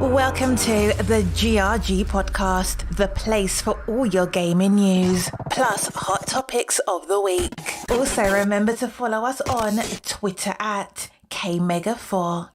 Welcome to the GRG podcast, the place for all your gaming news, plus hot topics of the week. Also remember to follow us on Twitter at KMega4.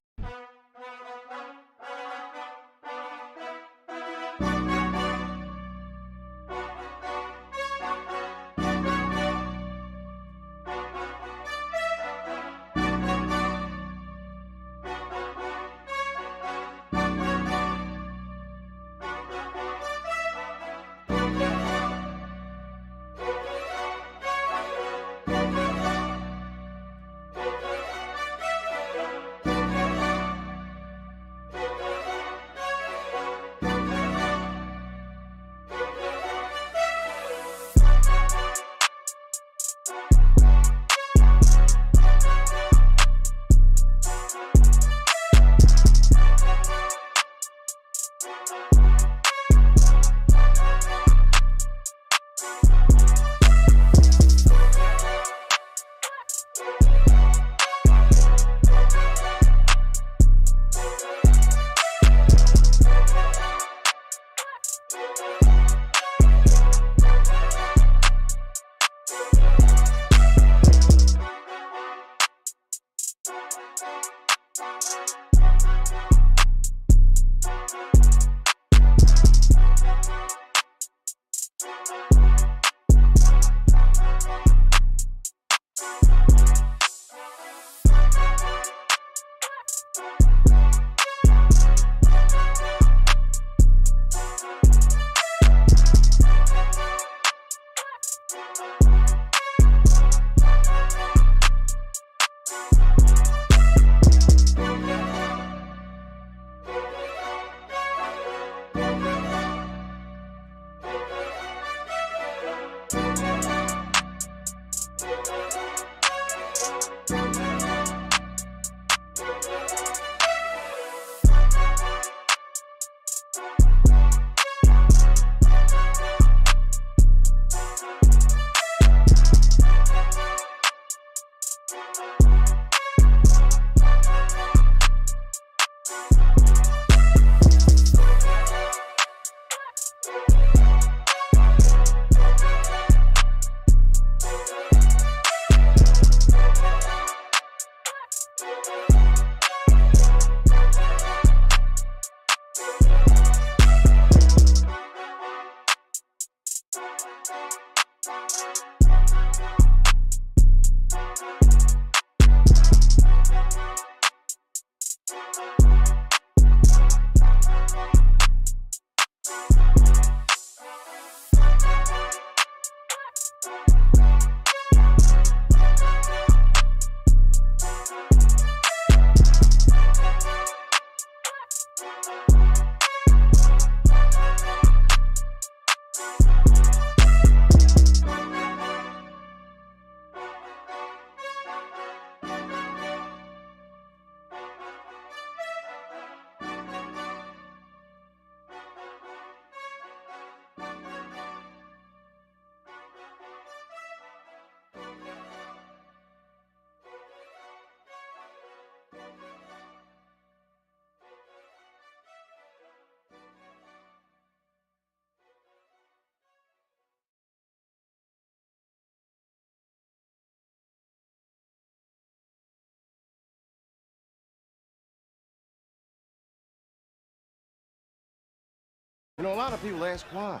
You know, a lot of people ask why.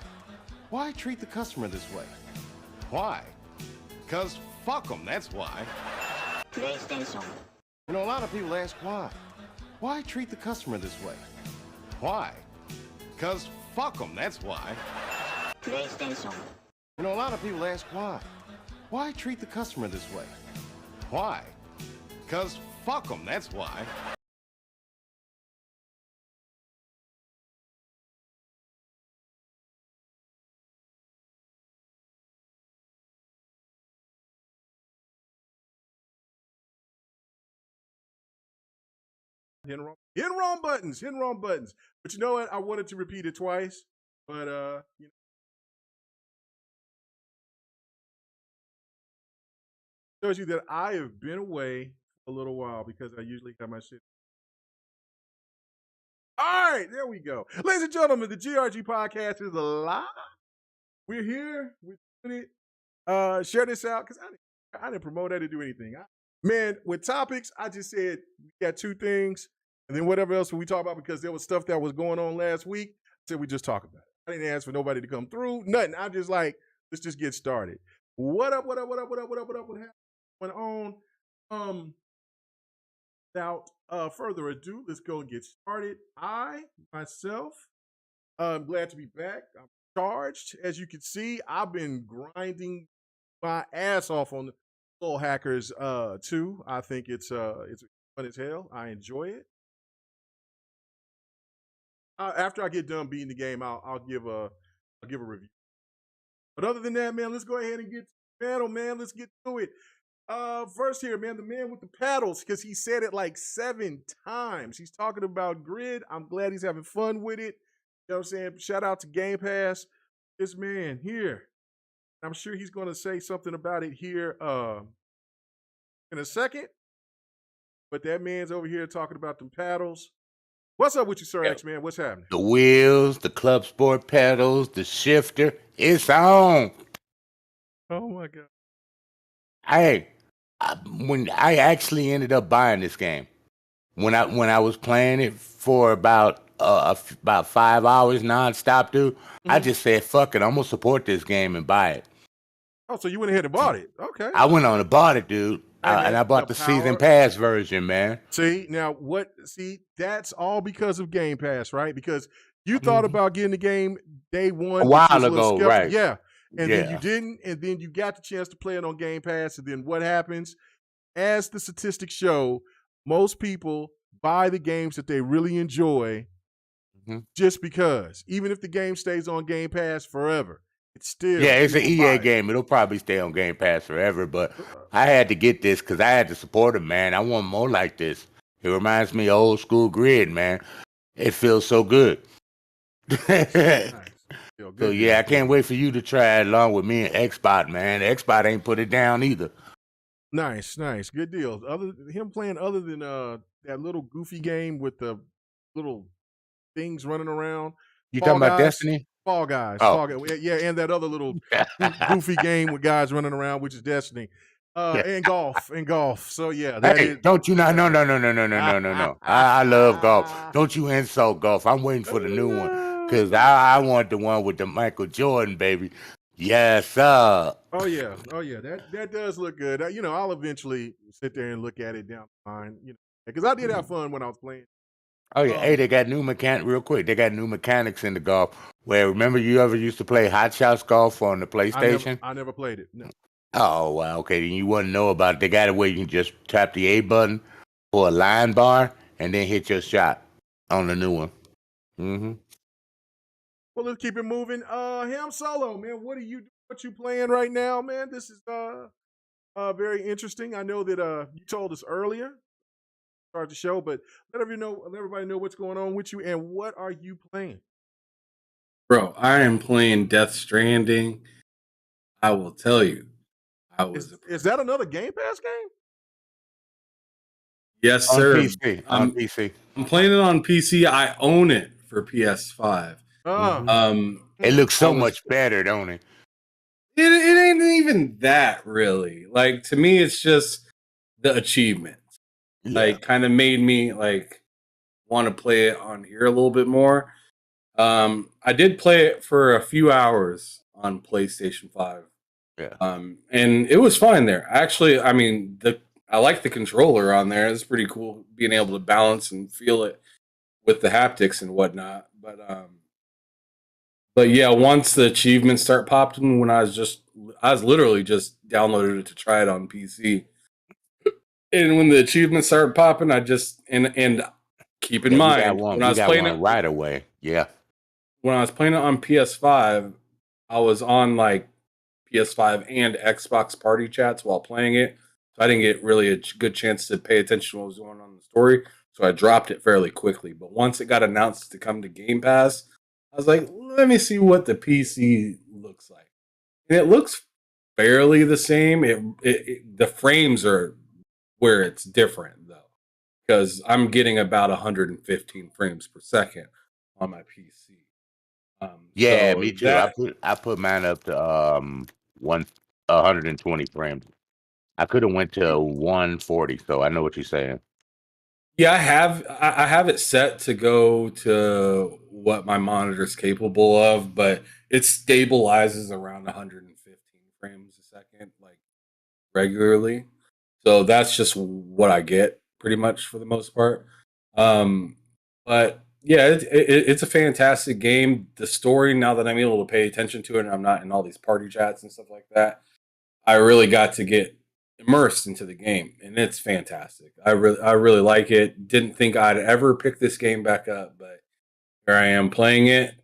Why treat the customer this way? Why? Because fuck them, that's why. PlayStation. You know, a lot of people ask why. Why treat the customer this way? Why? Because fuck them, that's why. PlayStation. You know, a lot of people ask why. Why treat the customer this way? Why? Because fuck them, that's why. Hitting wrong buttons. But you know what? I wanted to repeat it twice, but you know, shows you that I have been away a little while because I usually have my shit. All right, there we go. Ladies and gentlemen, the GRG podcast is live. We're here. We're doing it. Share this out because I didn't promote. I didn't do anything. Man, with topics, I just said we got two things, and then whatever else we talk about because there was stuff that was going on last week. I said we just talk about it. I didn't ask for nobody to come through. Nothing. I'm just like, let's just get started. What up? What happened? Went on? Without further ado, let's go and get started. I, myself, I'm glad to be back. I'm charged. As you can see, I've been grinding my ass off on the Soul Hackers 2. I think it's fun as hell. I enjoy it. After I get done beating the game, I'll give a review. But other than that, man, let's go ahead and get to the battle, man. Let's get to it. First here, man, the man with the paddles, because he said it like 7 times. He's talking about Grid. I'm glad he's having fun with it. You know what I'm saying? Shout out to Game Pass. This man here. I'm sure he's going to say something about it here in a second. But that man's over here talking about them paddles. What's up with you, Sir X-Man? What's happening? The wheels, the club sport pedals, the shifter. It's on. Oh, my God. When I actually ended up buying this game, when I was playing it for about 5 hours nonstop, dude, I just said, fuck it, I'm going to support this game and buy it. Oh, so you went ahead and bought it. Okay. I went on and bought it, dude. And I bought the season pass version, man. See, that's all because of Game Pass, right? Because you thought about getting the game day one. A while ago, right. Yeah. And then you didn't, and then you got the chance to play it on Game Pass, and then what happens? As the statistics show, most people buy the games that they really enjoy just because. Even if the game stays on Game Pass forever, it's still... Yeah, it's an EA game. It'll probably stay on Game Pass forever, but I had to get this because I had to support it, man. I want more like this. It reminds me of old school Grid, man. It feels so good. Nice. So yeah, I can't wait for you to try it along with me and Xbot, man. Xbot ain't put it down either. Nice, good deal. Other than that little goofy game with the little things running around. You talking about Destiny? Fall Guys. Oh. Fall Guys. Yeah, and that other little goofy game with guys running around, which is Destiny. And golf. So yeah, don't you not? No. I love golf. Don't you insult golf. I'm waiting for the new one. Because I want the one with the Michael Jordan, baby. Yes, sir. Oh, yeah. That does look good. I'll eventually sit there and look at it down the line, because I did have fun when I was playing. Oh, yeah. Hey, they got new real quick. They got new mechanics in the golf. Where, remember you ever used to play Hot Shots Golf on the PlayStation? I never played it, no. Oh, well, okay. Then you wouldn't know about it. They got it where you can just tap the A button for a line bar and then hit your shot on the new one. Mm-hmm. Well, let's keep it moving. Ham Solo, man, what you playing right now, man? This is very interesting. I know that you told us earlier, start the show, but let everybody know what's going on with you and what are you playing? Bro, I am playing Death Stranding. I will tell you, Is that another Game Pass game? Yes, sir. On PC. I'm playing it on PC. I own it for PS5. It looks so much better, don't it? It ain't even that really. Like, to me, it's just the achievements. Yeah. Like, kind of made me like want to play it on here a little bit more. I did play it for a few hours on PlayStation 5. Yeah. And it was fine there. Actually, I mean, I like the controller on there. It's pretty cool being able to balance and feel it with the haptics and whatnot. But yeah, once the achievements start popping, when I was literally just downloaded it to try it on PC. And when the achievements started popping, I just and keep in mind when I was playing it right away. Yeah. When I was playing it on PS5, I was on like PS5 and Xbox party chats while playing it. So I didn't get really a good chance to pay attention to what was going on in the story. So I dropped it fairly quickly. But once it got announced to come to Game Pass, I was like, let me see what the PC looks like. And it looks fairly the same. The frames are where it's different, though. because I'm getting about 115 frames per second on my PC. Yeah, So me too. that I put mine up to 120 frames. I could have went to 140, so I know what you're saying. Yeah, I have it set to go to what my monitor's capable of, but it stabilizes around 115 frames a second, like regularly. So that's just what I get pretty much for the most part. But yeah, it's a fantastic game. The story, now that I'm able to pay attention to it and I'm not in all these party chats and stuff like that, I really got to get immersed into the game, and it's fantastic. I really like it. Didn't think I'd ever pick this game back up, but here I am playing it.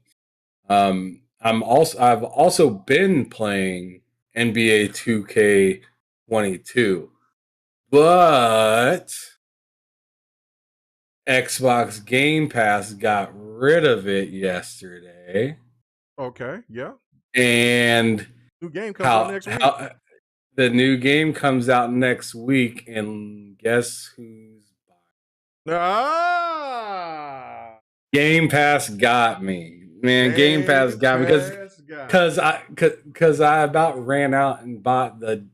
I've also been playing NBA 2K22, but Xbox Game Pass got rid of it yesterday, Okay, yeah. and New game comes out next week. the new game comes out next week, and guess who's buying? Ah, Game Pass got me, man. Game Pass got me because I about ran out and bought the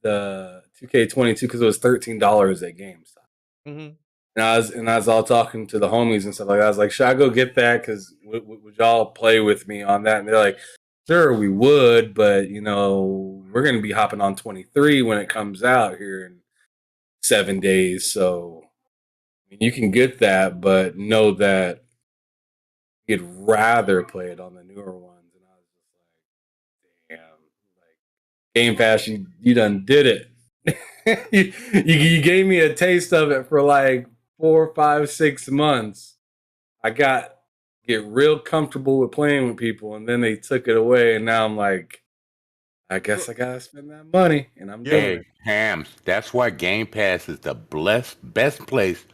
2K22 because it was $13 at GameStop. Mm-hmm. And I was all talking to the homies and stuff like that. I was like, should I go get that? Because would y'all play with me on that? And they're like, sure, we would, but we're going to be hopping on 23 when it comes out here in 7 days. So you can get that, but know that you'd rather play it on the newer ones. And I was just like, damn, like Game Pass, you done did it. you gave me a taste of it for like 4, 5, 6 months. I get real comfortable with playing with people, and then they took it away, and now I'm like, I guess I gotta spend that money, and I'm doing it. Hams, that's why Game Pass is the best place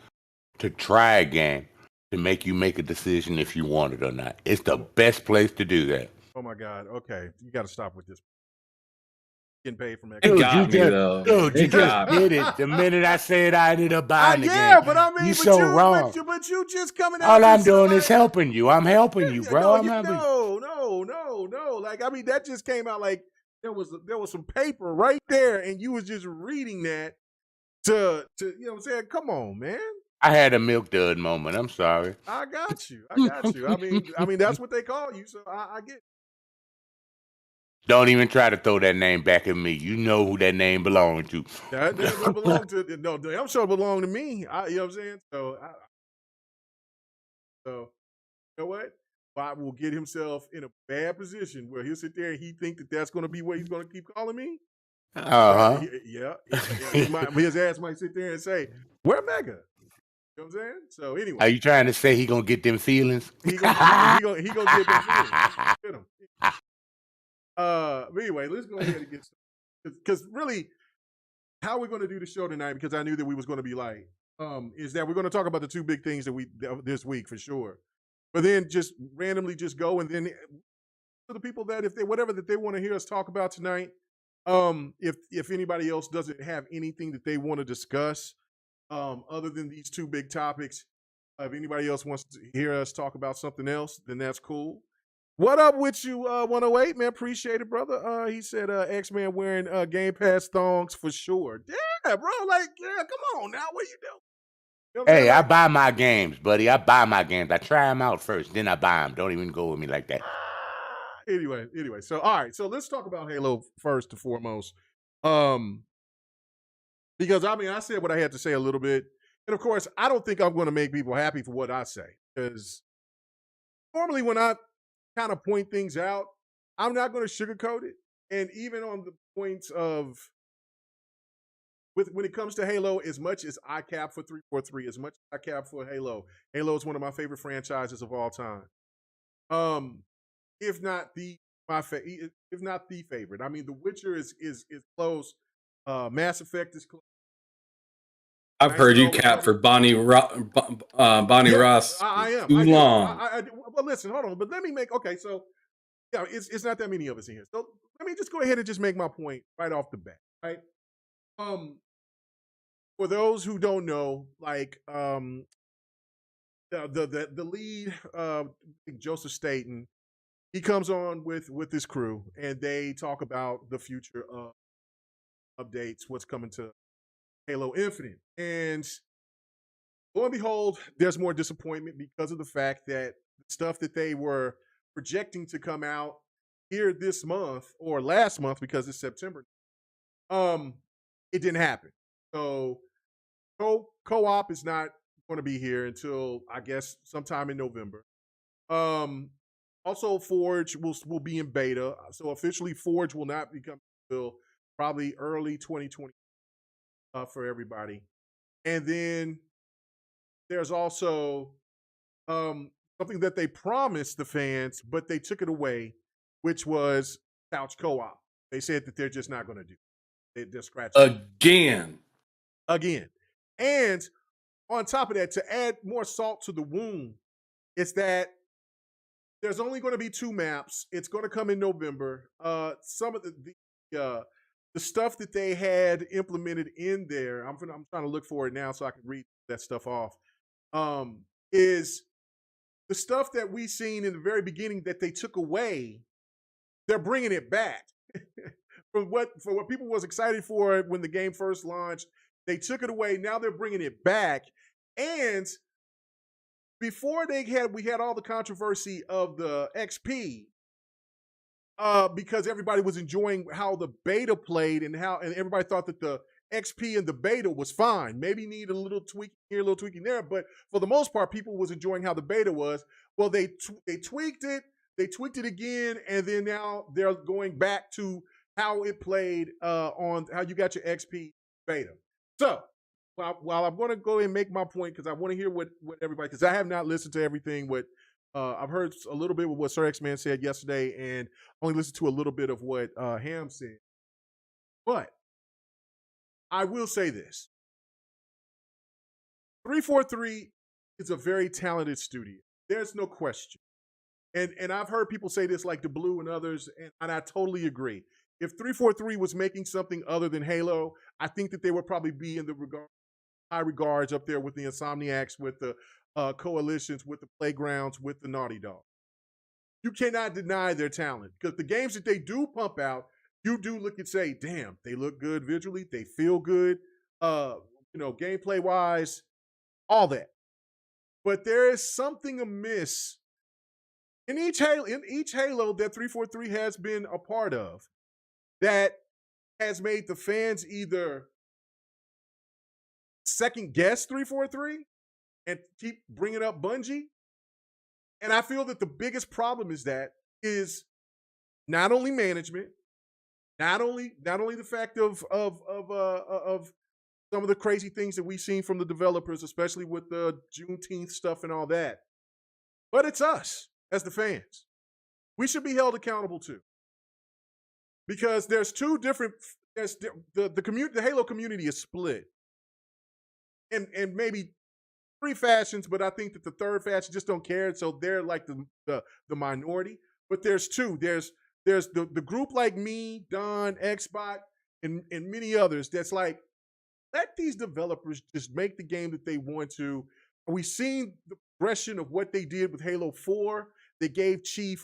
to try a game to make you make a decision if you want it or not. It's the best place to do that. Oh my God. Okay, you got to stop with this. Getting paid from It got me though. Dude, you just did it. The minute I said I ended up buying the game. But I mean, you so wrong. But you just coming out. All I'm doing is helping you. I'm helping you, bro. No. Like, I mean, that just came out like there was some paper right there, and you was just reading that to you know what I'm saying? Come on, man. I had a milk dud moment. I'm sorry. I got you. I mean, that's what they call you, so I get it. Don't even try to throw that name back at me. You know who that name belonged to. That doesn't belong to. No, I'm sure it belonged to me. You know what I'm saying? So you know what? Bob will get himself in a bad position where he'll sit there and he think that that's going to be what he's going to keep calling me. Yeah. His ass might sit there and say, "Where Mega?" You know what I'm saying? So anyway, are you trying to say he gonna get them feelings? He gonna get them feelings. Get him. But anyway, let's go ahead and get started. Because really, how we're going to do the show tonight, because I knew that we was going to be light, is that we're going to talk about the two big things that this week for sure. But then just randomly just go, and then to the people that if they whatever that they want to hear us talk about tonight, if anybody else doesn't have anything that they want to discuss, other than these two big topics, if anybody else wants to hear us talk about something else, then that's cool. What up with you, 108, man? Appreciate it, brother. He said X-Man wearing Game Pass thongs for sure. Yeah, bro. Like, yeah, come on now. What you doing? You know hey, I buy my games, buddy. I buy my games. I try them out first, then I buy them. Don't even go with me like that. Anyway. So, all right. So let's talk about Halo first and foremost. Because, I mean, I said what I had to say a little bit. And, of course, I don't think I'm going to make people happy for what I say. Because normally when I kind of point things out, I'm not going to sugarcoat it. And even on the points of when it comes to Halo, as much as I cap for 343, as much as I cap for Halo is one of my favorite franchises of all time. If not the favorite. I mean, The Witcher is close. Mass Effect is close. I've heard you cap for Bonnie Ross. I am. Too long. Well, listen, hold on. But let me make so yeah, it's not that many of us in here. So let me just go ahead and just make my point right off the bat. Right. for those who don't know, like the lead, Joseph Staten, he comes on with his crew, and they talk about the future of updates, what's coming to Halo Infinite, and lo and behold, there's more disappointment because of the fact that the stuff that they were projecting to come out here this month or last month, because it's September, it didn't happen. So co-op is not going to be here until I guess sometime in November. Also Forge will be in beta. So officially Forge will not become until probably early 2020 for everybody. And then there's also something that they promised the fans, but they took it away, which was couch co-op. They said that they're just not going to do. They're scratching again. And on top of that, to add more salt to the wound, it's that there's only going to be 2 maps. It's going to come in November. Some of the stuff that they had implemented in there, I'm trying to look for it now so I can read that stuff off. Is the stuff that we seen in the very beginning that they took away, they're bringing it back. For what people was excited for when the game first launched, they took it away. Now they're bringing it back. And before we had all the controversy of the XP, because everybody was enjoying how the beta played and everybody thought that the XP and the beta was fine. Maybe need a little tweak here, a little tweaking there, but for the most part, people was enjoying how the beta was. Well, they tweaked it, they tweaked it again, and then now they're going back to how it played on how you got your XP beta. So while I'm going to go and make my point, because I want to hear what everybody, because I have not listened to everything. I've heard a little bit of what Sir X-Man said yesterday, and only listened to a little bit of what Ham said. But I will say this: 343 is a very talented studio. There's no question. And I've heard people say this, like the Blue and others, and I totally agree. If 343 was making something other than Halo, I think that they would probably be in the high regards up there with the Insomniacs, with the Coalitions, with the Playgrounds, with the Naughty Dog. You cannot deny their talent, because the games that they do pump out, you do look and say, damn, they look good visually, they feel good, gameplay wise, all that. But there is something amiss in each Halo that 343 has been a part of, that has made the fans either second guess 343 and keep bringing up Bungie. And I feel that the biggest problem is not only management, not only the fact of some of the crazy things that we've seen from the developers, especially with the Juneteenth stuff and all that, but it's us as the fans. We should be held accountable too, because there's two different. There's the community. The Halo community is split, and maybe 3 factions, but I think that the third faction just don't care, so they're like the minority. But there's 2. There's the group like me, Don, Xbot, and many others that's like, let these developers just make the game that they want to. We've seen the progression of what they did with Halo 4. They gave Chief,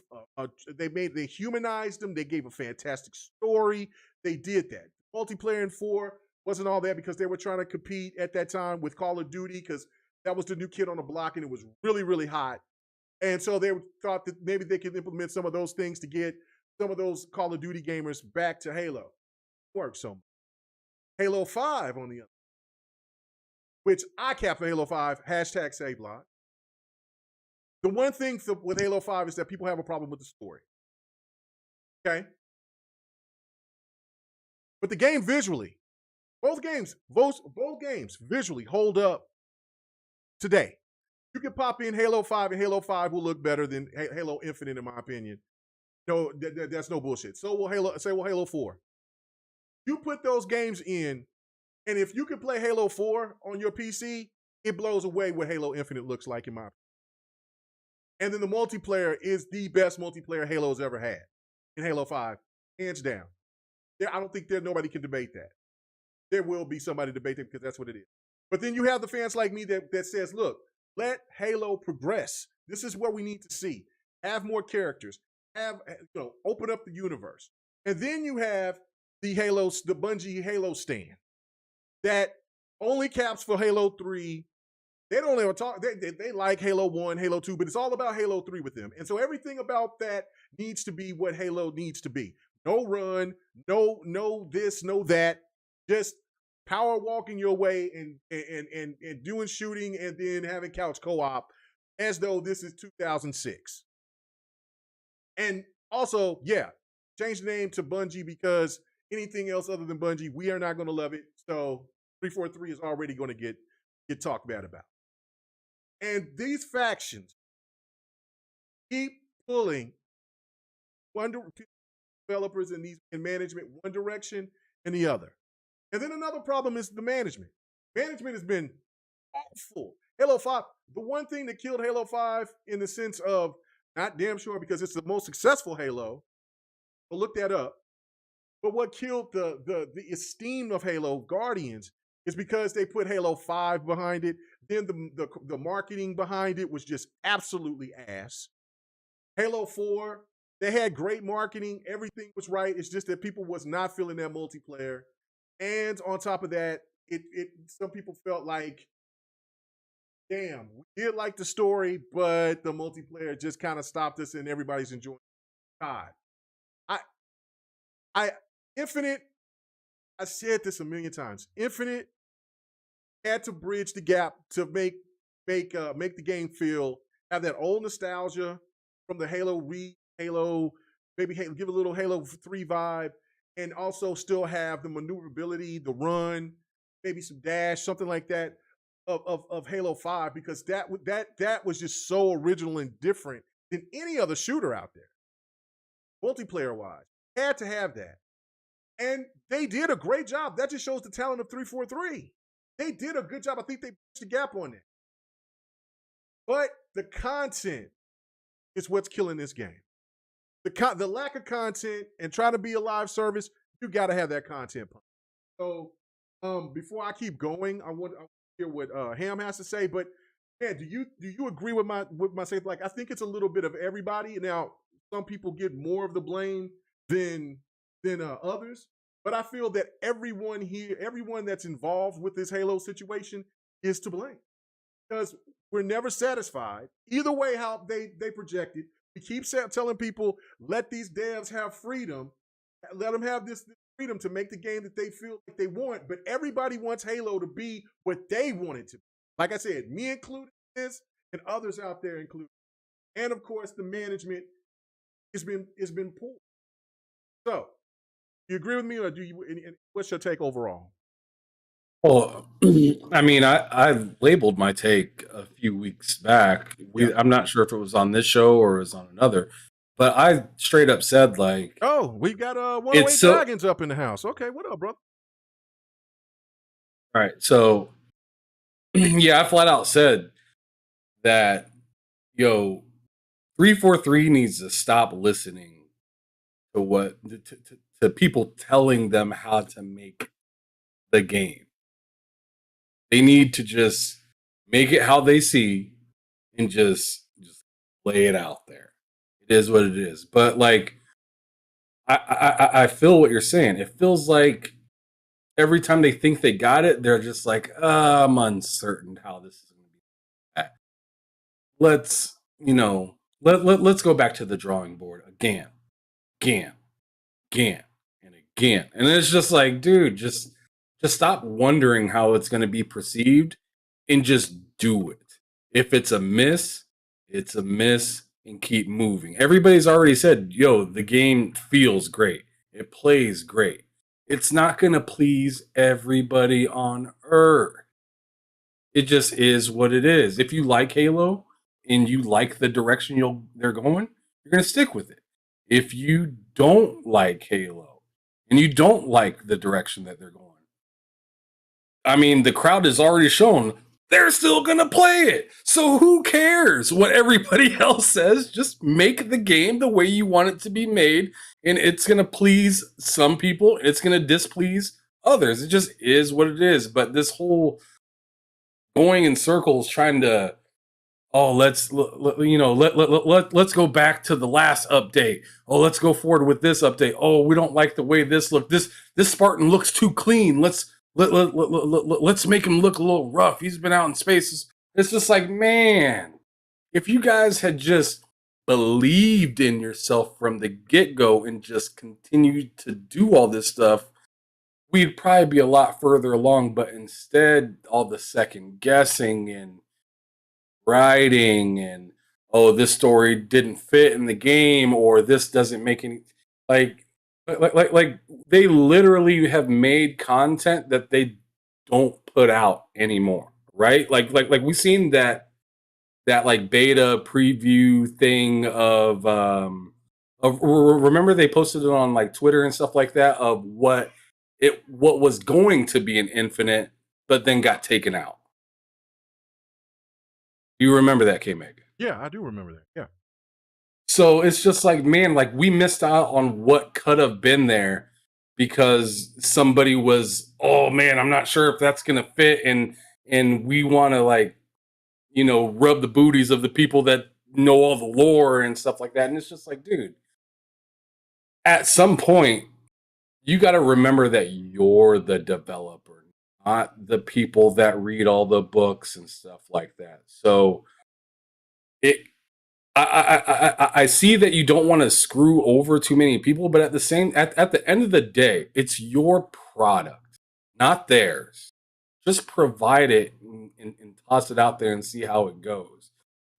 they humanized him. They gave a fantastic story. They did that. Multiplayer in 4 wasn't all that, because they were trying to compete at that time with Call of Duty, because that was the new kid on the block and it was really, really hot. And so they thought that maybe they could implement some of those things to get some of those Call of Duty gamers back to Halo. Worked so much. Halo 5 on the other, which I cap for Halo 5, #SaveLot. The one thing with Halo 5 is that people have a problem with the story. Okay? But the game visually, both games visually hold up today. You can pop in Halo 5, and Halo 5 will look better than Halo Infinite, in my opinion. No, that's no bullshit. So will Halo 4. You put those games in, and if you can play Halo 4 on your PC, it blows away what Halo Infinite looks like, in my opinion. And then the multiplayer is the best multiplayer Halo's ever had in Halo 5, hands down. I don't think nobody can debate that. there will be somebody debating because that's what it is. But then you have the fans like me that says, look, let Halo progress. This is what we need to see. Have more characters. Open up the universe. And then you have the Bungie Halo stand that only caps for Halo 3. They don't ever talk. They like Halo 1, Halo 2, but it's all about Halo 3 with them. And so everything about that needs to be what Halo needs to be. No run, no this, no that. Just power walking your way and doing shooting and then having couch co-op as though this is 2006. And also, yeah, change the name to Bungie because anything else other than Bungie, we are not going to love it. So 343 is already going to get talked bad about. And these factions keep pulling developers and management one direction and the other. And then another problem is the management. Management has been awful. Halo 5, the one thing that killed Halo 5 in the sense of, not damn sure because it's the most successful Halo, but look that up. But what killed the esteem of Halo Guardians is because they put Halo 5 behind it. Then the marketing behind it was just absolutely ass. Halo 4, they had great marketing. Everything was right. It's just that people was not feeling that multiplayer. And on top of that, some people felt like, damn, we did like the story, but the multiplayer just kind of stopped us and everybody's enjoying it. God. Infinite, I said this a million times. Infinite had to bridge the gap to make the game have that old nostalgia from the Halo, maybe give a little Halo 3 vibe, and also still have the maneuverability, the run, maybe some dash, something like that of Halo 5, because that was just so original and different than any other shooter out there, multiplayer-wise. Had to have that. And they did a great job. That just shows the talent of 343. They did a good job. I think they pushed the gap on it. But the content is what's killing this game. The lack of content and trying to be a live service, you got to have that content. So before I keep going, I want to hear what Ham has to say. But man, do you agree with my say? Like, I think it's a little bit of everybody. Now, some people get more of the blame than others, but I feel that everyone that's involved with this Halo situation is to blame, because we're never satisfied. Either way, how they project it, we keep telling people, let these devs have freedom, let them have this freedom to make the game that they feel like they want, but everybody wants Halo to be what they want it to be. Like I said, me included in this, and others out there included. And of course, the management has been poor. So, you agree with me, or what's your take overall? Well, I mean, I labeled my take a few weeks back. I'm not sure if it was on this show or it was on another, but I straight up said, like, oh, we got 108 Dragons up in the house. Okay, what up, brother? All right, so yeah, I flat out said that 343 needs to stop listening to people telling them how to make the game. They need to just make it how they see and just lay it out there. It is what it is. But like, I feel what you're saying. It feels like every time they think they got it, they're just like, I'm uncertain how this is going to be. Let's go back to the drawing board again, and again. And it's just like, dude, just stop wondering how it's going to be perceived and just do it. If it's a miss, it's a miss, and keep moving. Everybody's already said, the game feels great. It plays great. It's not going to please everybody on Earth. It just is what it is. If you like Halo and you like the direction they're going, you're going to stick with it. If you don't like Halo and you don't like the direction that they're going, I mean, the crowd has already shown they're still going to play it. So who cares what everybody else says? Just make the game the way you want it to be made, and it's going to please some people. It's going to displease others. It just is what it is. But this whole going in circles, trying to, let's go back to the last update. Oh, let's go forward with this update. Oh, we don't like the way this looked. This Spartan looks too clean. Let's make him look a little rough. He's been out in space. It's just like, man, if you guys had just believed in yourself from the get-go and just continued to do all this stuff, we'd probably be a lot further along. But instead, all the second guessing and writing and, this story didn't fit in the game, or this doesn't make any, like they literally have made content that they don't put out anymore, right? Like we've seen that like beta preview thing of remember they posted it on like Twitter and stuff like that of what was going to be an Infinite, but then got taken out. You remember that, K-Meg? Yeah, I do remember that. Yeah. So it's just like, man, like we missed out on what could have been there because somebody was, oh man, I'm not sure if that's gonna fit, and we want to rub the booties of the people that know all the lore and stuff like that. And it's just like, dude, at some point, you got to remember that you're the developer, not the people that read all the books and stuff like that. So I see that you don't want to screw over too many people, but at the end of the day, it's your product, not theirs. Just provide it and toss it out there and see how it goes.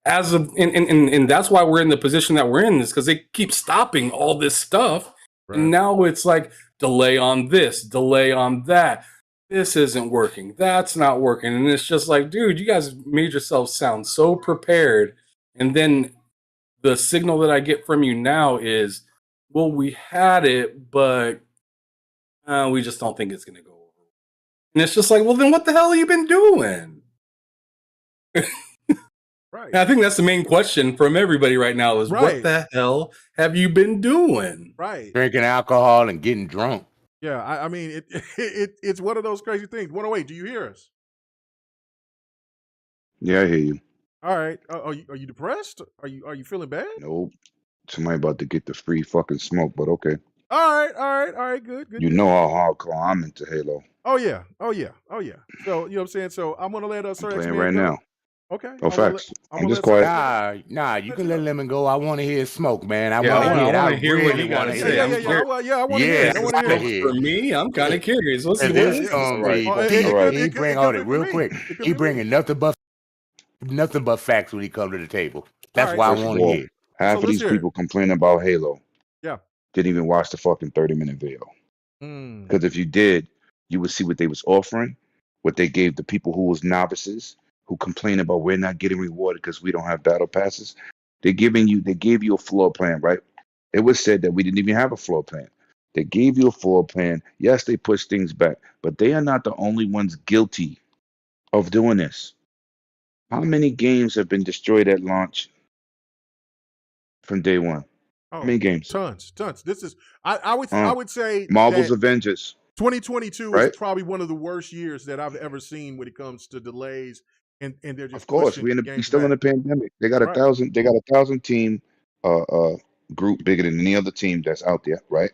And that's why we're in the position that we're in, is because they keep stopping all this stuff. Right. And now it's like delay on this, delay on that. This isn't working. That's not working. And it's just like, dude, you guys made yourselves sound so prepared. And then the signal that I get from you now is, well, we had it, but we just don't think it's going to go over. And it's just like, well, then what the hell have you been doing? Right. I think that's the main question from everybody right now is, right. What the hell have you been doing? Right. Drinking alcohol and getting drunk. Yeah, I mean, it's one of those crazy things. 108, do you hear us? Yeah, I hear you. All right. Are you depressed? Are you feeling bad? Nope. Somebody about to get the free fucking smoke, but okay. All right. Good. You know how hardcore I'm into Halo. Oh yeah. So you know what I'm saying. So I'm gonna let us. I'm playing right now. Okay. Oh, facts. I'm just quiet. Nah, you can let Lemon go. I want to hear smoke, man. I want to hear really what you got to say. Yeah. I want to hear it. For me, I'm kind of curious. What's he bring all it real quick. He bringing nothing but facts when he come to the table. That's why I want to hear. Half of these people complaining about Halo. Yeah. Didn't even watch the fucking 30-minute video. Because if you did, you would see what they was offering, what they gave the people who was novices, who complain about we're not getting rewarded because we don't have battle passes. They gave you a floor plan, right? It was said that we didn't even have a floor plan. They gave you a floor plan. Yes, they pushed things back, but they are not the only ones guilty of doing this. How many games have been destroyed at launch from day one? How many games? Tons. This is I would say Marvel's Avengers. 2022 is probably one of the worst years that I've ever seen when it comes to delays. And they're just, of course, we're still in the pandemic. They got 1,000. They got 1,000 team group bigger than any other team that's out there, right?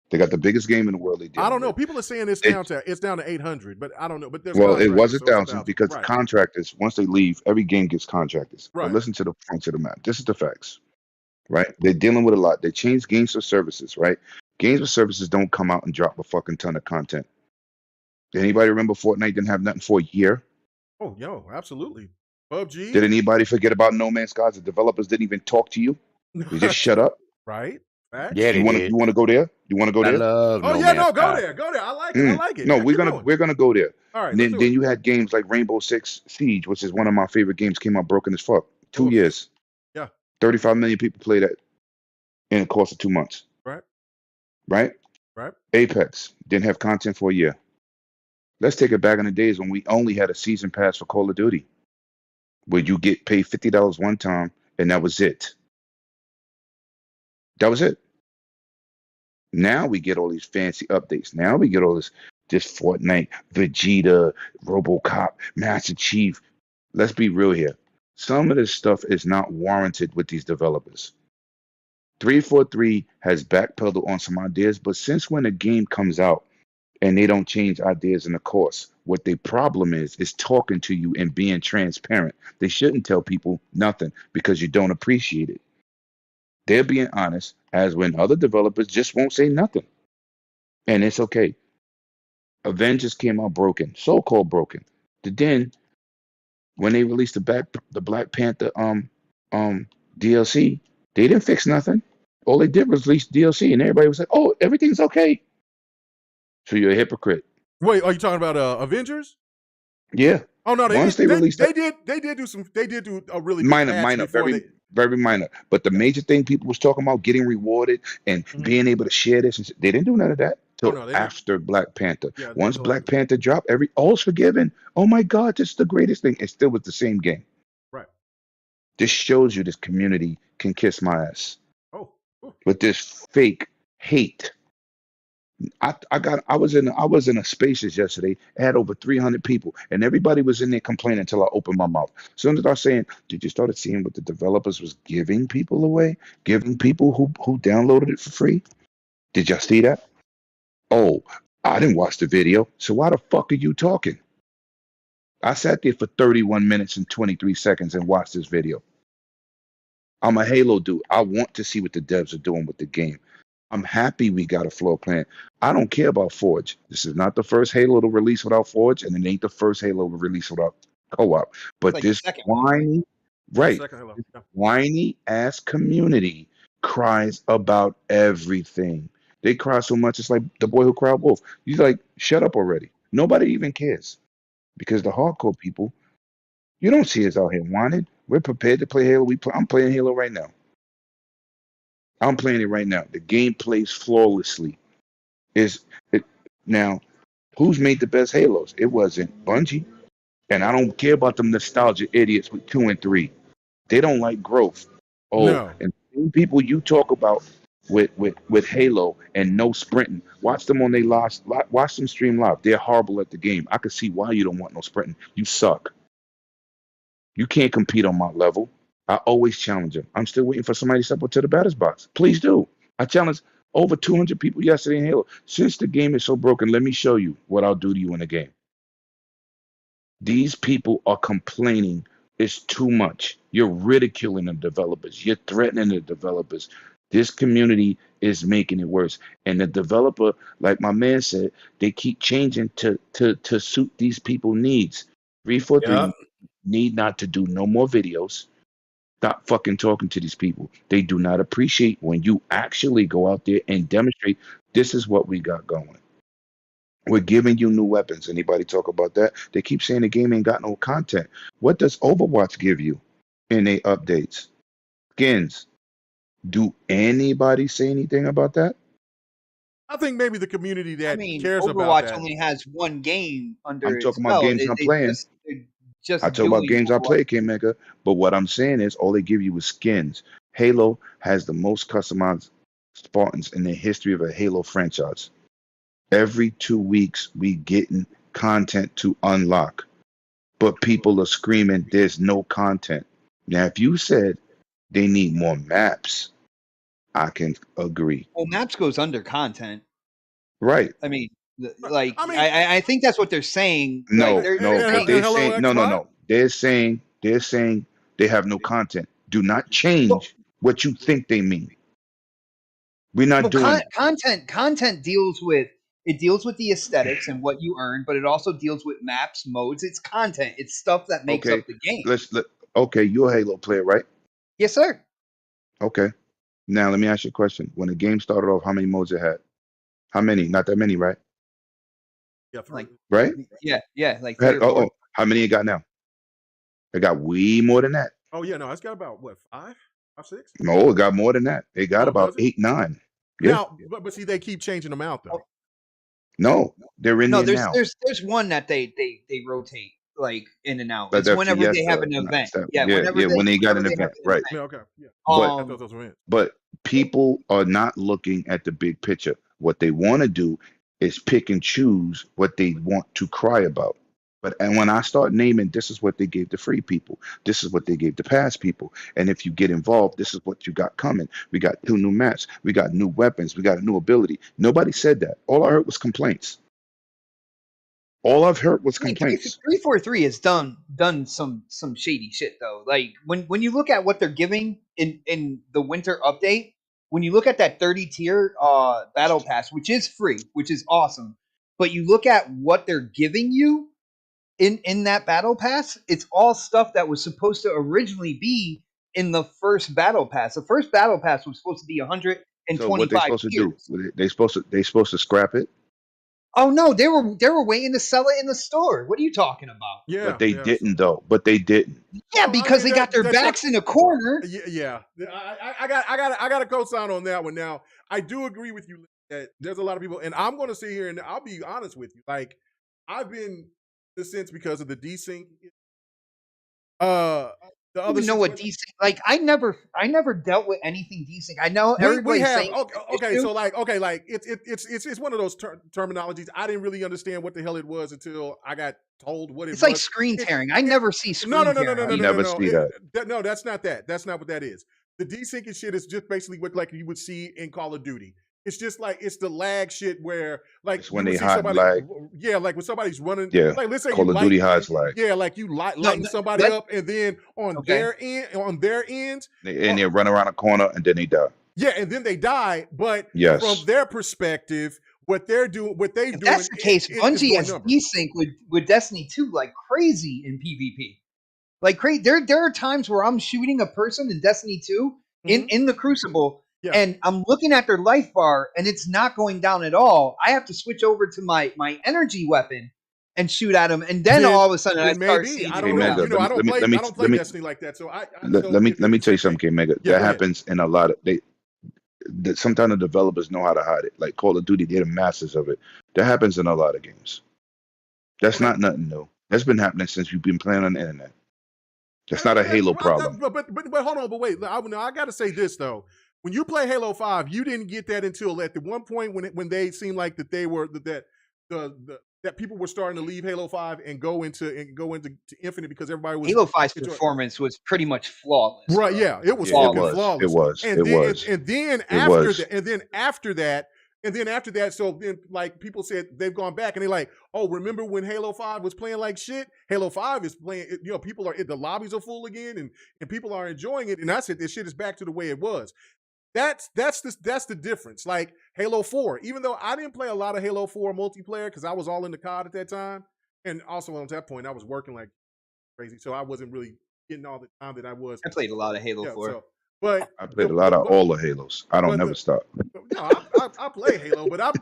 They got the biggest game in the world. I don't know. People are saying it's down to 800, but I don't know. But there's it was 1,000 because the contractors, once they leave, every game gets contractors. Right. But listen to the points of the matter. This is the facts, right? They're dealing with a lot. They changed games for services, right? Games for services don't come out and drop a fucking ton of content. Anybody remember Fortnite didn't have nothing for a year? Oh, yo, absolutely. PUBG. Did anybody forget about No Man's Sky? The developers didn't even talk to you. They just shut up. Right. Facts. Yeah, you want to go there? You want to go there? Go there. Go there. I like it. No, we're gonna go there. All right. Then you had games like Rainbow Six Siege, which is one of my favorite games. Came out broken as fuck. 2 years. Yeah. 35 million people played that in the course of 2 months. Right. Apex didn't have content for a year. Let's take it back in the days when we only had a season pass for Call of Duty, where you get paid $50 one time, and that was it. That was it. Now we get all these fancy updates. Now we get all this This Fortnite, Vegeta, RoboCop, Master Chief. Let's be real here. Some of this stuff is not warranted with these developers. 343 has backpedaled on some ideas, but since when a game comes out and they don't change ideas in the course, what their problem is talking to you and being transparent. They shouldn't tell people nothing because you don't appreciate it. They're being honest, as when other developers just won't say nothing. And it's okay. Avengers came out broken, so-called broken. Then when they released the Black Panther DLC, they didn't fix nothing. All they did was release DLC, and everybody was like, "Oh, everything's okay." So you're a hypocrite. Wait, are you talking about Avengers? Yeah. Oh no, Once they released they did do a really good minor, patch very minor. But the major thing people was talking about getting rewarded and being able to share this, and they didn't do none of that till after Black Panther. Yeah, once Black Panther dropped, all's forgiven. Oh my God, this is the greatest thing. It still was the same game. Right. This shows you this community can kiss my ass. Oh. With this fake hate. I was in a spaces yesterday. It had over 300 people, and everybody was in there complaining until I opened my mouth. As soon as I started saying, did you start seeing what the developers was giving people away, giving people who downloaded it for free? Did y'all see that? Oh, I didn't watch the video, so why the fuck are you talking? I sat there for 31 minutes and 23 seconds and watched this video. I'm a Halo dude. I want to see what the devs are doing with the game. I'm happy we got a floor plan. I don't care about Forge. This is not the first Halo to release without Forge, and it ain't the first Halo to release without co-op. But like this whiny, whiny ass community cries about everything. They cry so much, it's like the boy who cried wolf. He's like, shut up already. Nobody even cares. Because the hardcore people, you don't see us out here whining. We're prepared to play Halo. I'm playing Halo right now. I'm playing it right now. The game plays flawlessly. Now, who's made the best Halos? It wasn't Bungie. And I don't care about them nostalgia idiots with 2 and 3. They don't like growth. And people you talk about with Halo and no sprinting, watch them on they watch them stream live. They're horrible at the game. I can see why you don't want no sprinting. You suck. You can't compete on my level. I always challenge them. I'm still waiting for somebody to step up to the batter's box. Please do. I challenged over 200 people yesterday in Halo. Since the game is so broken, let me show you what I'll do to you in the game. These people are complaining it's too much. You're ridiculing the developers. You're threatening the developers. This community is making it worse. And the developer, like my man said, they keep changing to suit these people's needs. 343 need not to do no more videos. Stop fucking talking to these people. They do not appreciate when you actually go out there and demonstrate this is what we got going. We're giving you new weapons. Anybody talk about that? They keep saying the game ain't got no content. What does Overwatch give you in their updates? Skins. Do anybody say anything about that? I think maybe the community that cares Overwatch about that. only has one game under I'm its talking about games I'm playing. I talk about games I play, Kingmaker. But what I'm saying is all they give you is skins. Halo has the most customized Spartans in the history of a Halo franchise. Every 2 weeks, we getting content to unlock. But people are screaming, there's no content. Now, if you said they need more maps, I can agree. Well, maps goes under content. Right. I mean, I think that's what they're saying. No, like, They're saying they have no content. Do not change what you think they mean. We're not doing content deals with the aesthetics and what you earn, but it also deals with maps, modes. It's content. It's stuff that makes up the game. Okay, you're a Halo player, right? Yes, sir. Okay. Now let me ask you a question. When the game started off, how many modes it had? How many? Not that many, right? Yeah, right? Yeah, like 3 or 4. How many it got now? It got way more than that. Oh yeah, no, it's got about what, 5, 6? No, it got more than that. It got about 8, 9. Yeah. Now, but see, they keep changing them out though. No, they're in there now. There's one that they rotate like in and out. It's whenever they have an event. When they got an event, right? Yeah, okay. Yeah. But people are not looking at the big picture. What they want to do is pick and choose what they want to cry about. And when I start naming, this is what they gave the free people, this is what they gave the pass people, and if you get involved, this is what you got coming. We got 2 new maps, we got new weapons, we got a new ability. Nobody said that. All I heard was complaints. All I've heard was complaints. 343 has done some shady shit though. Like when you look at what they're giving in the winter update, when you look at that 30 tier battle pass, which is free, which is awesome, but you look at what they're giving you in that battle pass, it's all stuff that was supposed to originally be in the first battle pass. The first battle pass was supposed to be 125 So what they supposed tiers. to do? They supposed to scrap it? Oh no, they were waiting to sell it in the store. What are you talking about? Yeah, But they didn't though. But they didn't. Yeah, because they got their backs in a corner. Yeah. I got a co-sign on that one. Now, I do agree with you that there's a lot of people, and I'm going to sit here and I'll be honest with you. Like, I've been, in a sense, because of the desync. The I other don't know what situation- desync. Like I never dealt with anything desync. I know everybody's saying okay, so like it's one of those terminologies. I didn't really understand what the hell it was until I got told what it was. it's like screen tearing. I never see screen No. tearing. You never see that. No, that's not that. That's not what that is. The desyncing shit is just basically what like you would see in Call of Duty. It's just like it's the lag shit where like It's when you they would see hide somebody, lag. yeah, like when somebody's running, Yeah. like let's say Call you of Duty light, hides lag. yeah, like you lighten somebody that- up, and then on Okay. their end, They run around a corner and then they die. yeah, and then they die. But Yes. from their perspective, what they're doing, what they've If doing, that's the case, is Bungie more has numbers. desync with Destiny 2 like crazy in PvP. Like crazy. There are times where I'm shooting a person in Destiny 2 in the Crucible. Yeah. And I'm looking at their life bar, and it's not going down at all. I have to switch over to my energy weapon and shoot at them, and then all of a sudden I start maybe seeing. I Hey, don't know. Mega, You know, I don't play. let me- I don't let play me- Destiny like that. So Let me tell you something, K Mega. Yeah, That go ahead. happens in a lot of sometimes the developers know how to hide it. Like Call of Duty, they're the masters of it. That happens in a lot of games. That's not nothing new. That's been happening since you've been playing on the internet. That's not a Halo problem. But hold on. But wait, I got to say this though. When you play Halo 5, you didn't get that until at the one point when they seemed like that they were that people were starting to leave Halo 5 and go into Infinite because everybody was Halo 5's enjoying- performance was pretty much flawless. Right, bro. yeah, it was Yeah, it fucking was. flawless. It was. And It then, was. And then It after was. that, and then after that, so then like people said they've gone back and they're like, oh, remember when Halo 5 was playing like shit? Halo 5 is playing, you know, people are the lobbies are full again and people are enjoying it. And I said this shit is back to the way it was. That's the difference. Like Halo 4, even though I didn't play a lot of Halo 4 multiplayer because I was all in the COD at that time, and also on that point I was working like crazy, so I wasn't really getting all the time that I was. I played a lot of Halo 4. So, but I played a lot of all the Halos. I don't but never the- stop. no, I play Halo, but I'm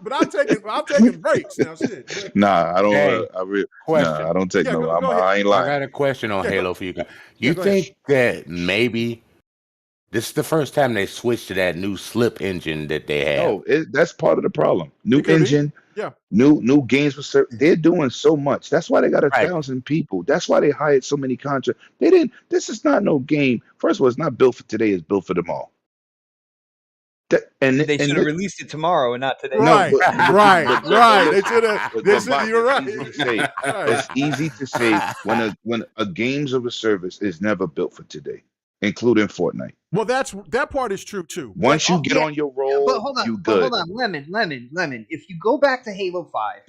taking breaks now. Shit. But, Nah, I don't. Hey, question. Nah, I don't take Yeah, no. go I ahead. ain't I lying. got a question on Yeah, Halo for you guys. You go ahead. think that maybe this is the first time they switched to that new slip engine that they have? No, that's part of the problem. New It could be. engine, Yeah. new games for they're doing so much. That's why they got Right. 1,000 people. That's why they hired so many contracts. They didn't. This is not no game. First of all, it's not built for today. It's built for tomorrow. They should have released it tomorrow and not today. Right, but- right. They should have. but- They but should. Bach, You're right. it's easy to say. Right. It's easy to say when a games of a service is never built for today, including Fortnite. Well, that part is true too. Once you get yeah, on your roll, But hold on, you but good. hold on, Lemon. If you go back to Halo 5,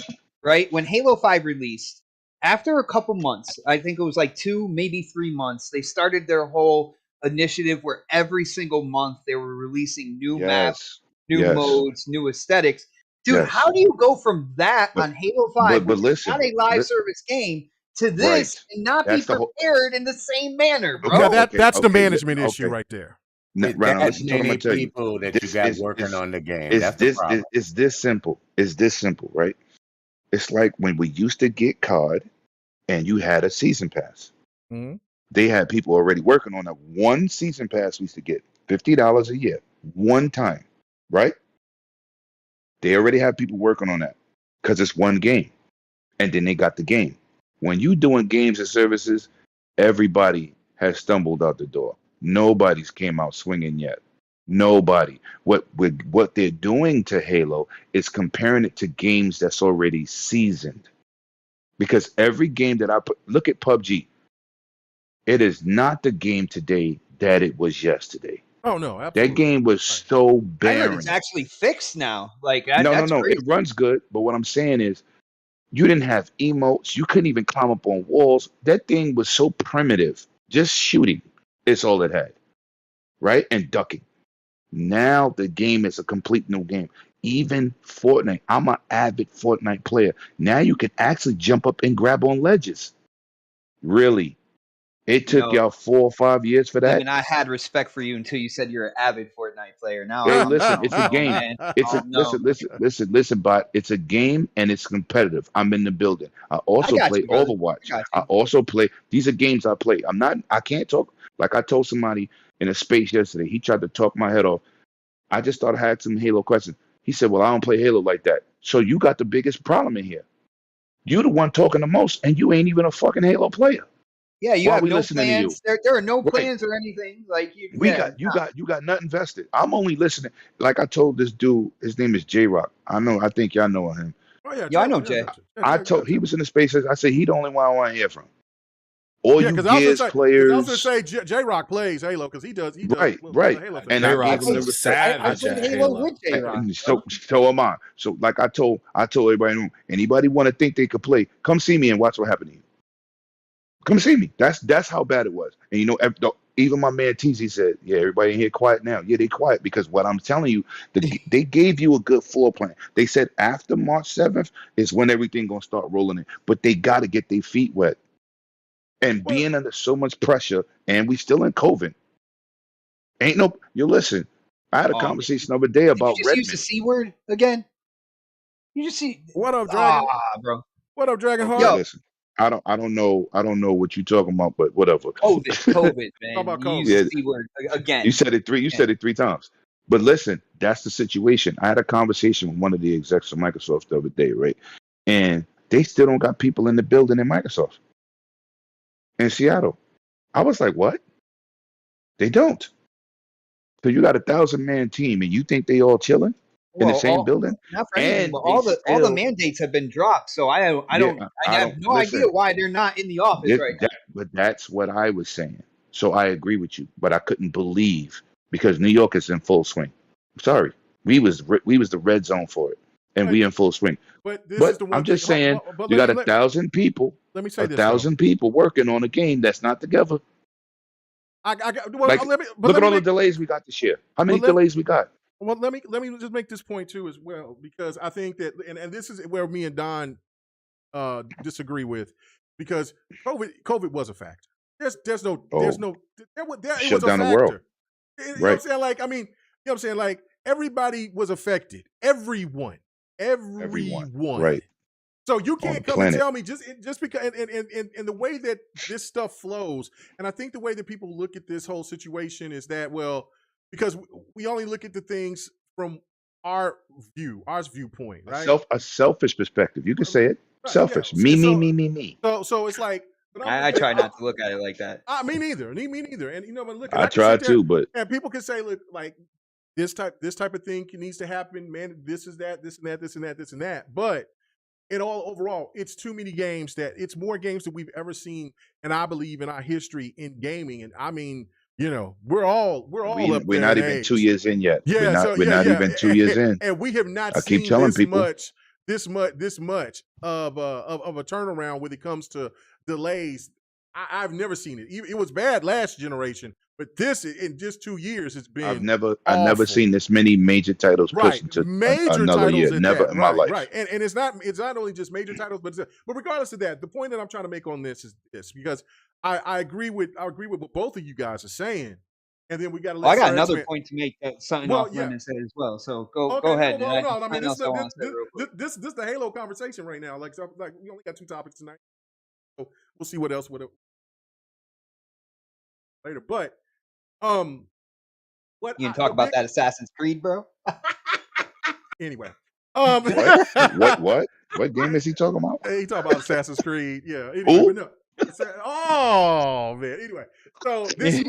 right? When Halo 5 released, after a couple months, I think it was like 2, maybe 3 months, they started their whole initiative where every single month they were releasing new maps, Yes. new yes. modes, new aesthetics. Dude, Yes. how do you go from that But- on Halo 5, but which is listen, not a live li- service game, to this Right. and not That's be the whole- prepared in the same manner, bro? Yeah, Okay, that's the okay, management okay. issue right there. With Ryan, that listen to what I'm many gonna tell you. people that This you got is- working is- on the game. It's That's the this problem. it's this simple. It's this simple, right? It's like when we used to get COD and you had a season pass. Mhm. They had people already working on that one season pass we used to get $50 a year, one time, right? They already have people working on that because it's one game. And then they got the game. When you doing games and services, everybody has stumbled out the door. Nobody's came out swinging yet. Nobody. What they're doing to Halo is comparing it to games that's already seasoned. Because every game that look at PUBG, it is not the game today that it was yesterday. Oh no, That absolutely. game was so I heard barren. it's actually fixed now. Like that, No, that's crazy. it runs good. But what I'm saying is, you didn't have emotes. You couldn't even climb up on walls. That thing was so primitive. Just shooting. It's all it had, right? And ducking. Now the game is a complete new game. Even Fortnite. I'm an avid Fortnite player. Now you can actually jump up and grab on ledges. Really? It took y'all 4 or 5 years for that? And I had respect for you until you said you're an avid Fortnite player. Now, Hey, listen, it's a game. Man. It's listen, bot. It's a game and it's competitive. I'm in the building. I also play Overwatch. I also play. These are games I play. I can't talk. Like I told somebody in a space yesterday, he tried to talk my head off. I just thought I had some Halo questions. He said, well, I don't play Halo like that. So you got the biggest problem in here. You're the one talking the most, and you ain't even a fucking Halo player. Yeah, you Why have we no listening to plans. you? There are no Right. plans or anything. Like you got nothing invested. I'm only listening. Like I told this dude, his name is J-Rock. I think y'all know him. Oh yeah, Yeah, I know Jay. I told he was in the spaces. I said he the only one I want to hear from. All you Gears I players. was gonna say J-Rock plays Halo because he does. Right. Halo And J-Rock I gave him was the savage at Halo. with J-Rock. And so am I. So like I told everybody in the room, anybody want to think they could play, come see me and watch what happened to you. Come see me. That's how bad it was. And you know, even my man TZ said, yeah, everybody in here quiet now. Yeah, they quiet because what I'm telling you, they gave you a good floor plan. They said after March 7th is when everything gonna start rolling in. But they gotta get their feet wet. And being under so much pressure, and we still in COVID. You listen, I had a conversation the other day about Did you just use the C word again? You just see what up, Dragon? Bro. What up, Dragon Heart? Yo, listen. I don't know what you're talking about, but whatever. COVID, man. Talk about You COVID. used the C word again. You said it three times. But listen, that's the situation. I had a conversation with one of the execs of Microsoft the other day, right? And they still don't got people in the building in Microsoft in Seattle. I was like, what? They don't. So you got 1,000-man team, and you think they all chilling in the same building? Not for anything, but all the mandates have been dropped. So I have no idea why they're not in the office right now. But that's what I was saying. So I agree with you, but I couldn't believe because New York is in full swing. Sorry, we was the red zone for it, and we in full swing. But is the one I'm just saying, you got 1,000 people. Let me say this: 1,000 people working on a game that's not together. Look at all the delays we got this year. How many delays we got? Well, let me just make this point too as well, because I think that, and this is where me and Don disagree with, because COVID was a factor. It was a down the factor. world. You know what I'm saying? Like, I mean, you know what I'm saying? Like, everybody was affected. Everyone. Right. So you can't come and tell me just because and the way that this stuff flows, and I think the way that people look at this whole situation is that, well, because we only look at the things from our viewpoint, right? A selfish perspective. You can say it. Right, selfish. Yeah. Me. So it's like, I try not to look at it like that. Me neither. And you know, but look, I try too, but and people can say, look, like this type of thing needs to happen, man. This is that, this and that, this and that, this and that. But overall, it's too many games it's more games than we've ever seen, and I believe in our history in gaming. And I mean, you know, we're not even 2 years in yet. Yeah, we're not even 2 years in, and we have not seen this much of a turnaround when it comes to delays. I've never seen it. It was bad last generation, but this in just 2 years it's been. I've never seen this many major titles pushed into another year. Never in my life. Right, and it's not only just major titles, but regardless of that, the point that I'm trying to make on this is this, because I agree with what both of you guys are saying, and then we got to. I got another point to make that something off Lemon said as well. So go ahead. No, I mean, this is the Halo conversation right now. Like we only got 2 topics tonight, so we'll see what else later. But what you can talk about that Assassin's Creed, bro? Anyway, what game is he talking about? He talking about Assassin's Creed. Yeah. Anyway, no. Oh man. Anyway, so this is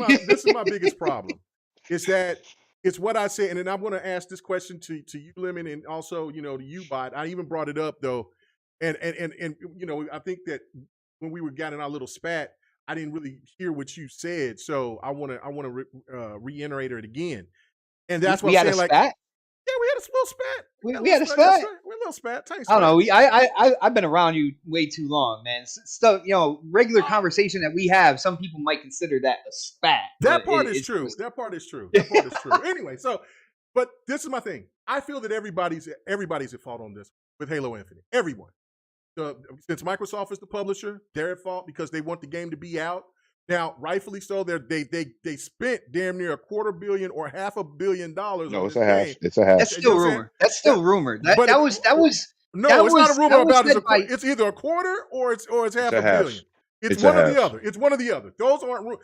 my biggest problem is that It's what I said, and then I'm going to ask this question to you, Lemon, and also to you, Bot. I even brought it up though, and I think that when we were getting our little spat, I didn't really hear what you said, so I want to reiterate it again, and that's what we I'm had saying. a spat? Yeah, we had a little spat. We had a spat. We had a little spat. I don't know. I've been around you way too long, man. Stuff, regular conversation that we have. Some people might consider that a spat. That part is true. That part is true. Anyway, but this is my thing. I feel that everybody's at fault on this with Halo Infinite. Everyone. Since Microsoft is the publisher, they're at fault because they want the game to be out. Now, rightfully so, they spent damn near $250 million or $500 million. No, it's a half. It's a half. That's still rumored. That's still rumored. That was. No, it's not a rumor about it. It's either a quarter or it's $500 million. It's one or the other. It's one or the other. Those aren't. You know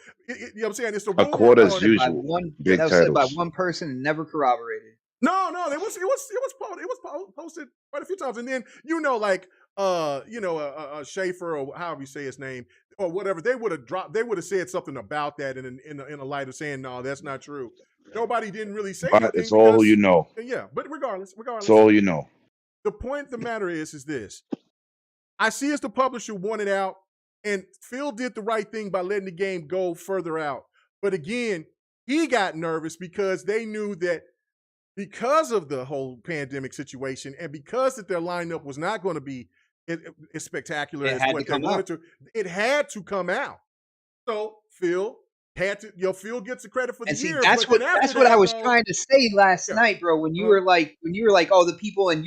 what I'm saying? It's a quarter as usual. That was said by one person and never corroborated. No, it was posted quite a few times, and then Schaefer or however you say his name or whatever, they would have said something about that in a light of saying no, that's not true. Nobody didn't really say anything. It's all you know. Yeah, but regardless, it's all you know. The point of the matter is this: I see as the publisher wanted out, and Phil did the right thing by letting the game go further out. But again, he got nervous because they knew that because of the whole pandemic situation and because that their lineup was not going to be as spectacular as what they wanted to, it had to come out. So Phil had to. Phil gets the credit for the year. That's what I was trying to say last night, bro. When you were like, oh, the people and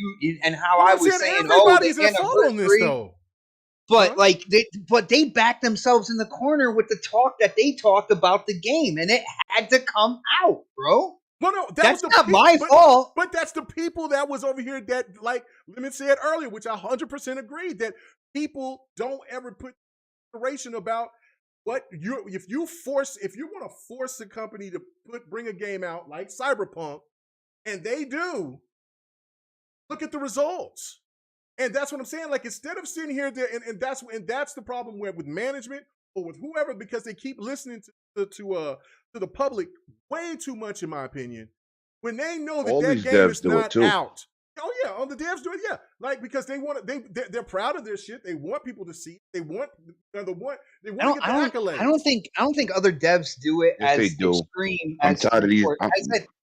how I was saying, everybody's at fault on this though. But they backed themselves in the corner with the talk that they talked about the game, and it had to come out, bro. No, that's not my fault. But that's the people that was over here that, like Lemon said earlier, which I 100% agree, that people don't ever put consideration about what if you want to force a company to bring a game out like Cyberpunk, and they do, look at the results. And that's what I'm saying. Like, instead of sitting here there, and that's the problem with management or with whoever, because they keep listening to the public way too much, in my opinion, when they know that that game is not out. Oh yeah, all the devs do it. Yeah, like, because they're proud of their shit. They want people to see. They want to get the accolades. I don't think other devs do it as extreme. I'm tired of these.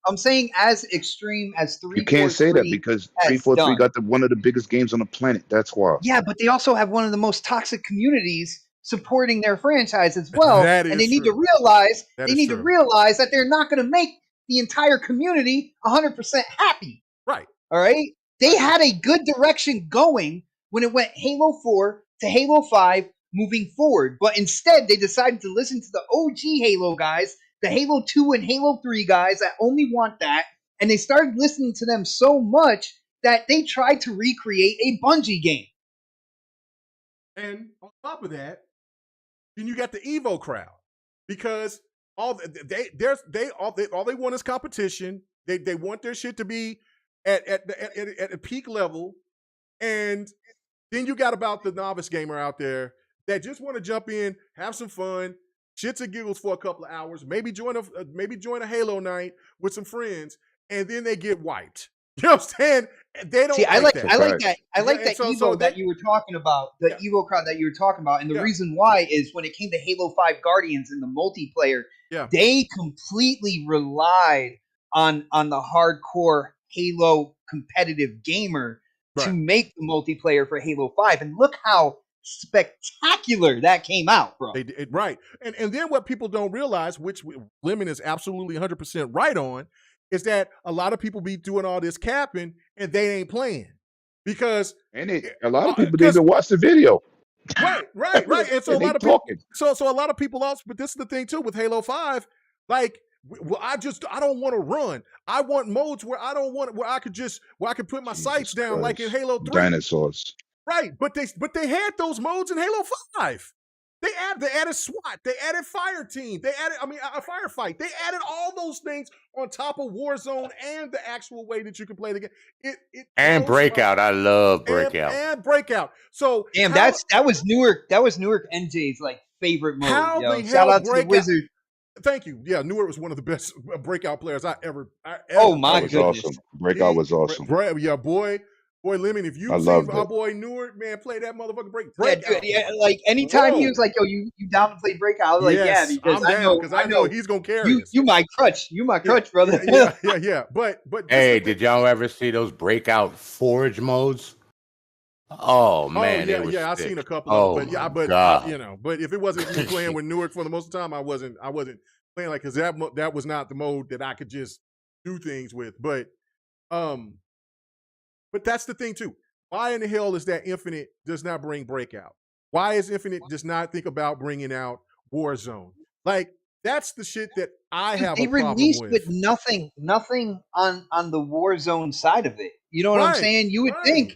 I'm saying as extreme as 343. You can't say that because 343 got one of the biggest games on the planet. That's why. Yeah, but they also have one of the most toxic communities supporting their franchise as well, and they need to realize that they're not going to make the entire community 100% happy. Right. All right. They had a good direction going when it went Halo 4 to Halo 5 moving forward, but instead they decided to listen to the OG Halo guys, the Halo 2 and Halo 3 guys that only want that, and they started listening to them so much that they tried to recreate a Bungie game. And on top of that, then you got the Evo crowd, because all they want is competition. They want their shit to be at a peak level, and then you got about the novice gamer out there that just want to jump in, have some fun, shits and giggles for a couple of hours, maybe join a Halo night with some friends, and then they get wiped. You know what I'm saying? They don't. See, I like that Evo that you were talking about, the Evo crowd that you were talking about, and the reason why is when it came to Halo 5 Guardians in the multiplayer, they completely relied on the hardcore Halo competitive gamer to make the multiplayer for Halo 5, and look how spectacular that came out, bro. Right. And then what people don't realize, which Lemon is absolutely 100% right on, is that a lot of people be doing all this capping and they ain't playing, because a lot of people didn't even watch the video. Right. And so a lot of people, so a lot of people also, but this is the thing too with Halo 5, like, well, I don't want to run. I want modes where I could put my sights down, like in Halo 3. Dinosaurs. Right, but they had those modes in Halo 5. They added SWAT, they added fire team, they added a firefight. They added all those things on top of Warzone and the actual way that you can play the game. And Breakout, I love Breakout. And Breakout. So damn, that was Newark NJ's like favorite mode. Yo. Shout out to the Wizard. Thank you. Yeah, Newer was one of the best breakout players I ever. Oh my That was goodness. awesome. Breakout was awesome. Yeah, boy, Lemon. If I you've seen loved our it. boy Newer, man, play that motherfucking Yeah, breakout. dude, yeah, like anytime he Whoa. was like, "Yo, you down to play breakout?" I was like, "Yeah," Yes, because I'm down because I know he's gonna carry you us. you my crutch, brother. Yeah. But Hey, did y'all ever see those breakout forge modes? Oh man, yeah, they were I've sick. seen a couple of them, Oh but God. but if it wasn't me playing with Newark for the most of the time, I wasn't playing like because that was not the mode that I could just do things with. But that's the thing too. Why in the hell is that Infinite does not bring Breakout? Why is Infinite does not think about bringing out Warzone? Like that's the shit that I have They a problem released with. with nothing on the Warzone side of it. You know what I'm saying? You would think,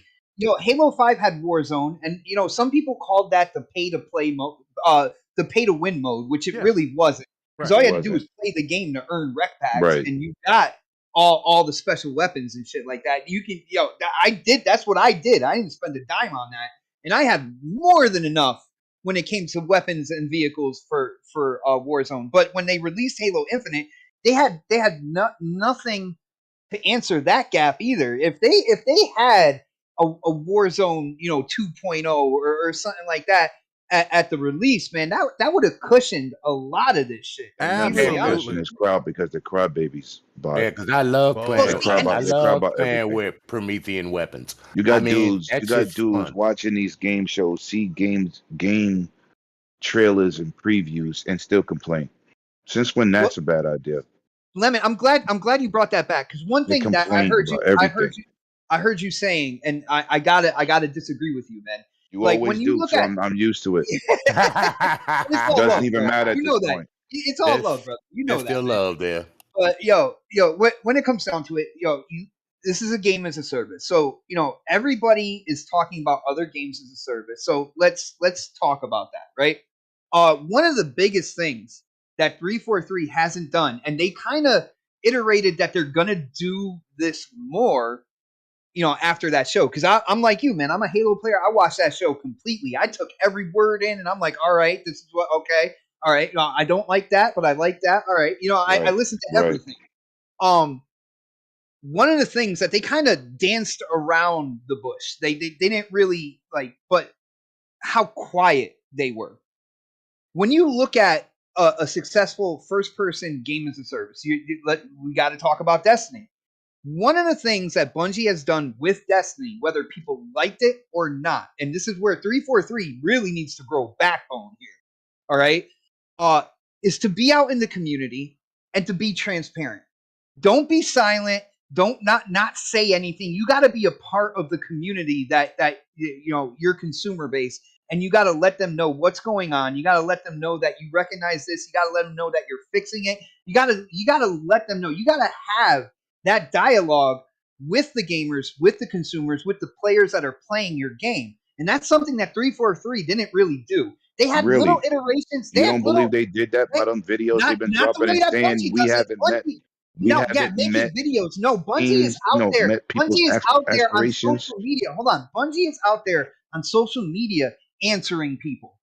Halo 5 had Warzone, and some people called that the pay to play mode, the pay to win mode, which it really wasn't. Because all you had to do was play the game to earn rec packs, and you got all the special weapons and shit like that. You can, that's what I did. I didn't spend a dime on that, and I had more than enough when it came to weapons and vehicles for Warzone. But when they released Halo Infinite, they had nothing to answer that gap either. If they had a Warzone 2.0 or something like that at the release, man, that would have cushioned a lot of this shit. Absolutely, this crowd because the crybabies. Yeah, because I love playing. I love playing everything. with Promethean weapons. You got dudes dudes watching these game shows, see game trailers and previews, and still complain. Since when that's a bad idea? Lemon, I'm glad you brought that back because one thing that I heard you saying, and I gotta disagree with you, man. You like, always when you do, look so at, I'm used to it. It doesn't love, even bro. matter at you this know that. point. It's all love, brother. You know There's that. still man. love there. But when it comes down to it, this is a game as a service. So everybody is talking about other games as a service. So let's talk about that, right? One of the biggest things that 343 hasn't done, and they kind of iterated that they're gonna do this more, after that show. Because I'm like you, man. I'm a Halo player. I watched that show completely. I took every word in, and I'm like, all right, this is what okay. All right, I don't like that, but I like that. All right, I listen to everything. One of the things that they kind of danced around the bush. They didn't really like, but how quiet they were. When you look at a successful first-person game as a service, we got to talk about Destiny. One of the things that Bungie has done with Destiny, whether people liked it or not, and this is where 343 really needs to grow backbone here. All right. Is to be out in the community and to be transparent. Don't be silent. Don't not say anything. You got to be a part of the community that your consumer base, and you got to let them know what's going on. You got to let them know that you recognize this. You got to let them know that you're fixing it. You got to let them know. You got to have that dialogue with the gamers, with the consumers, with the players that are playing your game, and that's something that 343 didn't really do. They had little iterations. You don't believe they did that by them videos they've been dropping and saying we haven't met. Videos. No, Bungie is out there. Bungie is out there on social media. Hold on. Bungie is out there on social media answering people,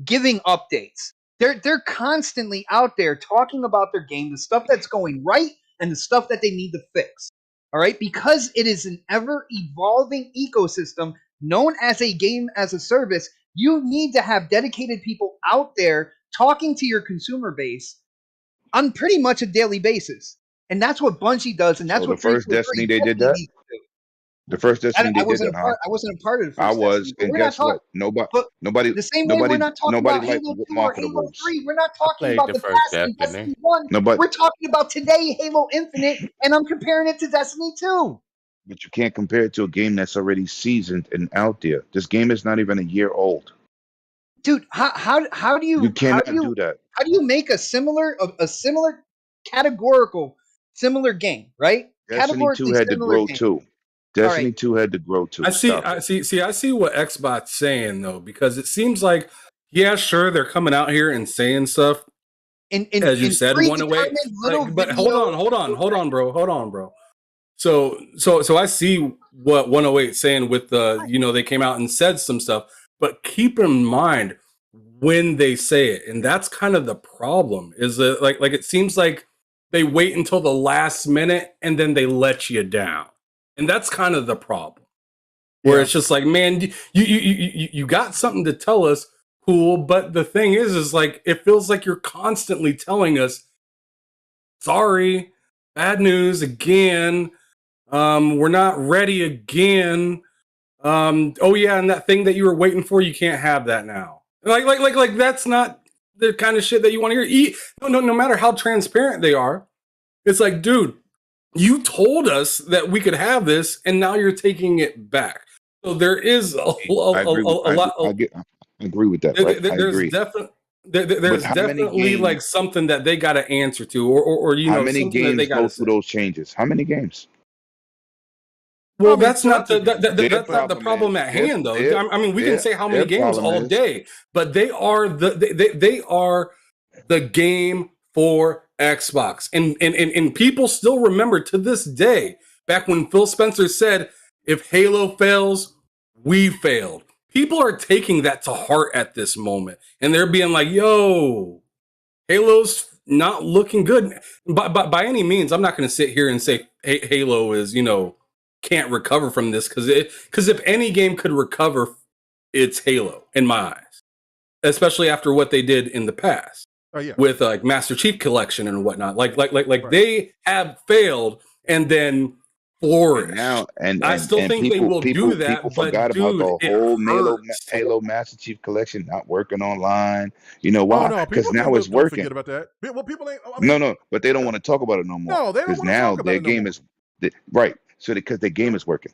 giving updates. They're constantly out there talking about their game, the stuff that's going right and the stuff that they need to fix. All right? Because it is an ever evolving ecosystem known as a game as a service. You need to have dedicated people out there talking to your consumer base on pretty much a daily basis. And that's what Bungie does, and that's what the first Destiny they did that. The first Destiny they did that. I wasn't a part of the first I was, Destiny, and guess what? Nobody. The same way we're not talking about Halo 2 or Halo 3. We're not talking about the past and Destiny 1. We're talking about today, Halo Infinite, and I'm comparing it to Destiny 2. But you can't compare it to a game that's already seasoned and out there. This game is not even a year old. Dude, how do you cannot do that? How do you make a similar categorical similar game, right? Destiny 2 had to grow too. Destiny 2 had to grow too. I see what Xbox saying though, because it seems like, yeah, sure, they're coming out here and saying stuff. As you said, one away. But hold on, bro. So I see what 108 is saying with the, they came out and said some stuff, but keep in mind, when they say it, and that's kind of the problem. Is that like it seems like they wait until the last minute and then they let you down, and that's kind of the problem. Where it's just like, man, you got something to tell us, cool, but the thing is like it feels like you're constantly telling us, sorry, bad news again. We're not ready again. Oh yeah, and that thing that you were waiting for, you can't have that now. Like that's not the kind of shit that you want to hear. No matter how transparent they are, it's like, dude, you told us that we could have this, and now you're taking it back. So there is a lot. I agree with that. Right? There's definitely like something that they got to answer to, or you know, how many something that they games got go to through those changes? How many games? Well, that's not the problem at hand, though. I mean, we can say how many games all day, but they are they are the game for Xbox, and people still remember to this day back when Phil Spencer said, "If Halo fails, we failed." People are taking that to heart at this moment, and they're being like, "Yo, Halo's not looking good." By any means, I'm not going to sit here and say Halo is, you know, can't recover from this, because if any game could recover, it's Halo in my eyes, especially after what they did in the past with like Master Chief Collection and whatnot. Like they have failed and then flourished. And I still think they will do that. People forgot about the whole Halo Master Chief Collection not working online. You know why? Because now it's working. Forget about that. Well, people ain't. I mean, no, but they don't want to talk about it no more. No, they don't want to talk about it no more. Game is right. So because their game is working.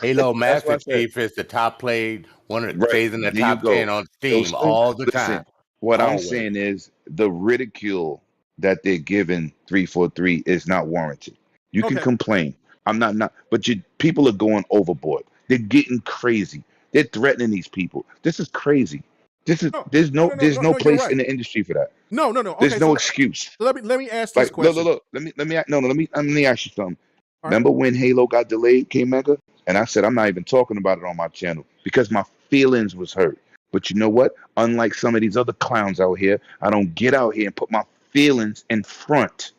Halo Master Chief is the top played, stays in the top 10 on Steam all the time. What I'm saying is the ridicule that they're giving 343 is not warranted. You can complain. I'm not, but people are going overboard. They're getting crazy. They're threatening these people. This is crazy. There's no place in the industry for that. No. There's no excuse. Let me ask this question. Look. Let me ask you something. Remember when Halo got delayed, K-Mega? And I said, I'm not even talking about it on my channel because my feelings was hurt. But you know what? Unlike some of these other clowns out here, I don't get out here and put my feelings in front.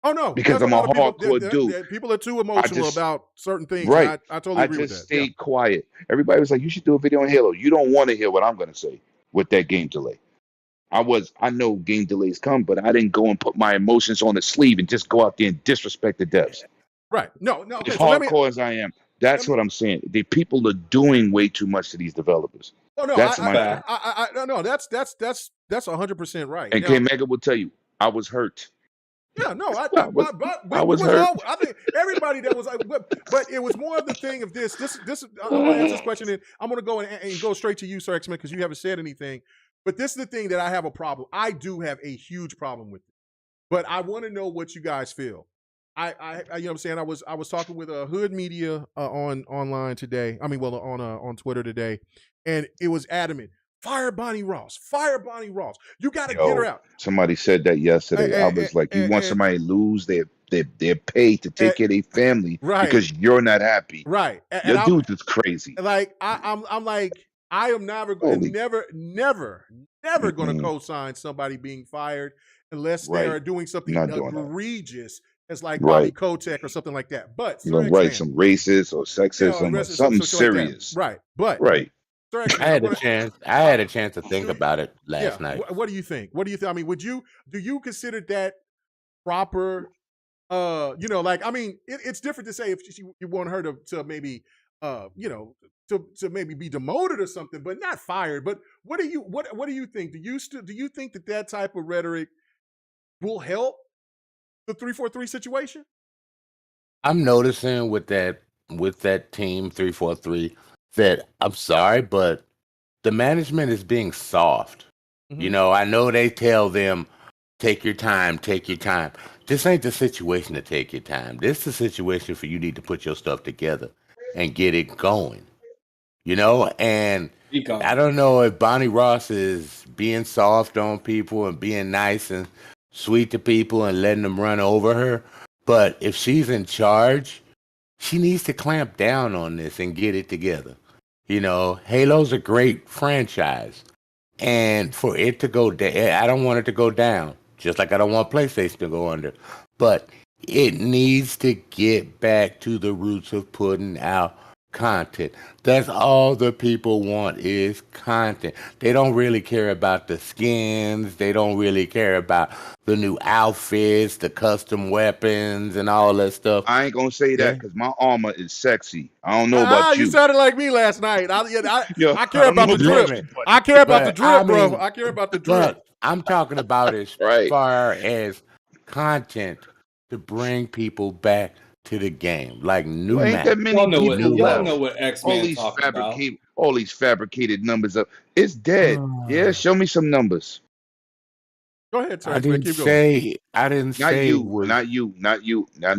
Oh, no. Because I'm a hardcore dude. People are too emotional about certain things. Right. I totally agree with that. I just stayed quiet. Everybody was like, you should do a video on Halo. You don't want to hear what I'm going to say with that game delay. I know game delays come, but I didn't go and put my emotions on the sleeve and just go out there and disrespect the devs. Right. No. As hardcore as I am. That's what I'm saying. The people are doing way too much to these developers. Oh no, that's that's 100% right. And K-Mega will tell you, I was hurt. Yeah, no, I was hurt. I think everybody that was, but it was more of the thing of this. I'm going to answer this question, and I'm going to go and go straight to you, Sir X-Men, because you haven't said anything. But this is the thing that I have a problem. I do have a huge problem with it. But I want to know what you guys feel. I you know what I'm saying? I was talking with a Hood Media online today. I mean, well, on Twitter today, and it was adamant. Fire Bonnie Ross. Fire Bonnie Ross. You got to get her out. Somebody said that yesterday. I was like, you want somebody to lose? They're paid to take care of their family because you're not happy. Right. Your dude is crazy. Like I'm like, I am never going to co-sign somebody being fired unless they are doing something egregious as like Bobby Kotick or something like that. But some racist or sexism or something serious. Right. But I had a chance to think about it last night. What do you think? I mean, do you consider that proper? Like, I mean, it's different to say if you want her to maybe, to maybe be demoted or something, but not fired. But what do you think? Do you think that type of rhetoric will help the 343 situation? I'm noticing with that team 343 that I'm sorry, but the management is being soft. Mm-hmm. You know, I know they tell them, take your time. This ain't the situation to take your time. This is the situation for you need to put your stuff together and get it going. You know, and I don't know if Bonnie Ross is being soft on people and being nice and sweet to people and letting them run over her. But if she's in charge, she needs to clamp down on this and get it together. You know, Halo's a great franchise, And for it to go down, I don't want it to go down, just like I don't want PlayStation to go under. But it needs to get back to the roots of putting out content. That's all the people want is content. They don't really care about the skins. They don't really care about the new outfits, the custom weapons, and all that stuff. I ain't gonna say that because my armor is sexy. I don't know about you. You sounded like me last night. I care don't about know the about drip. you, I care about the But, drip, I bro. mean, I care about the drip. But I'm talking about as Right. far as content to bring people back to the game, like new Well, ain't map. that many Y'all know people left? what X All Man these talking about. all these fabricated numbers up. It's dead. Yeah, show me some numbers. Go ahead, Terrence. I didn't Keep going. say. I didn't Not say. you, it was, not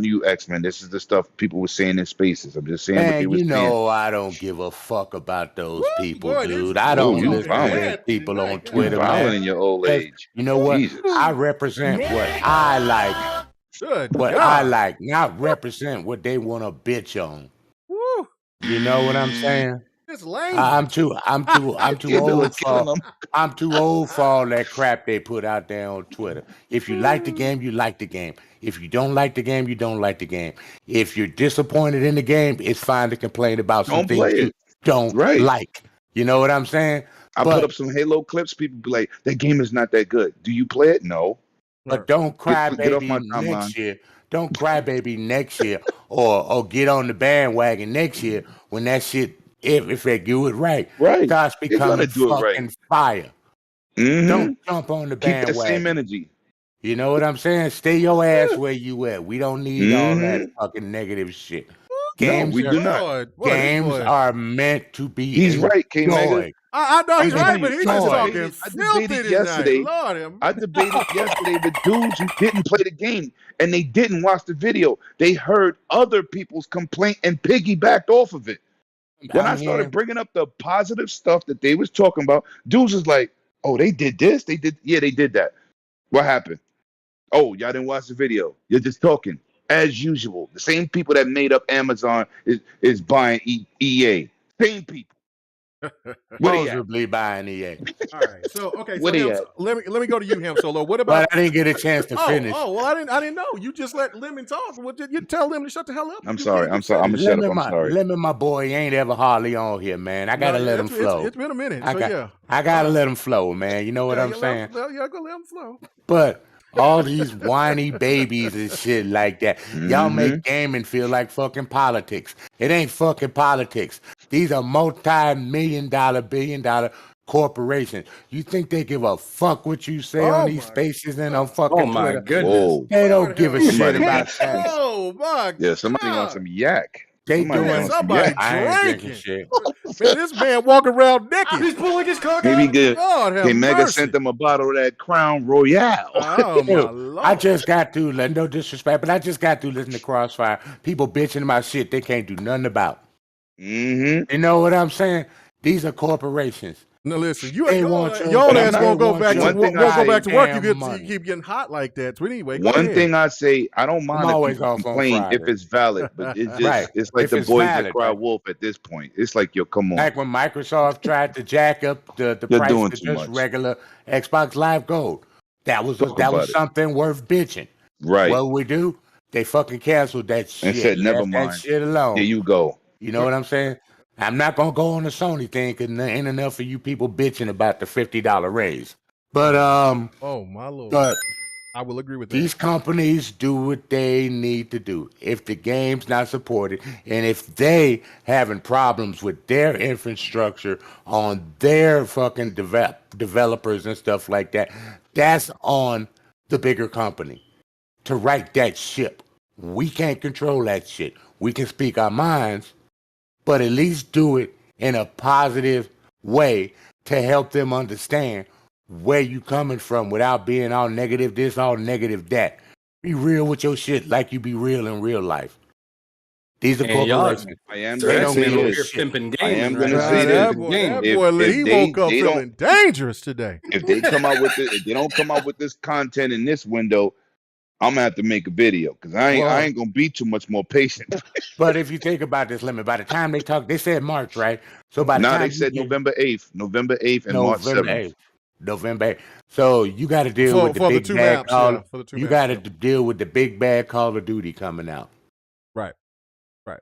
you, X-Men. This is the stuff people were saying in spaces. I'm just saying what they Man, were you saying. know I don't give a fuck about those people, boy, dude. this- I don't you listen to violent. those people on Tonight, Twitter, You violent man. in your old 'Cause age. you know what? Jesus. I represent what I like, Good what God. I like, not represent what they want to bitch on. Woo. You know what I'm saying? It's lame. I'm too Killing old for them. I'm too old for all that crap they put out there on Twitter. If you like the game, you like the game. If you don't like the game, you don't like the game. If you're disappointed in the game, it's fine to complain about some Don't things play you it. don't Right. like. You know what I'm saying? I But put up some Halo clips. People be like, "That game is not that good." Do you play it? No. But don't cry, Get off baby, my timeline. next year. Don't cry, baby, next year, or get on the bandwagon next year when that shit, if they do it right, Right. starts They're gonna becoming do it right. fucking fire. Mhm. Don't jump on the Keep that same bandwagon. energy. You know what I'm saying? Stay your ass where you at. We don't need all that Mhm. fucking negative shit. No, Games we are do not. Boy, this games boy. are meant to be He's right, K Mega. enjoyed. I know he's I'm right, telling but you, he's just joy. talking I filthy debated tonight. yesterday. Lord have I debated yesterday with dudes who didn't play the game and they didn't watch the video. They heard other people's complaint and piggybacked off of it. When I started bringing up the positive stuff that they was talking about, dudes was like, "Oh, they did this. They did. Yeah, they did that. What happened? Oh, y'all didn't watch the video. You're just talking as usual. The same people that made up Amazon is buying EA. Same people. Where they at? Supposedly buying EA. All right. So Where so they Ham, at? let me go to you, Ham Solo. What about? But I didn't get a chance to finish. Oh, well, I didn't know. You just let Lemon talk. What did you tell them to shut the hell up? I'm You sorry. can't I'm sorry. I'm finish. gonna shut up. I'm sorry. Lemon, my boy, he ain't ever hardly on here, man. I gotta No, let him flow. It's been a minute. I So got, yeah. I gotta let him flow, man. You know what I'm saying? Yeah, go let him flow. But all these whiny babies and shit like that, y'all make gaming feel like fucking politics. It ain't fucking politics. These are multi-million-dollar, billion-dollar corporations. You think they give a fuck what you say on these spaces and on fucking Oh my Twitter? goodness. Whoa. They don't give a shit Somebody about got that. Oh my Yeah, somebody God. on some yak. They Somebody's doing on some somebody yak. I ain't drinking drinking. shit. Man, this man walking around naked. He's pulling his cock Maybe out. good. Lord have Hey, Mega mercy. sent them a bottle of that Crown Royale. Oh my Dude, Lord. I just got to, no disrespect, but I just got to listen to Crossfire. People bitching about shit they can't do nothing about. Mm-hmm. You know what I'm saying? These are corporations. No, listen, you They your want your- old But ass I'm won't not- go back to one thing won't go back to work. You goddamn money. keep getting hot like that. So anyway, go One ahead. thing I say, I don't mind if always people off on complain if Friday. it's valid, but it's just Right. it's like If the it's boys valid, that cry right. wolf at this point. It's like, yo, come on. Like when Microsoft tried to jack up the You're price doing of too just much. regular Xbox Live Gold. That was Talk about it. something worth bitching. Right. What we do? They fucking canceled that shit. And said, never left that mind. shit alone. Here you go. You know what I'm saying? I'm not gonna go on the Sony thing because there ain't enough of you people bitching about the $50 raise. But Oh my Lord. but I will agree with that. these companies do what they need to do. If the game's not supported and if they having problems with their infrastructure on their fucking developers and stuff like that, that's on the bigger company to right that ship. We can't control that shit. We can speak our minds, but at least do it in a positive way to help them understand where you coming from without being all negative this, all negative that. Be real with your shit like you be real in real life. These are And y'all- corporations. I am So They gonna that's don't say man over give a here this. shit. pimping I am gaming. gonna right? say that this. boy, If he they- woke up they feeling dangerous today. If they come out with this, if they don't come out with this content in this window, I'm gonna have to make a video because I ain't gonna be too much more patient. But if you think about this limit, by the time they talk, they said March, right? So by the Now time they you said get November 8th and March November 7th. 8th. November. So you got to deal with the for the big two bad maps, Call. yeah, for the two You maps, got to yeah. deal with the big bad Call of Duty coming out. Right.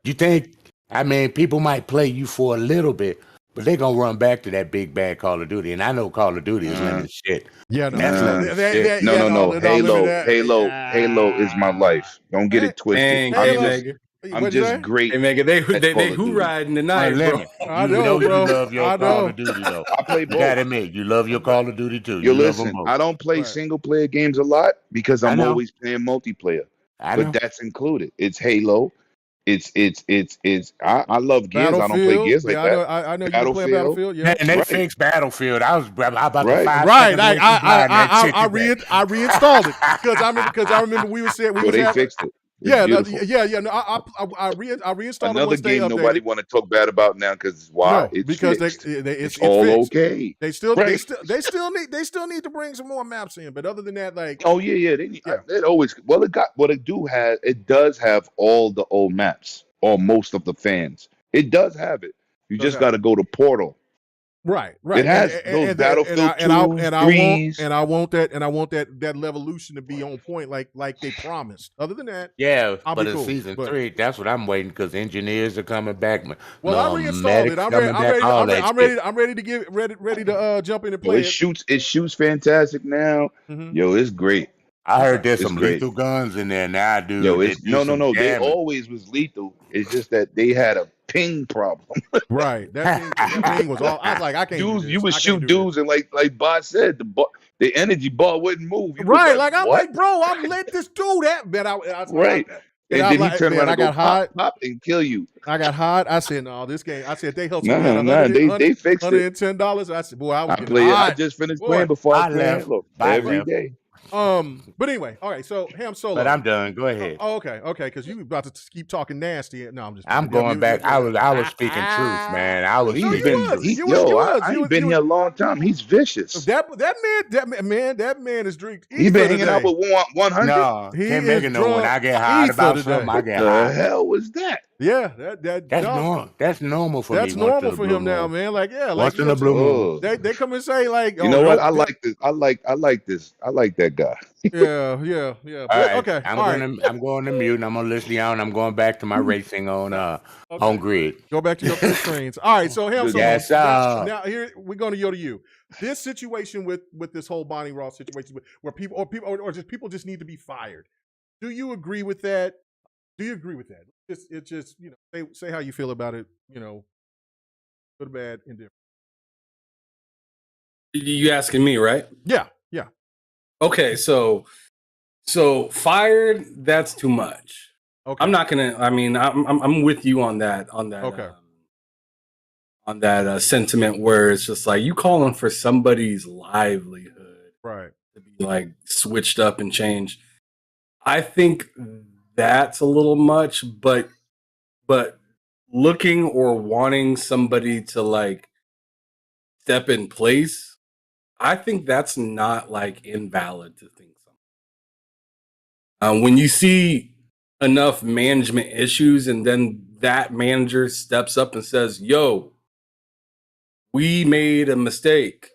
You think? I mean, people might play you for a little bit, but they're gonna run back to that big bad Call of Duty. And I know Call of Duty is limited shit. Yeah, And that's limited shit. No, limit that. Halo is my life. Don't get it twisted. Man, I'm K just, Mega. I'm What'd you just say? great. Hey Mega, they at Call of who Duty. riding tonight, bro? Unlimited. I You know, bro. you love your I Call know. of Duty though. I play You both. gotta admit, you love your Call of Duty too. Yo, You love them listen, both. I don't play Right. single player games a lot because I I'm know. always playing multiplayer. I know. But that's included. It's Halo. I love Gears. I don't play Battlefield. Gears like Yeah, that. I know you been playing Battlefield. Yeah. And they Right. fixed Battlefield. I was about to Right. 5 Right, seconds like away from buying that shit today. I reinstalled it because I remember we Yo, was they having, fixed it. It's yeah, no, beautiful. yeah. No, I reinstalled it Another once they game nobody updated. want to talk bad about now because why? No, It's because fixed. it's all fixed. okay. They still Right. need to bring some more maps in. But other than that, like, Oh yeah. They need. Yeah. It always. Well, it does have all the old maps or most of the fans. It does have it. You just Okay. got to go to Portal. right. It has those Battlefield 2s, 3s. I want that levolution to be on point, like they promised. Other than that, Yeah, I'll but be in cool. season But- 3, that's what I'm waiting because engineers are coming back. well, I reinstalled medics it. I'm coming back, all that shit. ready to get ready to jump in and Yo, play it shoots fantastic now. Mhm. Yo, it's great. I heard there's It's some great. lethal guns in there now, dude. Yo, that it's do no. some They damage. always was lethal. It's just that they had a ping problem. Right. That thing was all. I was like, I can't. Dudes, do this. you would I can't shoot do dudes, and like Bob said, the energy bar wouldn't move. You this. was Right. Like I'm what? like, bro, I'm let this do that. But Right. And I'm then like, he turned man, around I and go got hot. pop, and kill you. I got hot. I said, no, this game. I said they helped No, me out they fixed it. $110. I said, boy, I was I getting play it. I hot. just finished Boy. playing before I I was playing left. Halo I every left. day. But anyway, all right. So Ham Solo. But I'm done. Go ahead. Oh, okay, because you about to keep talking nasty. No, I'm just. I'm going back. I was speaking truth, man. I was He's No, you speaking been, was. truth. he, You was. yo, You I was. ain't You been was. here a long time. He's vicious. That man is drink. He been hanging out with 100. No, He can't is make it know when drunk I get hot ether about today. something. I What get the hot. hell was that? Yeah, That's dog, normal. That's normal for That's me. once in normal a for blue him now, moon. man. Like, yeah, like Once in a blue moon. Oh. they come and say like, You know what? nope, I like this. I like this. I like that guy. Yeah. All But, right, okay, I'm all going right. to I'm going to mute. And I'm gonna listen to y'all, and I'm going back to my racing on on grid. Go back to your three screens. All right, so Ham Solo. Yes, now here we're going to go to you. This situation with this whole Bonnie Ross situation, where people just need to be fired. Do you agree with that? Do you agree with that? It's just say how you feel about it. Good, bad, indifferent. You asking me, right? Yeah. Okay, so fired. That's too much. Okay. I'm not gonna. I mean, I'm with you on that. Okay. On that sentiment where it's just like you calling for somebody's livelihood Right. to be like switched up and changed. I think that's a little much, but looking or wanting somebody to like step in place, I think that's not like invalid to think something. When you see enough management issues and then that manager steps up and says, yo, we made a mistake.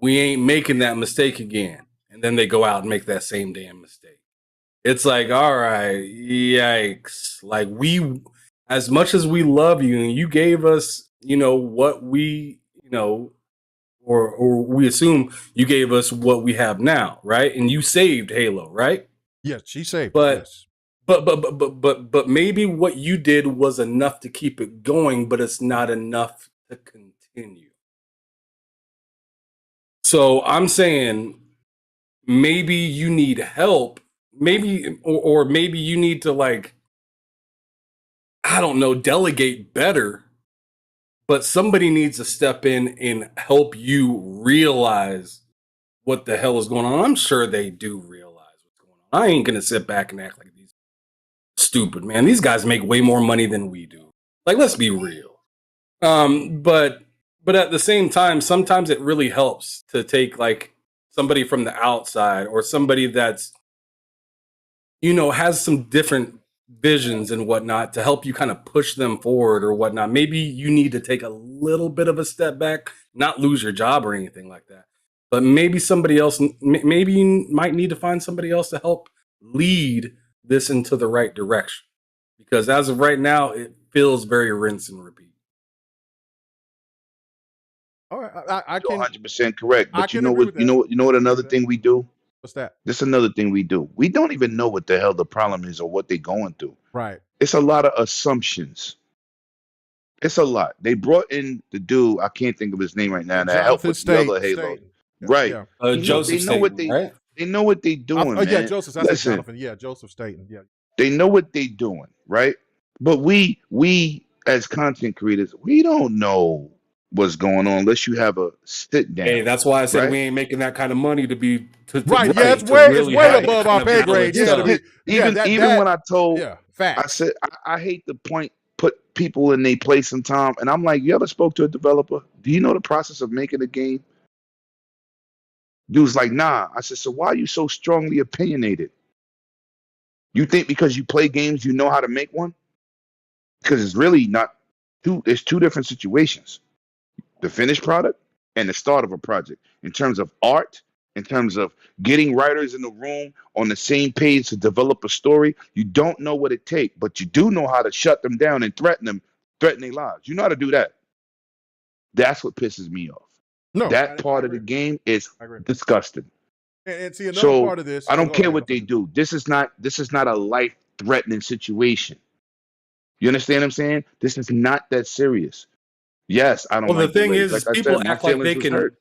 We ain't making that mistake again. And then they go out and make that same damn mistake. It's like, all right, yikes. Like as much as we love you and you gave us, what we, or we assume you gave us what we have now, right? And you saved Halo, right? Yes, she saved. But yes. but maybe what you did was enough to keep it going, but it's not enough to continue. So I'm saying maybe you need help, maybe or maybe you need to like, I don't know, delegate better. But somebody needs to step in and help you realize what the hell is going on. I'm sure they do realize what's going on. I ain't gonna sit back and act like these stupid, man. These guys make way more money than we do. Like, let's be real. But at the same time, sometimes it really helps to take like somebody from the outside or somebody that's, has some different visions and whatnot to help you kind of push them forward or whatnot. Maybe you need to take a little bit of a step back, not lose your job or anything like that. but maybe somebody else, maybe you might need to find somebody else to help lead this into the right direction. Because as of right now, it feels very rinse and repeat. All right, I You're can 100% correct. I But you can know agree what? with You that. know what? Another thing we do. What's that? This is another thing we do. We don't even know what the hell the problem is or what they're going through. Right. It's a lot of assumptions. It's a lot. They brought in the dude, I can't think of his name right now, that helped Jonathan with the other Halo. Staten. Right. Yeah. Joseph Staten, right? They know what they doing, man. Yeah, Joseph. I said Listen, Jonathan. Yeah, Joseph Staten. Yeah. they know what they doing, right? But we as content creators, we don't know what's going on unless you have a sit down. Hey, that's why I said right? we ain't making that kind of money to be Right, to yeah, it's to way really it's way have that above kind our of pay valid grade. Yeah, to stuff. be, yeah, even when I told, yeah, I facts. said I hate to put people in their place sometime, and I'm like, you ever spoke to a developer? Do you know the process of making a game? Dude's like, nah. I said, so why are you so strongly opinionated? You think because you play games, you know how to make one? Because it's really not two. There's two different situations: the finished product and the start of a project. In terms of art, in terms of getting writers in the room on the same page to develop a story, you don't know what it takes, but you do know how to shut them down and threaten their lives. You know how to do that. That's what pisses me off. No, That part of the game is disgusting. And see another So part of this. I don't go care ahead, what they do. This is not a life-threatening situation. You understand what I'm saying? This is not that serious. Yes, I don't Well, like the thing delays. is, Like I people said, my act like feelings they was can. hurt.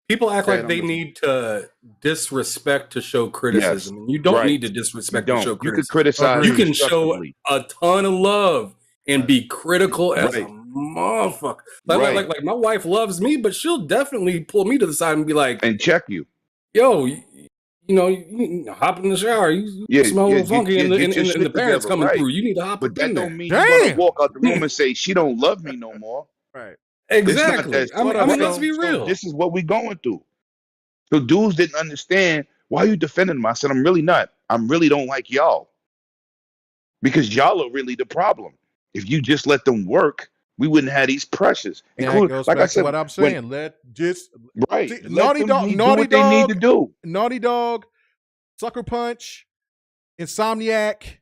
People act like I'm they listening. need to disrespect to show Yes, criticism. And you don't right. need to You disrespect to show don't. You could criticism. criticize You can show constructively. a ton of love and be critical as a Right. motherfucker. Right. Like my wife loves me, but she'll definitely pull me to the side and be like, And check you. "Yo, you hop in the shower. You Yeah, smell a yeah, little funky, get and your the shit parents together. coming Right. through. You need to hop But up that in don't there." mean you're gonna Damn. walk out the room and say she don't love me no more. Right. It's not Exactly. that I What mean, up, let's Stone? be real. This is what we going through. So dudes didn't understand why you defending them. I said, I'm really not. I really don't like y'all. Because y'all are really the problem. If you just let them work, we wouldn't have these pressures. And that Including, goes like I back to said, what I'm when saying. Let just right, see, let them do what they need to do. Naughty Dog, Sucker Punch, Insomniac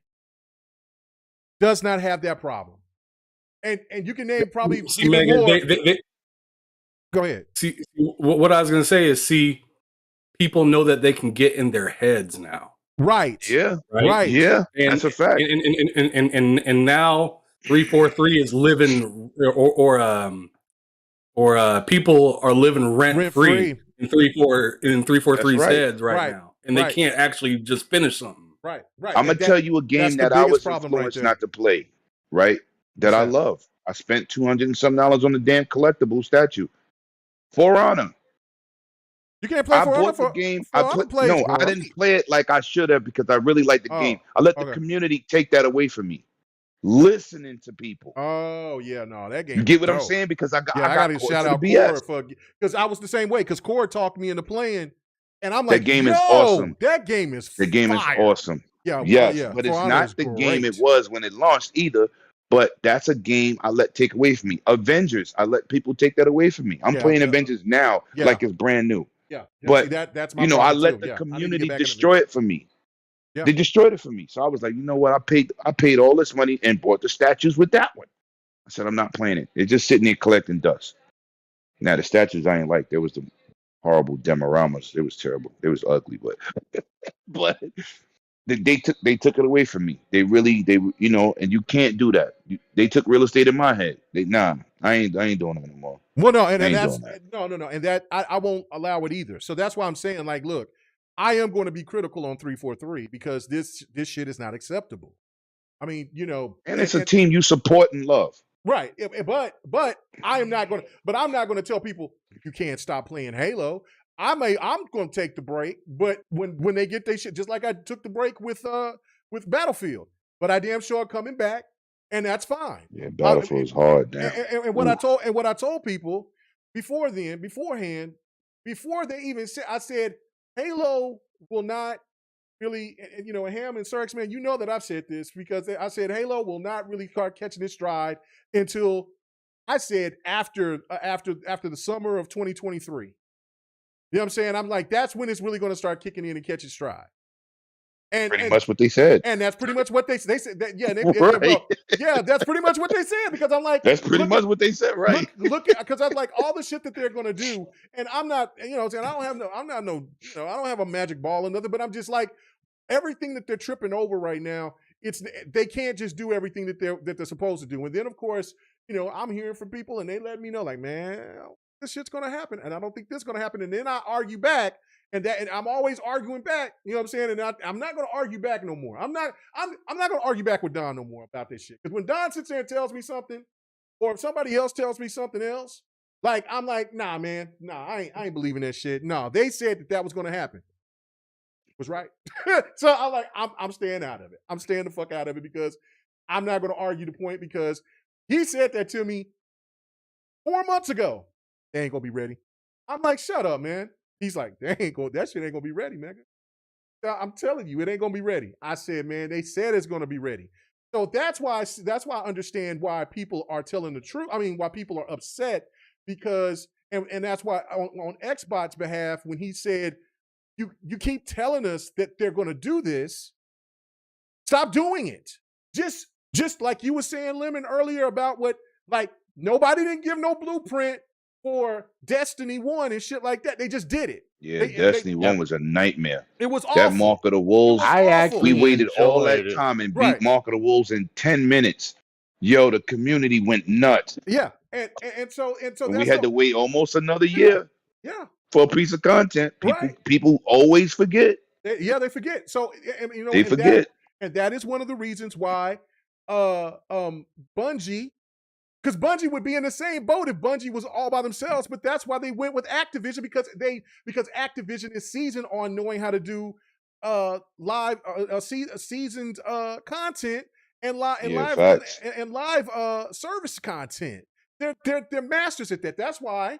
does not have that problem. And you can name probably See, even Megan, more. they Go ahead. see what I was going to say is, see, people know that they can get in their heads now, Right. Yeah, right? yeah, And that's a fact. and now 343 is living or people are living rent free in 343's right. heads right now, and they right. can't actually just finish something. Right. Right. I'm gonna And tell you a game that's the that I biggest was problem right influenced there. not to play, right? That What's I that? love. I spent $200 and some on the damn collectible statue. For Honor. You can't play I For Honor bought the game. For Honor plays No, I great. didn't play it like I should have because I really like the game. I let the okay. community take that away from me. Listening to people. Oh yeah, no, that game. You get what I'm dope. saying? Because I Yeah, I got gotta caught shout to the out BS. Core for because I was the same way because Core talked me into playing, and I'm like, That game is yo, awesome. that game is The game fire. is awesome. Yeah, Yes, yeah. but For it's Honor not is the game it great. was when it launched either. But that's a game I let take away from me. Avengers, I let people take that away from me. I'm Yeah, playing Avengers now yeah. like it's brand new. Yeah, But see, that's my I problem let too. the Yeah, I need to community get back into destroy it for me. Yeah. They destroyed it for me. So I was like, you know what? I paid all this money and bought the statues with that one. I said, I'm not playing it. It's just sitting there collecting dust. Now the statues I ain't like. There was the horrible demoramas. It was terrible. It was ugly, but they took it away from me. They and you can't do that. They took real estate in my head. I ain't doing it anymore. Well, no, and I ain't that's doing that. no, and that I won't allow it either. So that's why I'm saying, like, look, I am going to be critical on 343 because this shit is not acceptable. I mean, And it's a team you support and love. Right, but I'm not going to tell people you can't stop playing Halo. I'm going to take the break, but when they get their shit, just like I took the break with Battlefield, but I damn sure coming back, and that's fine. Yeah, Battlefield is hard now. And what I told people beforehand, before they even said, I said Halo will not really, Ham and Cirx, man, you know that I've said this because I said Halo will not really start catching its stride until I said after the summer of 2023. You know what I'm saying? I'm like, that's when it's really going to start kicking in and catching stride. And Pretty much what they said. And that's pretty much what they said. That, yeah, Right. that's pretty much what they said, because I'm like, That's pretty much what they said, right? Look at, because I'm like, all the shit that they're going to do, and I'm not, you know, saying I don't have a magic ball or nothing, but I'm just like, everything that they're tripping over right now, they can't just do everything that they're supposed to do. And then of course, you know, I'm hearing from people and they let me know, like, man, this shit's gonna happen, and I don't think this is gonna happen. And then I argue back, and I'm always arguing back. You know what I'm saying? And I'm not gonna argue back no more. I'm not gonna argue back with Don no more about this shit. Because when Don sits there and tells me something, or if somebody else tells me something else, like, I'm like, nah, man, nah, I ain't believing that shit. No, they said that was gonna happen. Was right. So I'm like, I'm staying out of it. I'm staying the fuck out of it, because I'm not going to argue the point, because he said that to me 4 months ago. They ain't going to be ready. I'm like, shut up, man. He's like, that shit ain't going to be ready, man. I'm telling you, it ain't going to be ready. I said, man, they said it's going to be ready. So that's why I understand why people are telling the truth. I mean, why people are upset, because, and that's why on Xbox's behalf, when he said, you keep telling us that they're going to do this, stop doing it. Just like you were saying, Lemon, earlier about what, like, nobody didn't give no blueprint for Destiny 1 and shit like that. They just did it. Yeah, Destiny 1 was a nightmare. It was that awful. Mark of the Wolves. We waited all that time and beat Mark of the Wolves in 10 minutes. Yo, the community went nuts. Yeah, and so we had to wait almost another year. Yeah. For a piece of content. People always forget. They forget. So, you know, they forget. And that is one of the reasons why Bungie, because Bungie would be in the same boat if Bungie was all by themselves, but that's why they went with Activision, because Activision is seasoned on knowing how to do seasoned content and live service content. They're masters at that. That's why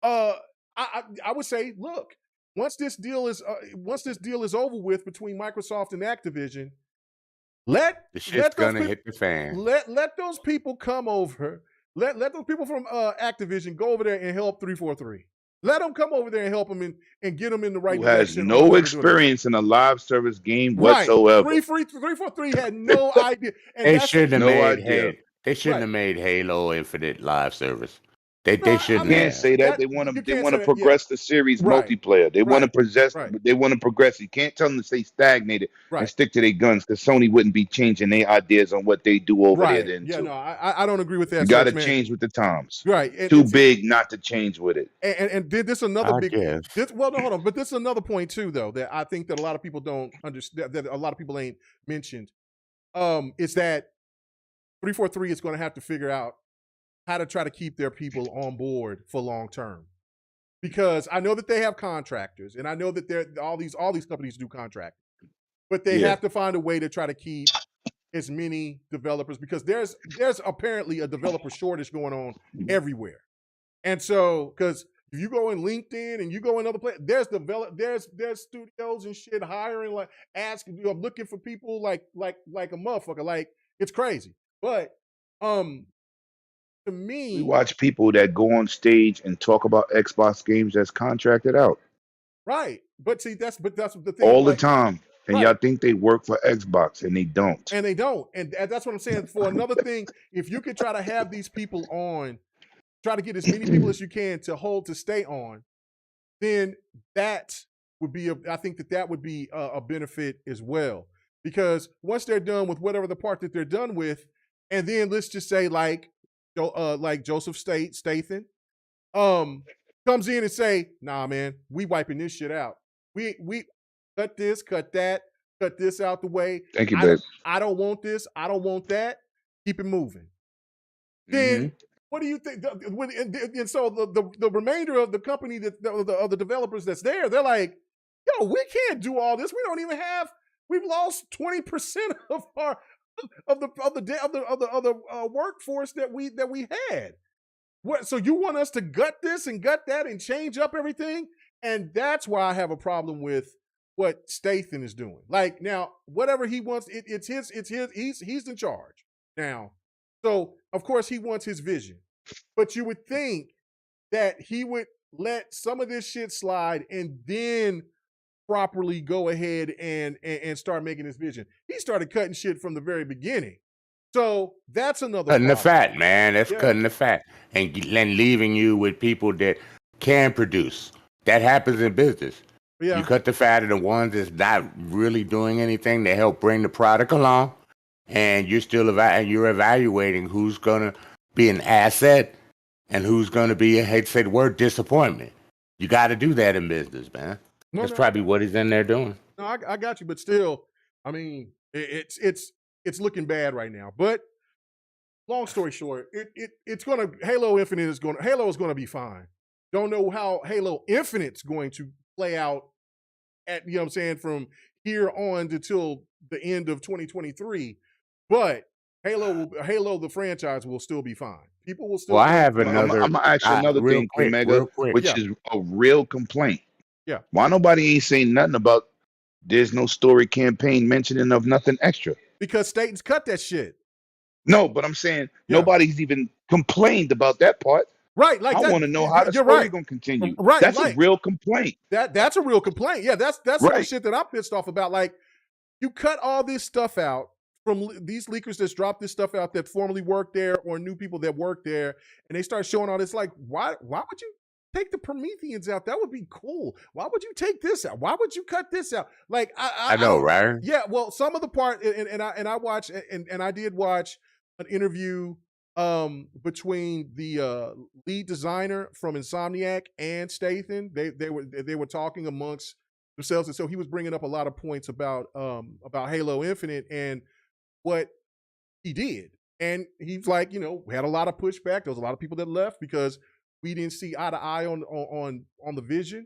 I would say, look, once this deal is over with between Microsoft and Activision, let hit the fan. Let those people come over. Let those people from Activision go over there and help 343. Let them come over there and help them and get them in the right direction. Who has no experience in a live service game whatsoever. 343 had no idea. And they shouldn't have made Halo Infinite live service. They shouldn't. You can't say that. They want to progress the series multiplayer. They want to progress. They want to progress. You can't tell them to stay stagnated and stick to their guns, because Sony wouldn't be changing their ideas on what they do over there. Then yeah, no, I don't agree with that. You got to change with the times. Right, too big not to change with it. And this another hold on. But this is another point too, though, that I think that a lot of people don't understand. That a lot of people ain't mentioned. Is that 343 is going to have to figure out how to try to keep their people on board for long term, because I know that they have contractors, and I know that all these companies do contracting, but they have to find a way to try to keep as many developers, because there's apparently a developer shortage going on everywhere. And so, because if you go in LinkedIn and you go in other places, there's studios and shit hiring, like asking, looking for people like a motherfucker, like it's crazy. But to me, we watch people that go on stage and talk about Xbox games that's contracted out. Right. But see, that's the thing. All the time. And y'all think they work for Xbox, and they don't. And they don't. And that's what I'm saying. For another thing, if you could try to have these people on, try to get as many people as you can to stay on, then that would be I think that would be a benefit as well. Because once they're done with whatever the part that they're done with, and then let's just say like Joseph Statham comes in and say, nah, man, we wiping this shit out. We cut this, cut that, cut this out the way. Thank you, babe. I don't want this. I don't want that. Keep it moving. Then what do you think? And so the remainder of the company of the developers that's there, they're like, yo, we can't do all this. We don't even have. We've lost 20% of our of the workforce that we had. What? So you want us to gut this and gut that and change up everything? And that's why I have a problem with what Statham is doing. Like now, whatever he wants, it's his. He's in charge now. So of course he wants his vision, but you would think that he would let some of this shit slide and then properly go ahead and start making his vision. He started cutting shit from the very beginning. So that's another Cutting the problem. fat, man. That's Yeah. cutting the fat and leaving you with people that can produce. That happens in business. Yeah. You cut the fat of the ones that's not really doing anything to help bring the product along, and you're still you're evaluating who's gonna be an asset and who's gonna be, I hate to say the word, disappointment. You got to do that in business, man. That's probably what he's in there doing. No, I got you, but still, I mean, it's looking bad right now. But long story short, Halo is gonna be fine. Don't know how Halo Infinite's going to play out at, you know what I'm saying, from here on until the end of 2023. But Halo the franchise will still be fine. People will still. Well, I have another. I'm gonna ask you another thing, Mega, which is a real complaint. Yeah. Why nobody ain't saying nothing about there's no story campaign mentioning of nothing extra? Because Staten's cut that shit. No, but I'm saying nobody's even complained about that part. Right, like I want to know how the story's gonna continue. Right, that's a real complaint. That's a real complaint. Yeah, that's some of the shit that I'm pissed off about. Like, you cut all this stuff out from these leakers that dropped this stuff out that formerly worked there or new people that worked there, and they start showing all this. Like, why would you take the Prometheans out? That would be cool. Why would you take this out? Why would you cut this out? Like, I know, right? Yeah, well, some of the part, and I watched, and I did watch an interview between the lead designer from Insomniac and Staten. They were talking amongst themselves, and so he was bringing up a lot of points about Halo Infinite and what he did. And he's like, you know, we had a lot of pushback. There was a lot of people that left because we didn't see eye to eye on the vision.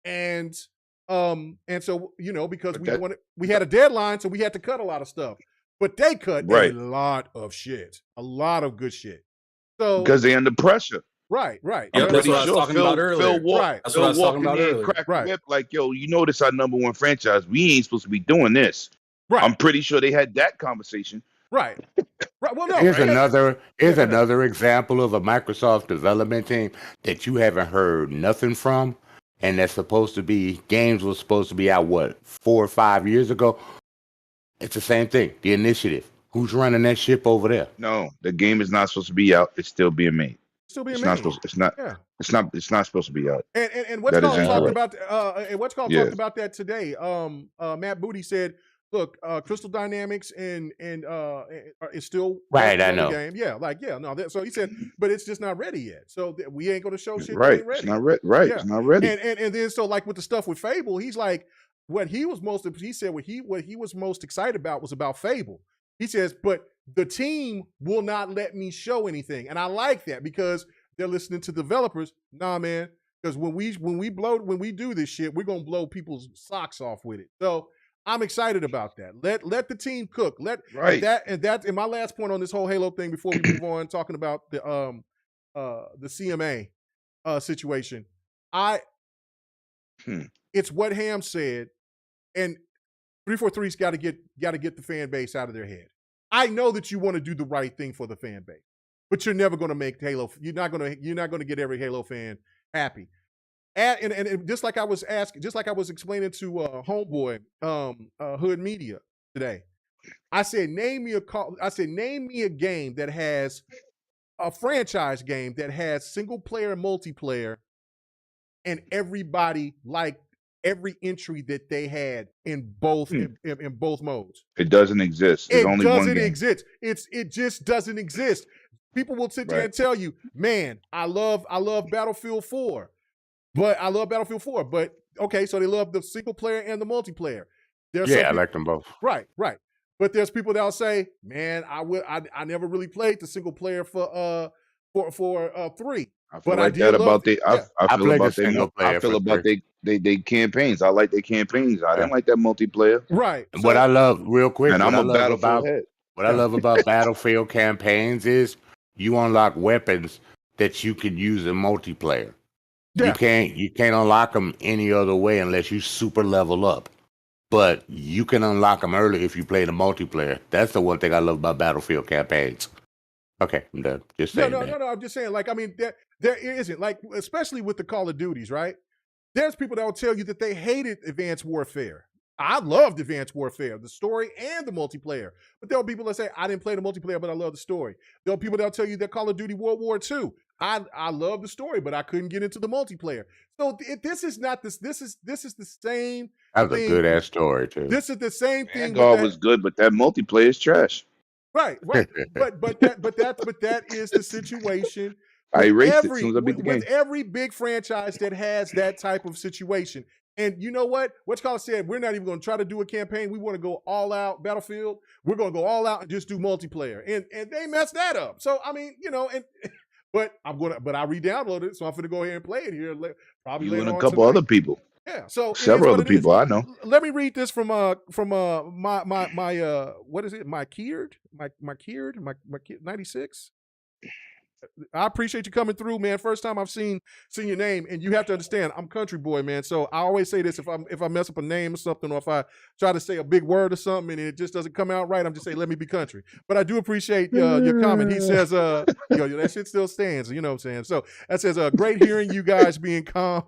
And so, you know, because we had a deadline, so we had to cut a lot of stuff. But they cut a lot of shit, a lot of good shit. So because they're under pressure. Right. Yeah, that's what I was talking about earlier. That's what I was talking about earlier. Crack the whip, like, yo, you know this our number one franchise. We ain't supposed to be doing this. Right. I'm pretty sure they had that conversation. Right. Well, no. Here's another example of a Microsoft development team that you haven't heard nothing from, and that's supposed to be games was supposed to be out 4 or 5 years ago. It's the same thing. The initiative. Who's running that ship over there? No, the game is not supposed to be out. It's still being made. It's not supposed to be out. And what's called talked about talked about that today. Matt Booty said, look, Crystal Dynamics and is still right. I know. The game. Yeah, so he said, but it's just not ready yet. So we ain't gonna show shit. Right. That ain't ready. It's not ready. Right. Yeah. It's not ready. And then so like with the stuff with Fable, he's like, what he was most excited about was about Fable. He says, but the team will not let me show anything. And I like that because they're listening to developers. Nah, man, because when we do this shit, we're gonna blow people's socks off with it. So I'm excited about that. Let the team cook. And my last point on this whole Halo thing before we move on, talking about the CMA situation. It's what Ham said. And 343's got to get the fan base out of their head. I know that you want to do the right thing for the fan base, but you're never going to make Halo. You're not going to get every Halo fan happy. And just like I was explaining to Homeboy Hood Media today, I said name me a game that has a franchise game that has single player and multiplayer, and everybody liked every entry that they had in both in both modes. It doesn't exist. There's only one game. Exist. It just doesn't exist. People will sit there and tell you, man, I love Battlefield 4. But I love Battlefield 4. But okay, so they love the single player and the multiplayer. I like them both. Right. But there's people that'll say, man, I never really played the single player for 3. I feel like that about they. I feel about they campaigns. I like their campaigns. I didn't like that multiplayer. Right. What I love, real quick, and I'm a Battlefield head. What I love about Battlefield campaigns is you unlock weapons that you can use in multiplayer. Yeah. You can't unlock them any other way unless you super level up. But you can unlock them early if you play the multiplayer. That's the one thing I love about Battlefield campaigns. Okay, I'm done. Just No, saying no, that. no, no. I'm just saying, like, I mean, there isn't, like, especially with the Call of Duties, right? There's people that will tell you that they hated Advanced Warfare. I loved Advanced Warfare, the story and the multiplayer. But there are people that say, I didn't play the multiplayer, but I love the story. There are people that'll tell you that Call of Duty World War II, I love the story, but I couldn't get into the multiplayer. So this is not this. This is the same That was a thing. good ass story too. This is the same thing. Vanguard was good, but that multiplayer is trash. Right. but that is the situation. I erased it as Every soon as I beat the game. with every big franchise that has that type of situation. And you know what? What's called said, we're not even going to try to do a campaign. We want to go all out Battlefield. We're going to go all out and just do multiplayer. And they messed that up. So I mean, you know, but I re-downloaded it, so I'm gonna go ahead and play it here. Probably You later and a on couple tonight. other people. Yeah. So Several other people I know. Let me read this from my what is it? My Kiered 96. I appreciate you coming through, man. First time I've seen your name, and you have to understand, I'm country boy, man. So I always say this: if I mess up a name or something, or if I try to say a big word or something and it just doesn't come out right, I'm just saying, let me be country. But I do appreciate your comment. He says, yo, that shit still stands. You know what I'm saying? So that says, great hearing you guys being calm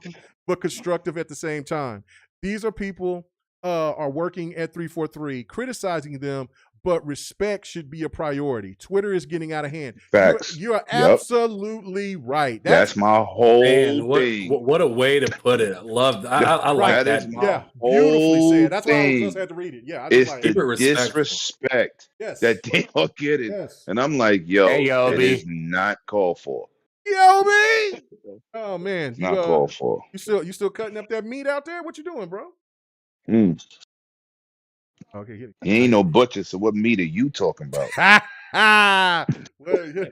but constructive at the same time. These are people are working at 343, criticizing them. But respect should be a priority. Twitter is getting out of hand. Facts. You are absolutely right. That's my whole thing. What a way to put it. I love that. I like that. That is my beautifully whole said. That's why I just thing. had to read it. Yeah, It's like the disrespect that they are getting. Yes. And I'm like, yo, Hey, yo, it B. is not called for. Yo, B. Oh man, It's not called for. You still cutting up that meat out there? What you doing, bro? Okay, he ain't no butcher, so what meat are you talking about? Well,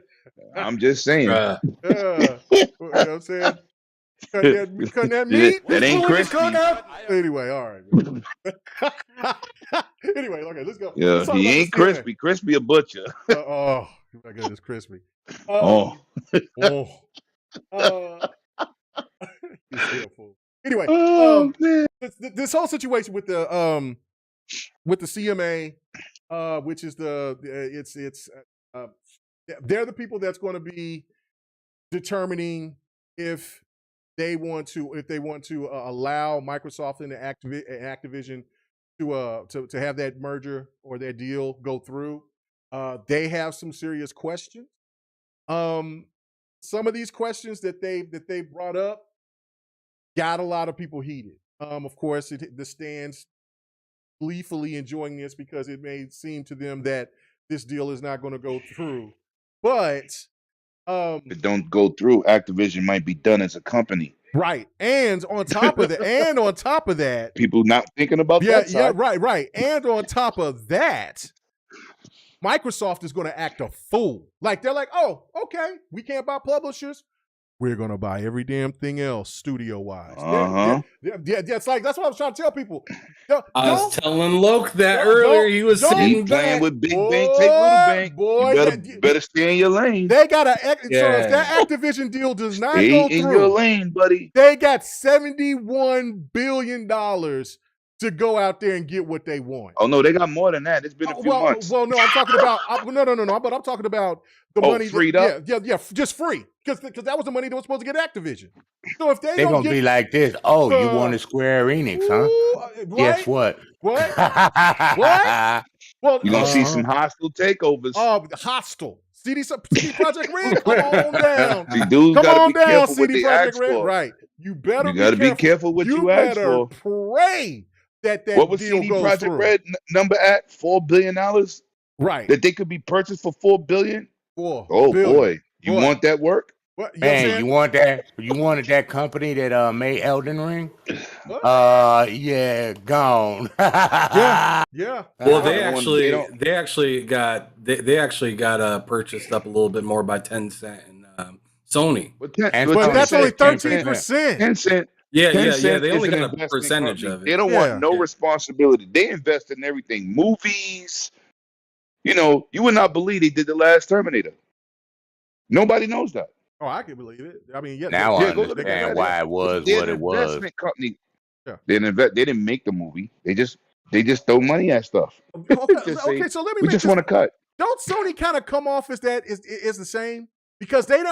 I'm just saying. you know what I'm saying? Cutting that meat? That ain't crispy. Anyway, all right. Anyway, okay, let's go. Yeah, Let's talk he about ain't the CMA. crispy. Crispy a butcher. Oh, my goodness, crispy. Anyway, man. this whole situation with the CMA, which is they're the people that's going to be determining if they want to allow Microsoft and Activision to have that merger or their deal go through. They have some serious questions. Some of these questions that they brought up got a lot of people heated. Of course, the stands gleefully enjoying this because it may seem to them that this deal is not going to go through. But if it don't go through, Activision might be done as a company. Right. And on top of that, people not thinking about that side. Yeah, right. And on top of that, Microsoft is going to act a fool. Like they're like, oh, okay, we can't buy publishers. We're going to buy every damn thing else studio-wise. Yeah, it's like, that's what I was trying to tell people. I was telling Loke that earlier. He was sitting playing with big bank, take little bank. Boy, you better stay in your lane. They got so if that Activision deal does not go through, in your lane, buddy. They got $71 billion to go out there and get what they want. Oh no, they got more than that. It's been a few months. Well, no, I'm talking about no. But I'm talking about the money freed up. Yeah, just free because that was the money that was supposed to get Activision. So if they're gonna be like this, oh, you wanted Square Enix, huh? Right? Guess what? What? Well, you're gonna see some hostile takeovers. Hostile. CD Projekt Red, come on down. See, dudes gotta be careful what they ask for. Right. You gotta be careful what you ask for. You better pray that what was deal CD goes Projekt through. Red number at $4 billion? Right. That they could be purchased for $4 billion? Boy. You want that work? What? Man, you want that? You wanted that company that made Elden Ring? Yeah, gone. Yeah. Well, they actually got purchased up a little bit more by Tencent and Sony. But that's only 13%. Tencent. Yeah. They only got a percentage of it. They don't want no responsibility. They invest in everything. Movies. You would not believe they did the last Terminator. Nobody knows that. Oh, I can believe it. I mean, now I understand why it was what it was. Investment company. Yeah. They didn't make the movie. They just throw money at stuff. Okay, so let me. We just want to cut. don't Sony kind of come off as that is the same? Because they're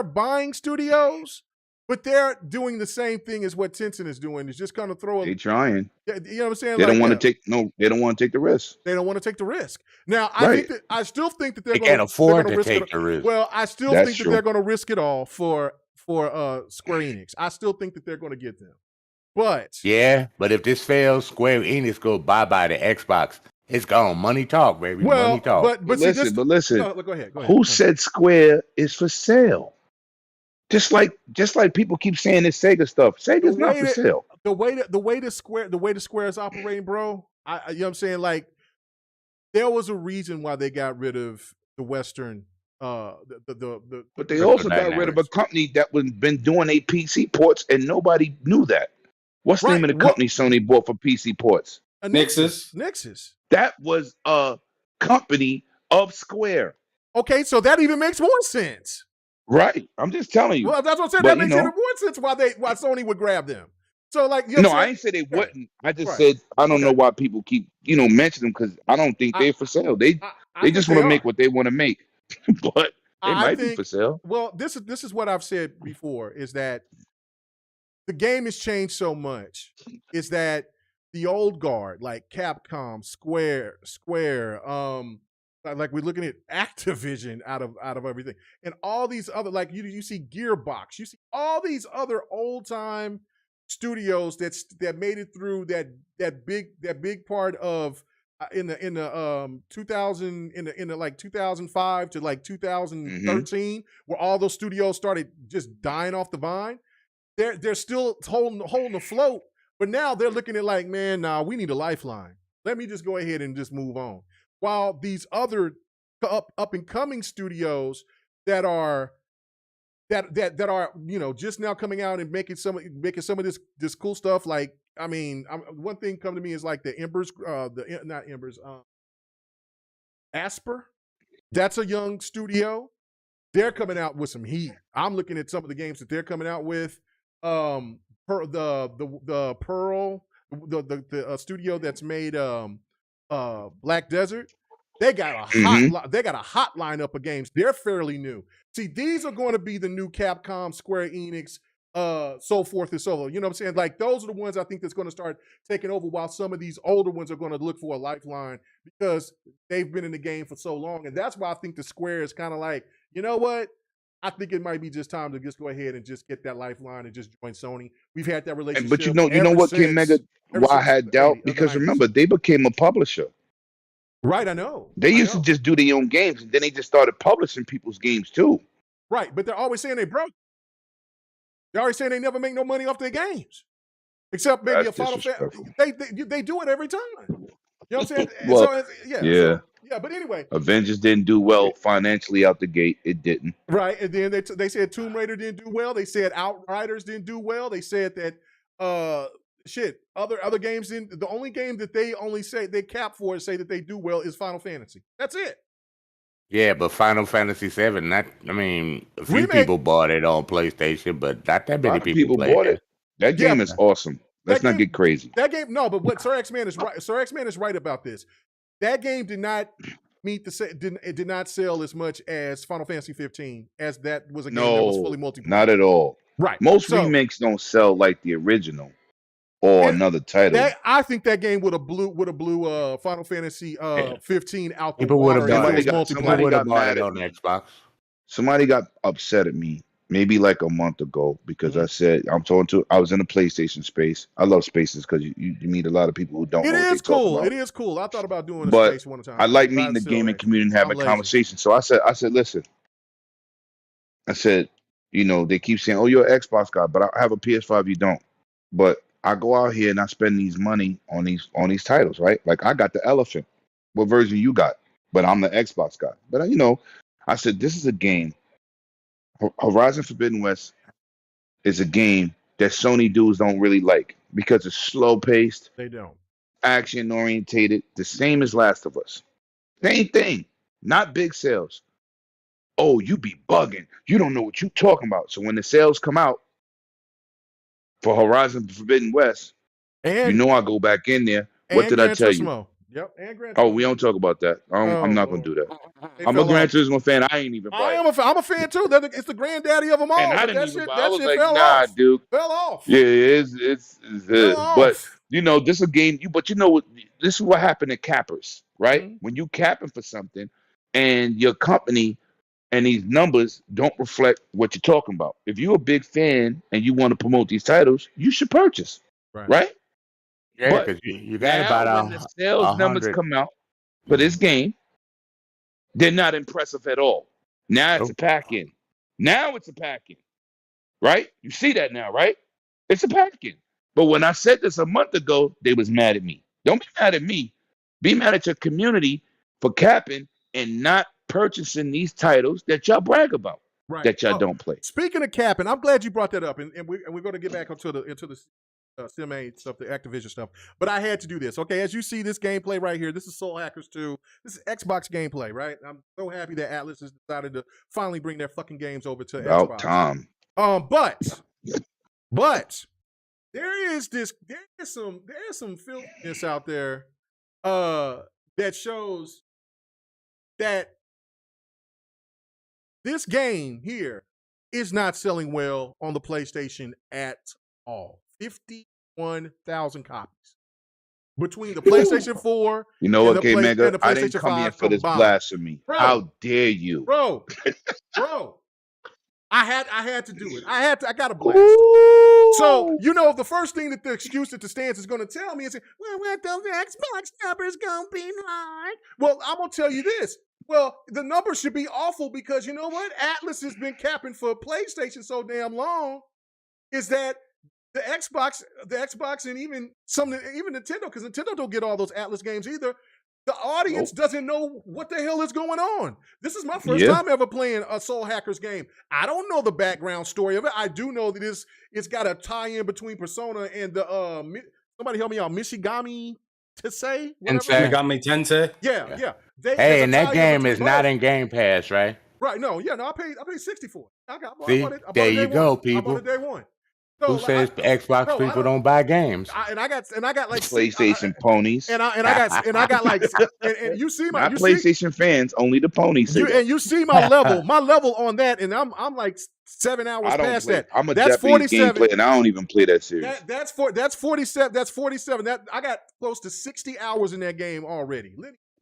buying studios, but they're doing the same thing as what Tencent is doing. It's just kind of throw a. They trying. You know what I'm saying? They don't want to take They don't want to take the risk. They don't want to take the risk. Now, Right. I still think that They can't afford to take the risk. Well, I still That's think that true. they're going to risk it all for Square Enix. I still think that they're going to get them. But Yeah, but if this fails, Square Enix go bye-bye to Xbox. It's gone. Money talk, baby. well, Money talk. but see, this, listen. no, go ahead. Who said Square is for sale? Just like people keep saying this Sega stuff. Sega's not for sale. The way the Square is operating, bro. You know what I'm saying? Like, there was a reason why they got rid of the Western. But they also got rid of a company that was been doing a PC ports, and nobody knew that. What's the name of the company Sony bought for PC ports? Nixus. That was a company of Square. Okay, so that even makes more sense. Right. I'm just telling you. Well, that's what I'm saying. But, That makes even more sense why Sony would grab them. So, like, you know, I ain't say they wouldn't. I just said I don't know why people keep mentioning them, because I don't think they're for sale. They just want to make what they want to make, but they might be for sale. Well, this is what I've said before, is that the game has changed so much. Is that the old guard, like Capcom, Square, like we're looking at Activision out of everything, and all these other, like you see Gearbox, you see all these other old time studios that made it through that big part of in the 2000 in the like 2005 to like 2013, where all those studios started just dying off the vine. They're still holding afloat, but now they're looking at like, man, nah, we need a lifeline. Let me just go ahead and just move on. While these other up and coming studios that are just now coming out and making some of this cool stuff. Like, I mean, one thing come to me is like the Embers, not Embers, Asper. That's a young studio. They're coming out with some heat. I'm looking at some of the games that they're coming out with. The Pearl, the studio that's made Black Desert. They got a hot lineup of games. They're fairly new. See, these are going to be the new Capcom, Square Enix, so forth and so on. You know what I'm saying? Like, those are the ones I think that's going to start taking over, while some of these older ones are going to look for a lifeline because they've been in the game for so long. And that's why I think the Square is kind of like, you know what? I think it might be just time to just go ahead and just get that lifeline and just join Sony. We've had that relationship. But you know what, King Mega? Why I had doubt? Because remember, they became a publisher. Right, I know. They used to just do their own games, and then they just started publishing people's games too. Right, but they're always saying they broke. They're always saying they never make no money off their games, except maybe a Final Fantasy. They do it every time. You know what I'm saying? Well, yeah. But anyway, Avengers didn't do well financially out the gate. It didn't. Right, and then they said Tomb Raider didn't do well. They said Outriders didn't do well. They said that other games didn't. The only game that they only say they cap for and say that they do well is Final Fantasy. That's it. Yeah, but Final Fantasy VII, a few people bought it on PlayStation, but not that many people bought it. That game is awesome. Let's not get crazy. That game, no, but what Sir X-Man is right. Sir X-Man is right about this. That game did not did not sell as much as Final Fantasy 15, as that was a game that was fully multiplayer. Not at all. Right. Most remakes don't sell like the original or another title. I think that game would have blew Final Fantasy 15 out the People water. Somebody got mad on Xbox. Somebody got upset at me maybe like a month ago because I said I was in the PlayStation space. I love spaces because you meet a lot of people who don't know what they talk about. It is cool. I thought about doing a space one time. I like meeting the gaming community and having conversations. So I said, listen. I said, they keep saying, oh, you're an Xbox guy, but I have a PS5, you don't. But I go out here and I spend these money on these titles, right? Like, I got the Elephant. What version you got? But I'm the Xbox guy. But I said, this is a game. Horizon Forbidden West is a game that Sony dudes don't really like because it's slow paced. They don't. Action orientated, the same as Last of Us. Same thing. Not big sales. Oh, you be bugging. You don't know what you talking about. So when the sales come out for Horizon Forbidden West, I go back in there. What did I tell you? Yep, and Gran Oh, Turismo. we don't talk about that. I'm not gonna do that. They I'm a fell Gran off. Turismo fan. I ain't even buy it. I'm a fan too. It's the granddaddy of them all. And I but didn't that even shit, buy it. I that was shit like, fell nah, off. dude. Fell off. Yeah, it's Fell but off. you know, this is a game. But you know what? This is what happened to cappers, right? Mhm. When you capping for something, and your company and these numbers don't reflect what you're talking about. If you're a big fan and you want to promote these titles, you should purchase, right? Yeah, But because you got now, about when the sales numbers 100. come out for this game, they're not impressive at all. Now it's a pack-in. Now it's a pack-in, right? You see that now, right? It's a pack-in. But when I said this a month ago, they was mad at me. Don't be mad at me. Be mad at your community for capping and not purchasing these titles that y'all brag about, that y'all don't play. Speaking of capping, I'm glad you brought that up, and we're going to get back into the CMA stuff, the Activision stuff. But I had to do this. Okay, as you see this gameplay right here, this is Soul Hackers 2. This is Xbox gameplay, right? I'm so happy that Atlas has decided to finally bring their fucking games over to About Xbox. time. But there's some filthiness out there that shows that this game here is not selling well on the PlayStation at all. 51,000 copies between the PlayStation 4. You know what, K Mega? and the I didn't PlayStation come here 5 for this combined. blasphemy. Bro. How dare you, bro? I had to do it. I got to blast. So, you know, the first thing that the excuse that the stance is going to tell me is, well, what those Xbox numbers going to be like? Well, I'm going to tell you this. Well, the numbers should be awful because you know what? Atlas has been capping for PlayStation so damn long is that the Xbox and even Nintendo, because Nintendo don't get all those Atlas games either. The audience doesn't know what the hell is going on. This is my first time ever playing a Soul Hackers game. I don't know the background story of it. I do know that it's got a tie-in between Persona and the somebody help me out, Mishigami Tensei? Mishigami Tensei? Yeah. Hey, and that game is not in Game Pass, right? Right, no, I paid $60 for it. See, there you go, people. I bought it day one. Who says Xbox people don't buy games? And I got like PlayStation ponies. And I got like and you see my not PlayStation fans, only the ponies. And you see my level on that, and I'm like 7 hours past that. I'm a that's Japanese gameplay, and I don't even play that series. That's 47. That's 47. That I got close to 60 hours in that game already.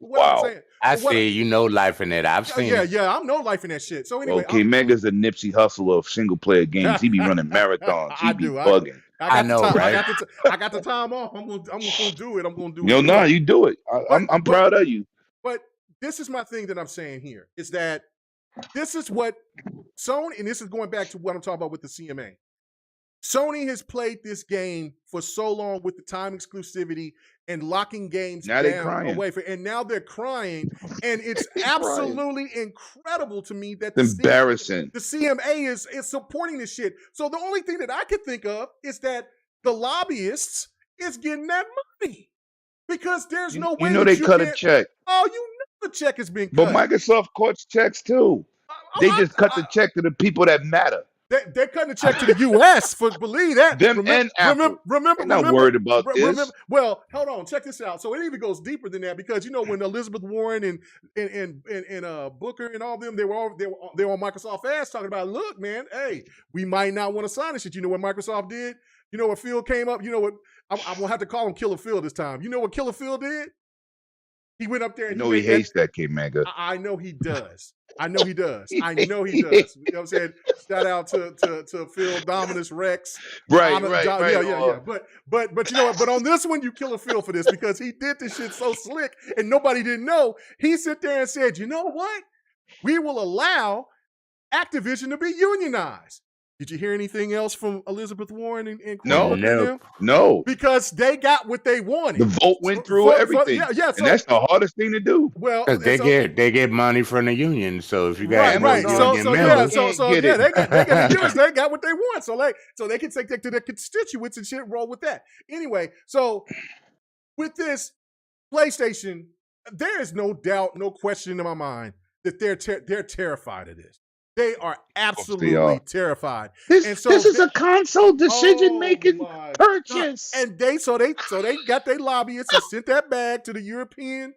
Wow. I see you know life in it. I've seen it. Yeah, I'm no life in that shit. So anyway. Okay, Mega's a Nipsey Hussle of single player games. He be running marathons. He be bugging. I know, right? I got the time off. I'm gonna do it. I'm gonna do it. No, you do it. I'm proud of you. But this is my thing that I'm saying here is that this is what Sony, and this is going back to what I'm talking about with the CMA. Sony has played this game for so long with the time exclusivity and locking games down away from, and now they're crying, and it's absolutely incredible to me that it's embarrassing. The CMA is supporting this shit. So the only thing that I could think of is that the lobbyists is getting that money because there's no way. You know they cut a check. Oh, you know the check has been cut. But Microsoft cuts checks too. They just cut the check to the people that matter. They're cutting the check to the U.S. for believe that. And Apple. Remember, not worried about this. Well, hold on, check this out. So it even goes deeper than that because you know when Elizabeth Warren and Booker and all them they were on Microsoft ass talking about, look, man, hey, we might not want to sign this shit. You know what Microsoft did? You know what Phil came up? You know what? I'm gonna have to call him Killer Phil this time. You know what Killer Phil did? He went up there and he hates that King Mega. I know he does. I know he does. You know what I'm saying? Shout out to Phil Dominus Rex. Right. Yeah. But you know what? But on this one, you kill a Phil for this because he did this shit so slick and nobody didn't know. He sit there and said, you know what? We will allow Activision to be unionized. Did you hear anything else from Elizabeth Warren and No. Because they got what they wanted. The vote went through everything. And that's the hardest thing to do. Well, they get money from the union. So if you got they got the unions, they got what they want. So they can take that to their constituents and shit, roll with that. Anyway, so with this PlayStation, there is no doubt, no question in my mind that they're terrified of this. They are absolutely are. terrified. This And so this is they- a console decision making Oh my purchase. God. And they got their lobbyists and sent that bag to the European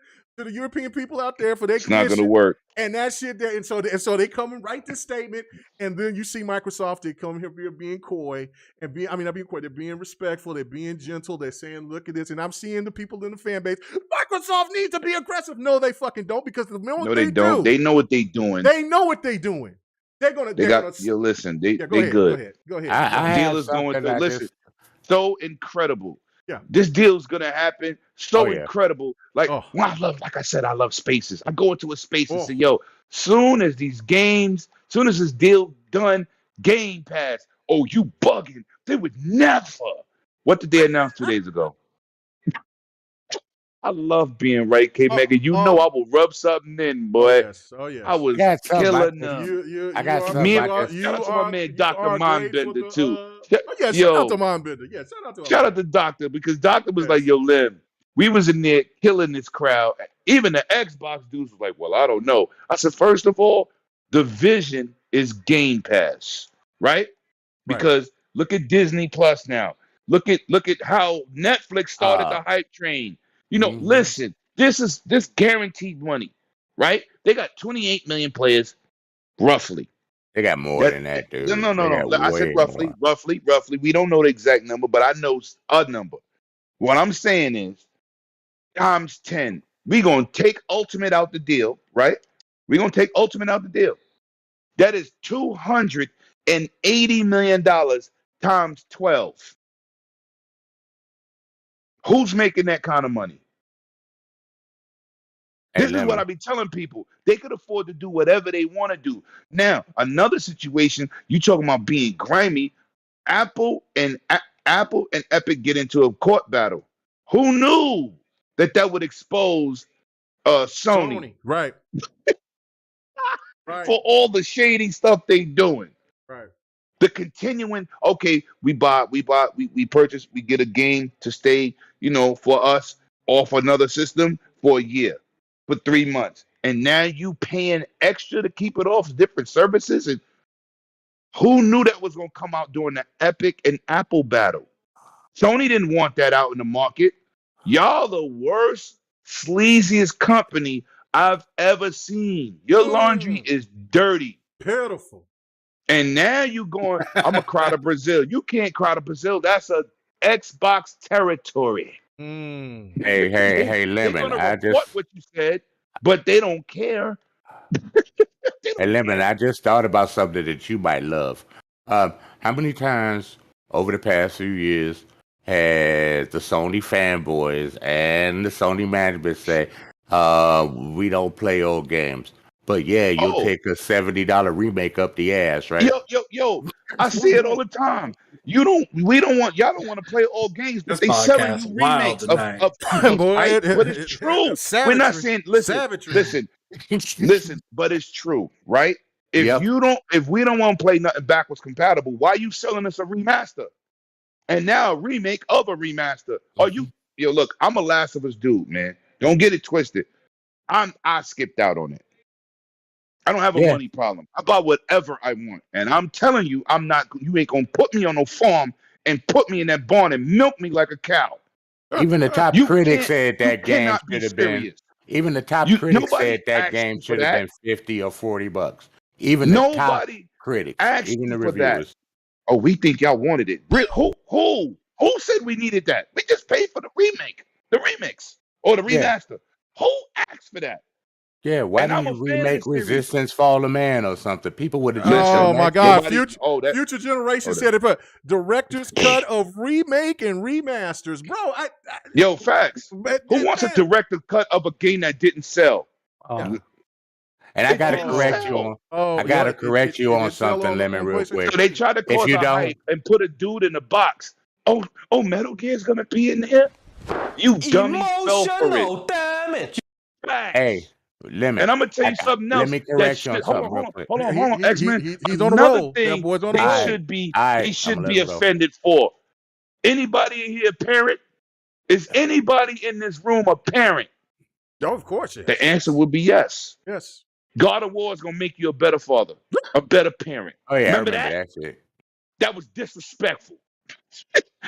people out there for their It's not commission. gonna work. And that shit there, and so they come and write this statement, and then you see Microsoft, they come here being coy and not being coy, they're being respectful, they're being gentle, they're saying, look at this, and I'm seeing the people in the fan base, Microsoft needs to be aggressive. No, they fucking don't, because the moment No, they don't. They know what they're doing. they know what they're doing. Listen, they Go good. Go ahead. I Deal have is going something through. I Listen, just so incredible. Yeah. This deal's gonna happen. So Oh, yeah. incredible. Like Oh. like I said, I love spaces. I go into a space and Oh. say, yo, soon as this deal done, Game Pass. Oh, you bugging. They would never. What did they announce 2 days ago? I love being right, K Mega. You know I will rub something in, boy. Oh yes. I was got something killing about them. I got are- something Me about and this. shout out to my man you Dr. are great for Mindbender the, too. shout Yo. out to Mindbender. Yeah, shout out to him. Shout out to Doctor, because Doctor was Yes. like, yo, Lim, we was in there killing this crowd. Even the Xbox dudes was like, well, I don't know. I said, first of all, the vision is Game Pass, right? Because look at Disney Plus now. Look at how Netflix started the hype train. You know, listen, this guaranteed money, right? They got 28 million players, roughly. They got more than that, dude. No. They got I said way roughly, more. roughly. We don't know the exact number, but I know a number. What I'm saying is times 10. We're going to take Ultimate out the deal, right? We're going to take Ultimate out the deal. That is $280 million times 12. Who's making that kind of money? This is what I be telling people. They could afford to do whatever they want to do. Now, another situation, you talking about being grimy. Apple and Epic get into a court battle. Who knew that would expose Sony Right. Right. for all the shady stuff they doing? Right. The continuing, okay, we purchase, we get a game to stay, for us off another system for a year, for 3 months. And now you paying extra to keep it off different services. And who knew that was going to come out during the Epic and Apple battle? Sony didn't want that out in the market. Y'all the worst, sleaziest company I've ever seen. Your laundry is dirty. Pitiful. And now you going, I'm going to cry to Brazil. You can't cry to Brazil. That's a Xbox territory. Hey, Lemon. They're going to report what you said, but they don't care. Hey, Lemon, I just thought about something that you might love. How many times over the past few years has the Sony fanboys and the Sony management say, we don't play old games? But yeah, you'll take a $70 remake up the ass, right? Yo, I see it all the time. Y'all don't want to play old games, but they selling you remakes of but it's true. We're not saying listen, but it's true, right? If we don't want to play nothing backwards compatible, why are you selling us a remaster? And now a remake of a remaster. Look, I'm a Last of Us dude, man. Don't get it twisted. I skipped out on it. I don't have a money problem. I buy whatever I want. And I'm telling you, you ain't gonna put me on no farm and put me in that barn and milk me like a cow. Even the top critics said that game should have been. Even the top critics said that game should have been $50 or $40. Even the top critics, even the reviewers. Oh, we think y'all wanted it. Who said we needed that? We just paid for the remix, or the remaster. Who asked for that? Yeah, why don't you remake Resistance Fall of Man or something? People would have just Oh my God! Future generation said it. But director's cut of remake and remasters, bro. Facts. Who wants a director's cut of a game that didn't sell? And I gotta correct you on. I gotta correct you on something, Lemon, real quick. So they tried to cause a hype and put a dude in a box. Oh, Metal Gear's gonna be in there. You dummy fell for it. Damage. Hey. Lemon. And I'm gonna tell you something else. Let me correct you on something real quick. Hold on, X-Men. He's on the roll. Thing that boy's on the roll. They should be offended for. Anybody in here a parent? Is anybody in this room a parent? Oh, of course, yes. The answer would be yes. Yes. God of War is gonna make you a better father, a better parent. Oh yeah, Remember I remember that? that shit. That was disrespectful.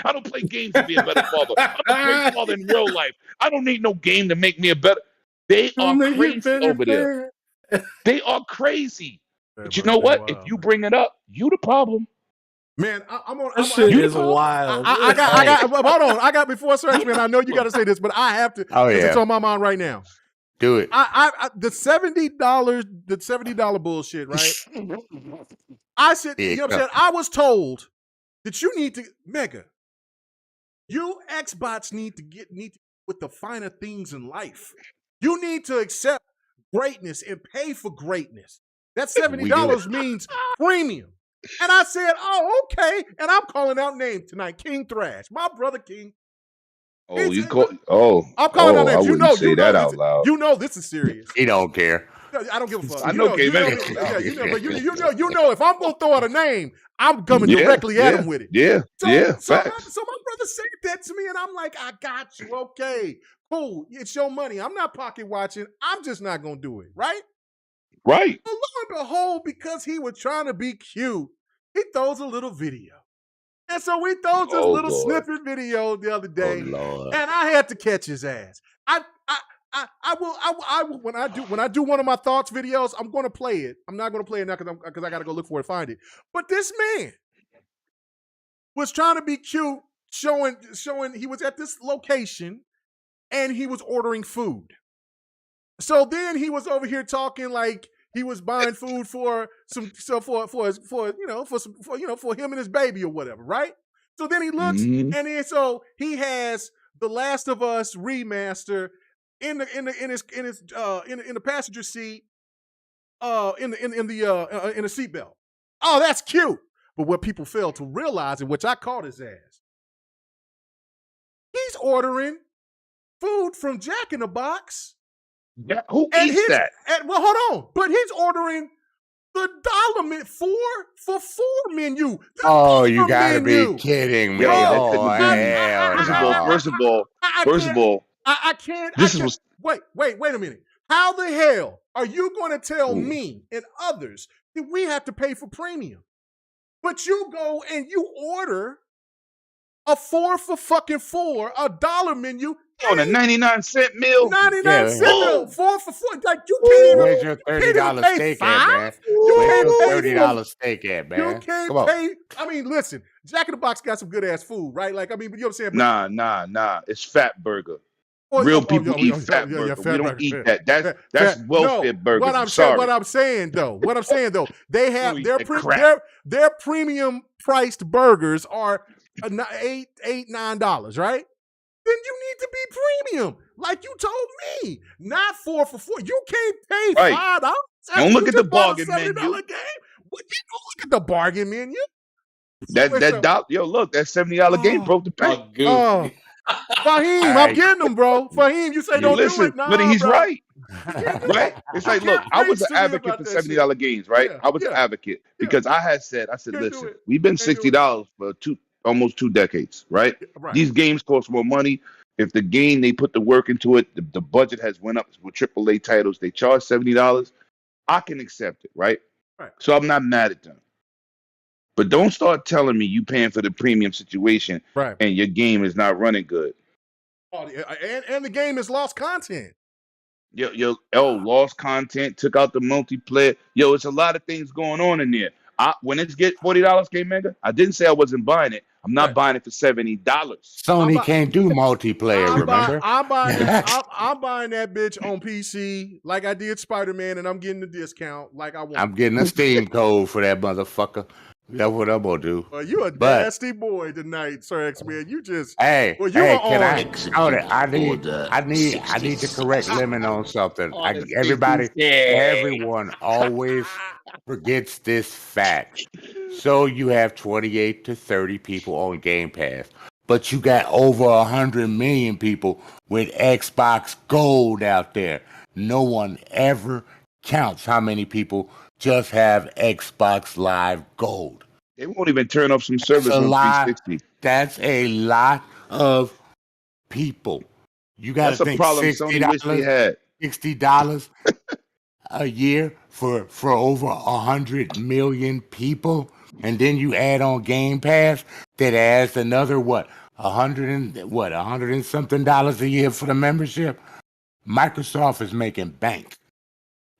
I don't play games to be a better father. I'm a great father in real life. I don't need no game to make me a better. They are crazy over there. They are crazy. But you know what? If you bring it up, you the problem. Man, I'm on. That shit you is the wild. I got. Hold on. I got before Sir X-Man. I know you got to say this, but I have to. Oh because yeah, it's on my mind right now. do it. The $70 bullshit, right? I said, Yeah, you know what I'm saying? I was told that you need to Mega. You Xbox need to with the finer things in life. You need to accept greatness and pay for greatness. That $70 means premium. And I said, oh, okay. And I'm calling out names tonight. King Thrash, my brother King. Oh, you call? Oh, I'm calling out names. I wouldn't say that out loud. You know this is serious. He don't care. I don't give a fuck. I know, you know, but you know, if I'm gonna throw out a name, I'm coming directly at him with it. So my brother said that to me, and I'm like, I got you. Okay, cool. It's your money. I'm not pocket watching. I'm just not gonna do it. Right. Right. But lo and behold, because he was trying to be cute, he throws a little video. And so we throws this little snippet video the other day, and I had to catch his ass. I will when I do one of my thoughts videos, I'm going to play it. I'm not going to play it now because I got to go look for it, find it. But this man was trying to be cute, showing he was at this location and he was ordering food. So then he was over here talking like he was buying food for him and his baby or whatever, right? So then he looks and then so he has The Last of Us remaster in the passenger seat, in the seatbelt. Oh, that's cute. But what people fail to realize, and which I caught his ass, he's ordering food from Jack in the Box. Yeah, who eats that? Well, hold on. But he's ordering the $4 for $4 menu. Oh, you gotta be kidding me! First of all, I can't. Wait a minute. How the hell are you going to tell me and others that we have to pay for premium? But you go and you order a 4 for fucking $4, $1 menu. On a 99-cent meal. 99-cent meal. 4 for $4. Like you can't even. Where's your $30 steak at, man? Where's your $30 steak at, man? You can't pay. I mean, listen, Jack in the Box got some good ass food, right? Like, I mean, you know what I'm saying? Nah. It's Fat Burger. Real people eat Fat Burger. We don't eat that. That's welfare burgers. What I'm saying though, they have their premium priced burgers are $8, $9, right? Then you need to be premium, like you told me, not 4 for $4. You can't pay $5. Don't look at the bargain menu. Game. What, you don't look at the bargain menu. Look, that $70 game broke the bank. Fahim, I'm getting them, bro. Fahim, you say don't do it. Nah, but he's bro. right. Right? It's like, look, I was an advocate for $70 games, right? I was an advocate because I said, listen, we've been $60 for almost 2 decades, right? These games cost more money. If the game, they put the work into it, the budget has went up with AAA titles, they charge $70, I can accept it, right? So I'm not mad at them. But don't start telling me you paying for the premium situation and your game is not running good. Oh, and the game has lost content. Lost content, took out the multiplayer. It's a lot of things going on in there. When it get $40, Game Mega, I didn't say I wasn't buying it. I'm not buying it for $70. Sony can't do multiplayer, remember? I'm buying that bitch on PC like I did Spider-Man, and I'm getting the discount like I want. I'm getting a Steam code for that motherfucker. That's what I'm gonna do. You a nasty boy tonight, Sir X-Man. You just I need to correct Lemon on something. Everyone always forgets this fact. So you have 28 to 30 people on Game Pass, but you got over 100 million people with Xbox Gold out there. No one ever counts how many people just have Xbox Live Gold. They won't even turn off some servers on 360. That's a lot of people. You got to think $60. a year for over 100 million people, and then you add on Game Pass that adds another what 100 and something dollars a year for the membership. Microsoft is making bank.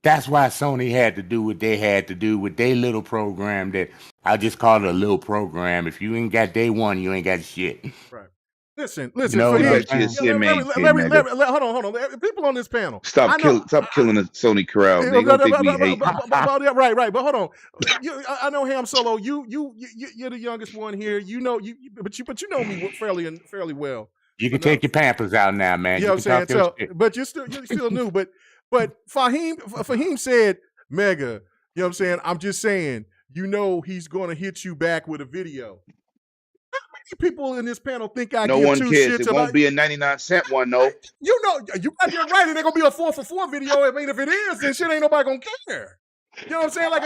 That's why Sony had to do what they had to do with their little program that I just call it a little program. If you ain't got day one, you ain't got shit. Right. Listen, You know What what I'm about saying? GSM, hold on. People on this panel. Stop killing the Sony crowd. They gonna think we hate. Right. But hold on. I know Ham Solo. You're the youngest one here. You know but you know me fairly well. You can take your Pampers out now, man. You know You what can I'm saying? talk So, your shit. but you're still new. But Fahim said, Mega, you know what I'm saying? I'm just saying, he's gonna hit you back with a video. How many people in this panel think I No give one two cares. shits It about? won't be a 99-cent one, though. You got that right. It ain't gonna be a 4-for-4 video. I mean, if it is, then shit ain't nobody gonna care. You know what I'm saying? Like,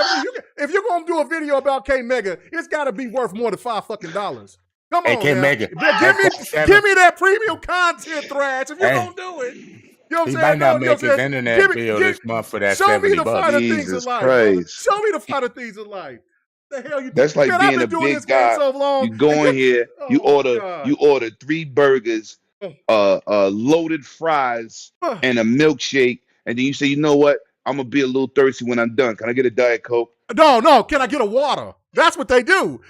if you're gonna do a video about K Mega, it's got to be worth more than $5 fucking. Come Hey, on, K now. Mega. Give me that premium content, Thrash. If you're gonna do it, you know what I'm He saying? might not You know make what I'm his saying? internet bill this month for that Show me the $70. finer things in Jesus life, brother. Christ. Show me the finer things in life. The hell you think? That's like Man, I've being been a doing this big game guy. so long. You go in here, you order 3 burgers, loaded fries, and a milkshake, and then you say, you know what? I'm gonna be a little thirsty when I'm done. Can I get a Diet Coke? No. Can I get a water? That's what they do.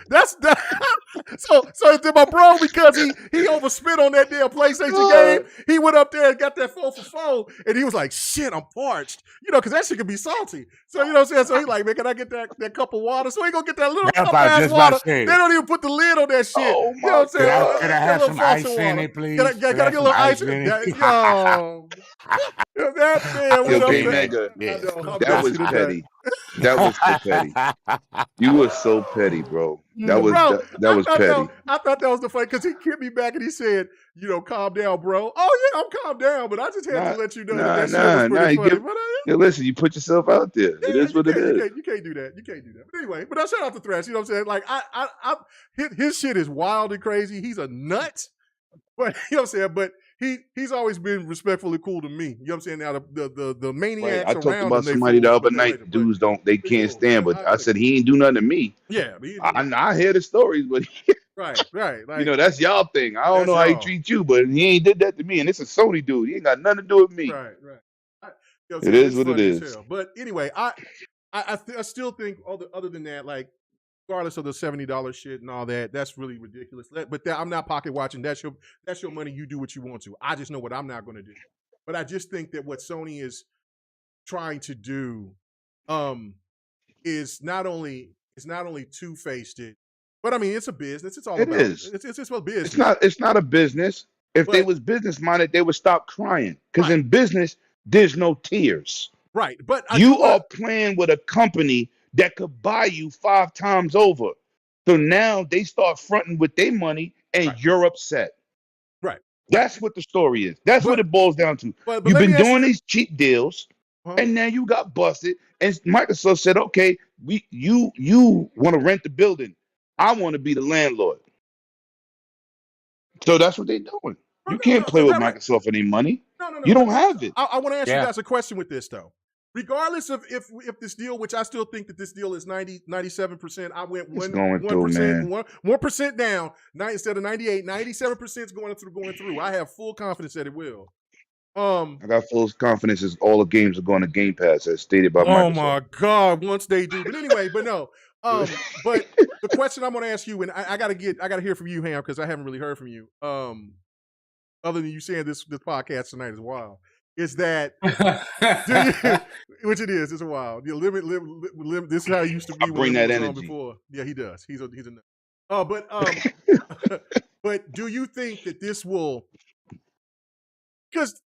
So to my bro, because he overspent on that damn PlayStation game, he went up there and got that 4-for-4, and he was like, shit, I'm parched. Because that shit can be salty. So you know what I'm saying? So he like, man, can I get that cup of water? So he gonna get that little cup ass water. They don't even put the lid on that shit. Oh You know what I'm saying? Could I have some ice in it, please? Can I get a little ice in it? That man went Yo, up K there. Mega, I know, I'm that messy was today. petty. That was so petty. You were so petty, bro. That was petty. I thought that was the funny because he kicked me back and he said, calm down, bro. Oh yeah, I'm calm down, but I just had to let you know that shit was pretty funny. But Listen, you put yourself out there. It is what it is. You can't do that. But anyway, I shout out to Thrash. You know what I'm saying? Like his shit is wild and crazy. He's a nut. But you know what I'm saying? But he's always been respectfully cool to me. You know what I'm saying? Now the maniacs I talked around about him, they somebody the fools, other but night. Dudes they can't cool. stand. But I said he ain't do nothing to me. Yeah, I hear the stories, but right. Like, that's y'all thing. I don't know how he treat you, but he ain't did that to me. And it's a Sony dude. He ain't got nothing to do with me. Right. It is what it is. But anyway, I still think other than that, like, regardless of the $70 shit and all that, that's really ridiculous. But I'm not pocket watching. That's your money. You do what you want to. I just know what I'm not going to do. But I just think that what Sony is trying to do is not only two-faced it, but I mean it's a business. It's all It about is. It's a business. It's not a business. If they was business minded, they would stop crying. Because in business, there's no tears. Right. But you are playing with a company that could buy you 5 times over. So now they start fronting with their money and you're upset. Right. That's what the story is. That's what it boils down to. You've been doing these cheap deals and now you got busted. And Microsoft said, okay, you want to rent the building. I want to be the landlord. So that's what they're doing. You can't play with Microsoft for any money. No. You don't have it. I want to ask you guys a question with this though. Regardless of if this deal, which I still think that this deal is 97%, I went 1% down, instead of 98, 97% is going through. I have full confidence that it will. I got full confidence as all the games are going to Game Pass, as stated by Microsoft. Oh my God, once they do. But anyway, but no. But the question I'm going to ask you, and I got to hear from you, Ham, because I haven't really heard from you. Other than you saying this podcast tonight is wild. Is that which it is? It's a wild. The limit. This is how it used to be. I bring that energy before. Yeah, he does. He's a nut. But but do you think that this will? Because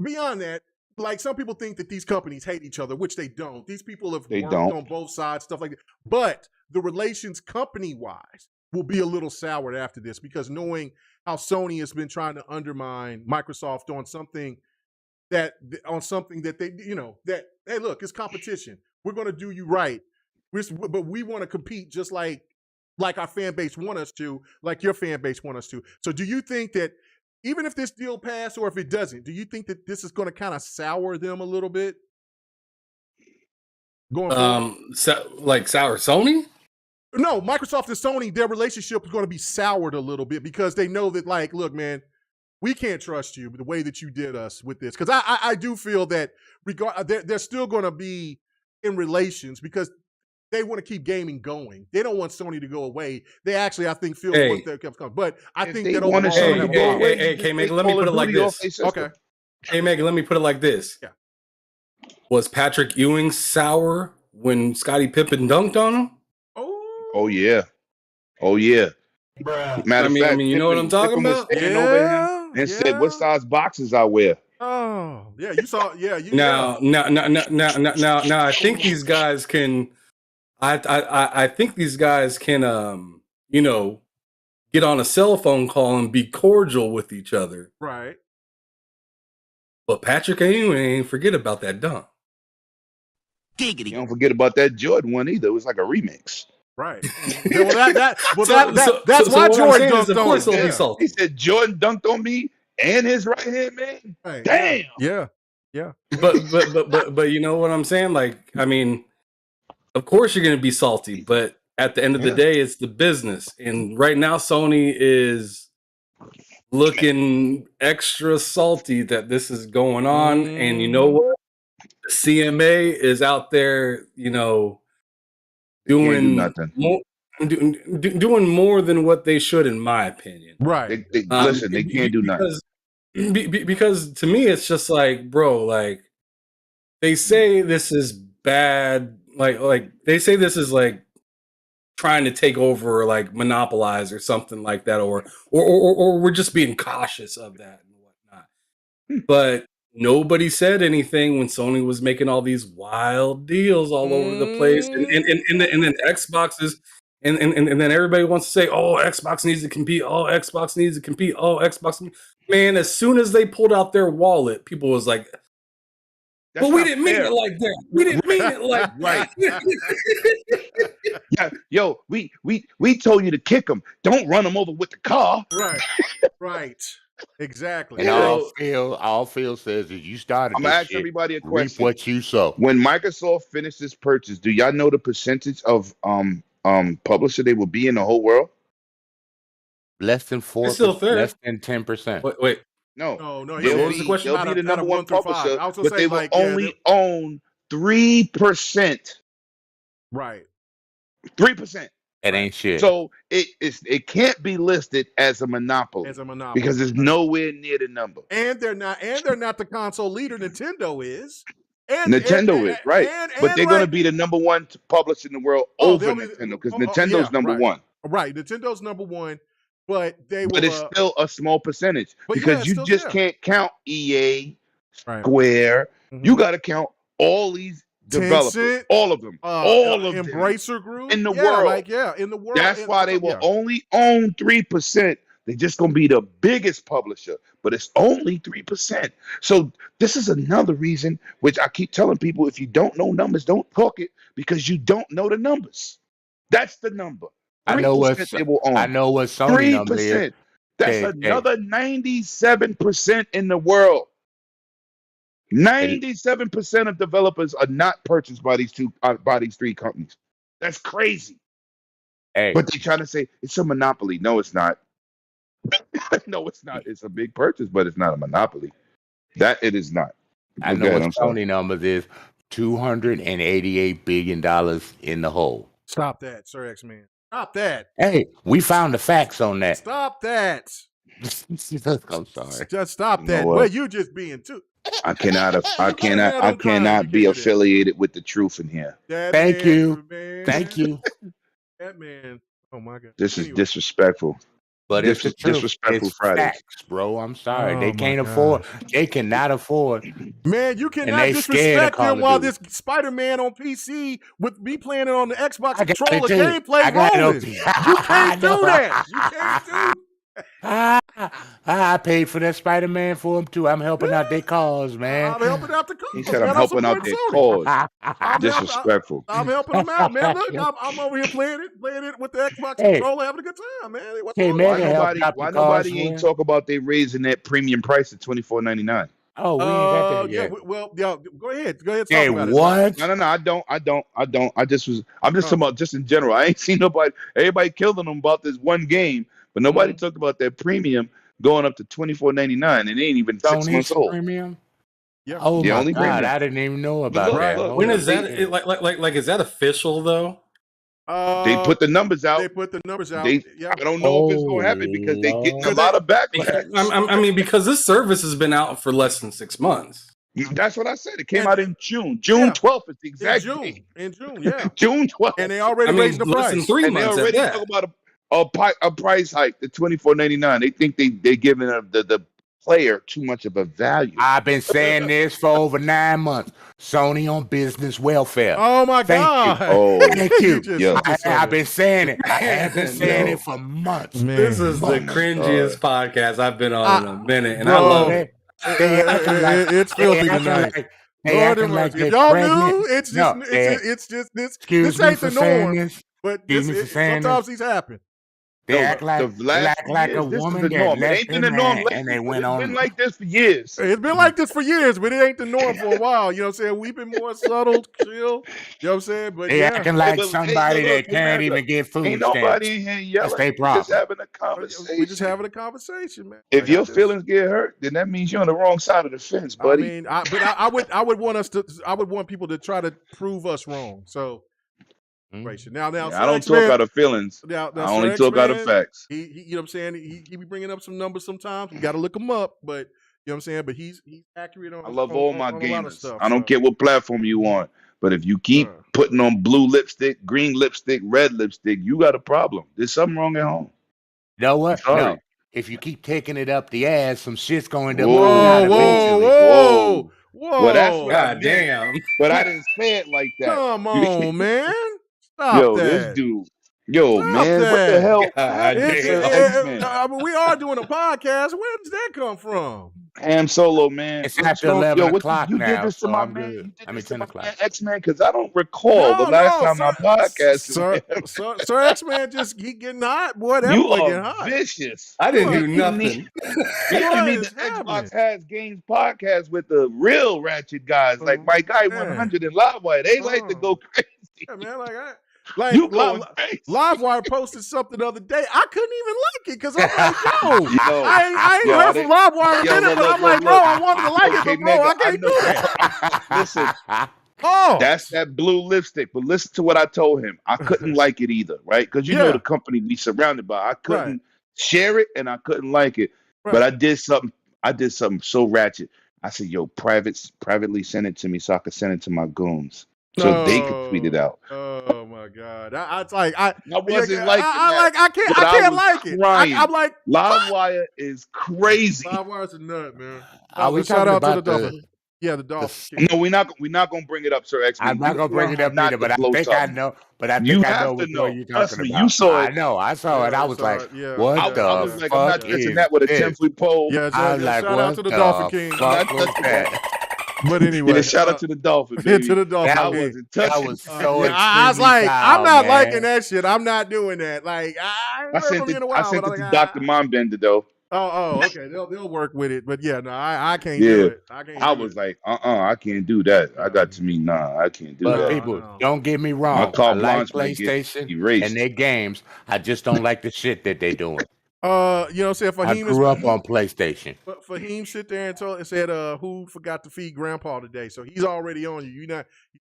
beyond that, like some people think that these companies hate each other, which they don't. These people have worked on both sides, stuff like that. But the relations company-wise will be a little soured after this because knowing how Sony has been trying to undermine Microsoft on something that they, that, hey, look, it's competition. We're going to do you right. But we want to compete just like our fan base want us to, like your fan base want us to. So do you think that even if this deal passes or if it doesn't, do you think that this is going to kind of sour them a little bit? going forward? Like sour Sony? No, Microsoft and Sony, their relationship is going to be soured a little bit because they know that, like, look, man, we can't trust you the way that you did us with this. Because I do feel that they're still going to be in relations because they want to keep gaming going. They don't want Sony to go away. They actually, I think, feel what they're coming. But I think that overall, hey, Megan, let me put it like this. Okay. Hey, Megan, let me put it like this. Yeah. Was Patrick Ewing sour when Scottie Pippen dunked on him? Oh yeah. Matter of fact, you know what I'm talking about? Over him and said, "What size boxes I wear?" Oh, yeah, you saw. Yeah, Now, I think these guys can. I think these guys can. Get on a cell phone call and be cordial with each other. Right. But Patrick ain't forget about that dunk. Giggity. You don't forget about that Jordan one either. It was like a remix. Right. That's why Jordan dunked on me. He said Jordan dunked on me and his right hand man. Right. Damn. Yeah. But you know what I'm saying? Like, I mean, of course you're gonna be salty, but at the end of the day, it's the business. And right now, Sony is looking extra salty that this is going on. And you know what? The CMA is out there, doing nothing. Doing more than what they should, in my opinion. Right. Listen, they can't do nothing. Because to me, it's just like, bro, like they say this is bad. Like they say this is like trying to take over, or like monopolize or something like that, or we're just being cautious of that and whatnot. But nobody said anything when Sony was making all these wild deals all over the place, and then Xboxes, and then everybody wants to say, "Oh, Xbox needs to compete. Oh, Xbox needs to compete. Oh, Xbox." Man, as soon as they pulled out their wallet, people was like, "But we didn't mean it like that. We didn't mean it like right." Yeah, yo, we told you to kick them. Don't run them over with the car. Right. Exactly. And all Phil says is you started. I'm gonna ask everybody a question. Reap what you sow. When Microsoft finished this purchase, do y'all know the percentage of publisher they will be in the whole world? Less than 4%. Less than 10%. Wait. No. What was the question? They'll be the number one publisher, but they will only own 3%. Right. 3%. It ain't shit. So it can't be listed as a monopoly. Because it's nowhere near the number. And they're not the console leader. Nintendo is. Nintendo is, right. But they're going to be the number one publisher in the world over Nintendo, because Nintendo's number one. Right. Nintendo's number one, but But it's still a small percentage, because you just can't count EA, Square. You got to count all these developers, all of them, Embracer Group in the world. In the world. That's why they will only own 3%. They're just going to be the biggest publisher, but it's only 3%. So this is another reason, which I keep telling people: if you don't know numbers, don't talk it, because you don't know the numbers. That's the number. I know what they will own. I know what Sony number is. That's another 97% in the world. 97% of developers are not purchased by these three companies. That's crazy. But they trying to say it's a monopoly. No, it's not. No, it's not. It's a big purchase, but it's not a monopoly. That it is not. I know what Sony numbers is: $288 billion in the hole. Stop that, Sir X-Man. Stop that. Hey, we found the facts on that. Stop that. I'm sorry. Just stop that. Well, you just being too. I cannot be affiliated with the truth in here. Thank you. That man. Oh my God. This is disrespectful. But it's disrespectful Friday, facts, bro. I'm sorry. They can't afford. They cannot afford. Man, you cannot disrespect them while this Spider-Man on PC with me playing it on the Xbox controller gameplay rolling. You can't do that. You can't do. I paid for that Spider-Man for him too. I'm helping out their cause, man. I'm helping out the cause. He said I'm helping out their cause. Disrespectful. I'm helping them out, man. Look, I'm over here playing it with the Xbox controller, having a good time, man. Why nobody ain't talk about they raising that premium price to $24.99? Oh, we ain't got that Yeah. yet. Well, yeah. Go ahead. Talk Hey, about it. what? No, I don't. I'm just Oh. talking about just in general. I ain't seen nobody. Everybody killing them about this one game, but nobody talked about that premium going up to $24.99, and it ain't even 6 months Sony's old. premium? Yeah. Oh Yeah, my only God, premium. I didn't even know But about look, that. look, When Holy is that? shit. Like, is that official though? They put the numbers out. They put the numbers out. They, Yeah. I don't know if it's Oh, gonna happen because they're getting a Lord. lot of backlash. I mean, because this service has been out for less than 6 months. That's what I said. It came And- out in June. June Yeah. 12th is the In exact June. date. In June, yeah. June 12th. And they already I mean, raised the less price. than 3 And they months at already that. talk about a price hike to $24.99. They think they're giving the player too much of a value. I've been saying this for over 9 months. Sony on business welfare. Oh my Thank God. you. Oh, Thank you. yeah. I've been saying it. I have been saying Yo. it for months. Man. This is Oh the my cringiest podcast I've been on in a minute, and I bro, love it. They acting like it's they filthy acting tonight. like they Lord acting have like mercy. If they're y'all pregnant. knew, it's just No, it's just this. excuse This me ain't for the saying norm. this. But Excuse me for saying sometimes this. these happen. They No, act like the they last act few like years, a this is woman the that norm. It left ain't been her the norm man lately, and they but went it's on. been like this for years. It's been like this for years, but it ain't the norm for a while. You know what I'm saying? We've been more subtle, chill. You know what I'm saying? But They yeah, acting Hey, like but hey, somebody look, that can't America, even get ain't food nobody stamps. in here That's yelling. their We're just problem. having a we just conversation. having a conversation, man. If Like, your feelings get hurt, then that means you're on the wrong side of the fence, I buddy. mean, I would want us to. I would want people to try to prove us wrong. So, now, Yeah, Sir I don't talk X-Man, out of feelings. now, I Sir only talk out of X-Man, facts. he you know what I'm saying? He be bringing up some numbers sometimes. We got to look him up, but you know what I'm saying? But he's accurate on I love on, all on, my on a lot of gamers. stuff. I don't So, care what platform you on, but if you keep putting on blue lipstick, green lipstick, red lipstick, you got a problem. There's something wrong at home. You know what? Sorry. No. If you keep taking it up the ass, some shit's going to end up Whoa, coming out whoa, eventually. whoa, whoa! Well, that's what I God meant, damn. but I didn't say it like that. Come on, man! Stop Yo, that! this dude. Yo, Stop man, what the that! hell God happened to Sir damn. X-Men? I mean, we are doing a podcast. Where does that come from? Ham Solo, man. It's What's after wrong? 11 Yo, what o'clock you did now, this to so my I'm man? good. You did I mean, this to 10 my o'clock. man X-Men? Because I don't recall the last time our podcast was Sir X-Man just he getting hot, boy. That You boy are getting hot. vicious. I didn't do You need, nothing. you need is the Xbox happening? Has Games podcast with the real ratchet guys like my guy Man. 100 and Livewire. They like to go crazy. Yeah, man, You going crazy. Livewire posted something the other day. I couldn't even like it because I'm like, yo, I ain't heard from Livewire in a minute, but I'm like, bro, I wanted to like it, Okay, but bro, I can't know. do that. Listen, Oh, that's that blue lipstick. But listen to what I told him. I couldn't like it either, right? Because you know the company we surrounded by. I couldn't share it and I couldn't like it. But I did something. I did something so ratchet. I said, yo, privately send it to me so I could send it to my goons. So they could tweet it out. Oh my God! I wasn't I can't like it. I'm like, Livewire is crazy. Livewire's a nut, man. Are we Shout talking out to about the Dolphin. Yeah, the Dolphin. No, we're not gonna bring it up, Sir X. I'm not gonna bring it up either, but I think I know. But I think I know which one you're talking about. You saw it. I know. I saw it. I was like, what the I was like, I'm not fuck touching is that with a this? 10-foot pole. Yeah, I was like, shout out what to the Dolphin King. fuck was that? But anyway, Yeah, shout out to the Dolphin, baby. to the Dolphin. I King. wasn't touching. That was so I was like, I'm not liking that shit. I'm not doing that. Like, I sent it to Dr. Mombender though. Oh, okay. They'll work with it, but yeah, no, I can't do it. I was like, I can't do that. I got to me, I can't do that. But people, don't get me wrong. My carte I like blanche might get PlayStation erased. and their games. I just don't like the shit that they doing. You know what I'm saying? I grew up on PlayStation. But Fahim sit there and said, who forgot to feed Grandpa today? So he's already on you. He's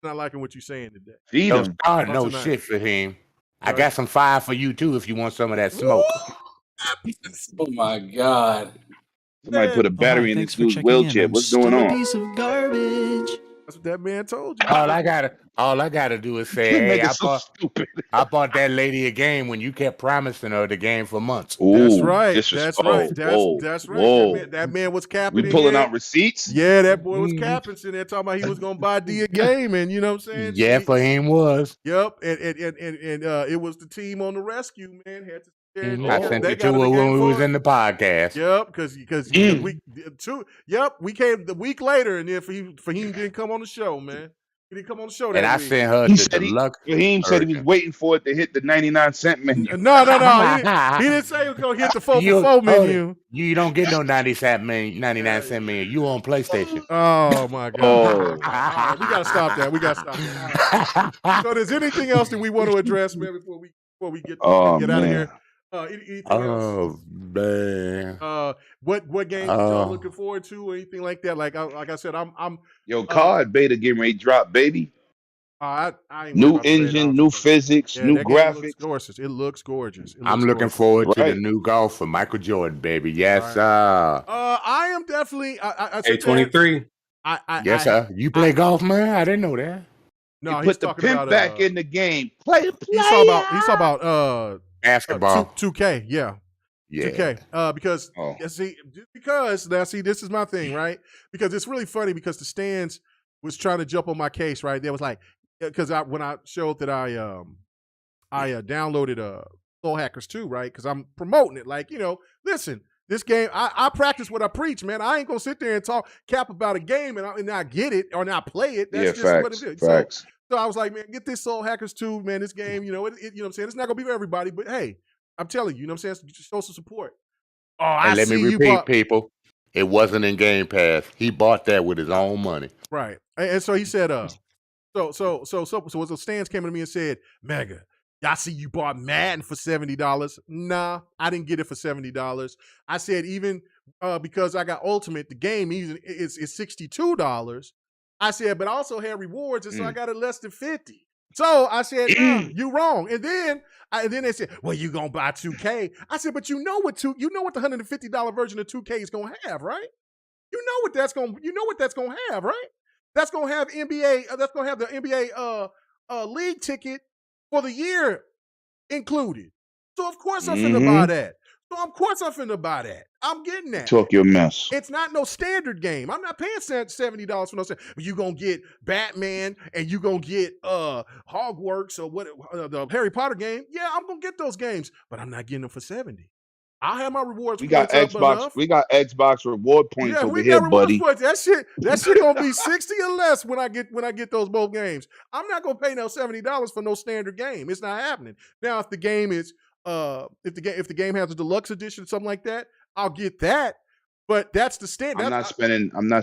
not liking what you're saying today. Feed Don't him. start no shit for him. I got some fire for you too if you want some of that smoke. Oh my God. Somebody put a battery in this dude's wheelchair. What's going on? Piece of garbage. That's what that man told you. All I gotta do is say, hey, I bought that lady a game when you kept promising her the game for months. Ooh, that's right. That's right. Whoa. That man was capping. We pulling out receipts? Yeah, that boy was capping, sitting there talking about he was gonna buy D a game, and you know what I'm saying? Yeah, for him was. Yep, and it was the team on the rescue, man. Had to. I sent it to her when we was in the podcast. Yep, because we came the week later, and then for him didn't come on the show, man. He didn't come on the show And that I week. sent her He the said deluxe Raheem said he was version. waiting for it to hit the 99-cent menu. No. He didn't say he was gonna hit the 4 for 4 hold it. menu. You don't get no 99 cent menu. You on PlayStation. Oh my God! Oh. All right, we gotta stop that. All right. So, there's anything else that we want to address, man, before we get Oh, out of man. here? Anything else? Oh man. What games y'all looking forward to, or anything like that? Like I said, I'm Yo, COD beta getting ready to drop, baby. I ain't worried New about the beta, engine, new physics, new that game looks graphics. gorgeous. It looks gorgeous. I'm looking forward to the Right. new golf for Michael Jordan, baby. Yes, Right. sir. I am definitely. I sit there- A23. Yes, sir. You play golf, man? I didn't know that. No, You he's put the talking pimp about back in the game. Play. He's talking about Basketball. 2K. Yeah. Yeah. 2K. Because Oh. this is my thing, right? Because it's really funny because the stands was trying to jump on my case, right? They was like, because when I showed that I downloaded Soul Hackers 2, right? Because I'm promoting it, like, listen, this game, I practice what I preach, man. I ain't gonna sit there and talk cap about a game and not get it or not play it. That's just facts, what it is. Facts. So I was like, man, get this Soul Hackers 2, man. This game, you know what I'm saying? It's not gonna be for everybody, but hey, I'm telling you, you know what I'm saying? Show some support. Oh, And let me repeat, people. It wasn't in Game Pass. He bought that with his own money. Right. And so he said, so the stands came to me and said, Mega, I see you bought Madden for $70. Nah, I didn't get it for $70. I said, even because I got Ultimate, the game is $62. I said, but I also had rewards, and so I got it less than $50. So I said, nah, you wrong. And then they said, well, you gonna buy 2K. I said, but you know what the $150 version of 2K is gonna have, right? You know what that's gonna have, right? That's gonna have NBA. That's gonna have the NBA league ticket for the year included. So of course I'm finna buy that. I'm getting that. Talk your mess. It's not no standard game. I'm not paying $70 for no standard. But you gonna get Batman and you gonna get Hogwarts or what the Harry Potter game. Yeah, I'm gonna get those games, but I'm not getting them for $70. I'll have my rewards. We got Xbox. We got Xbox reward points over here, buddy. Points. That shit gonna be 60 or less when I get those both games. I'm not gonna pay no $70 for no standard game. It's not happening. Now, if the game is if the game has a deluxe edition or something like that, I'll get that. But that's the standard. I'm not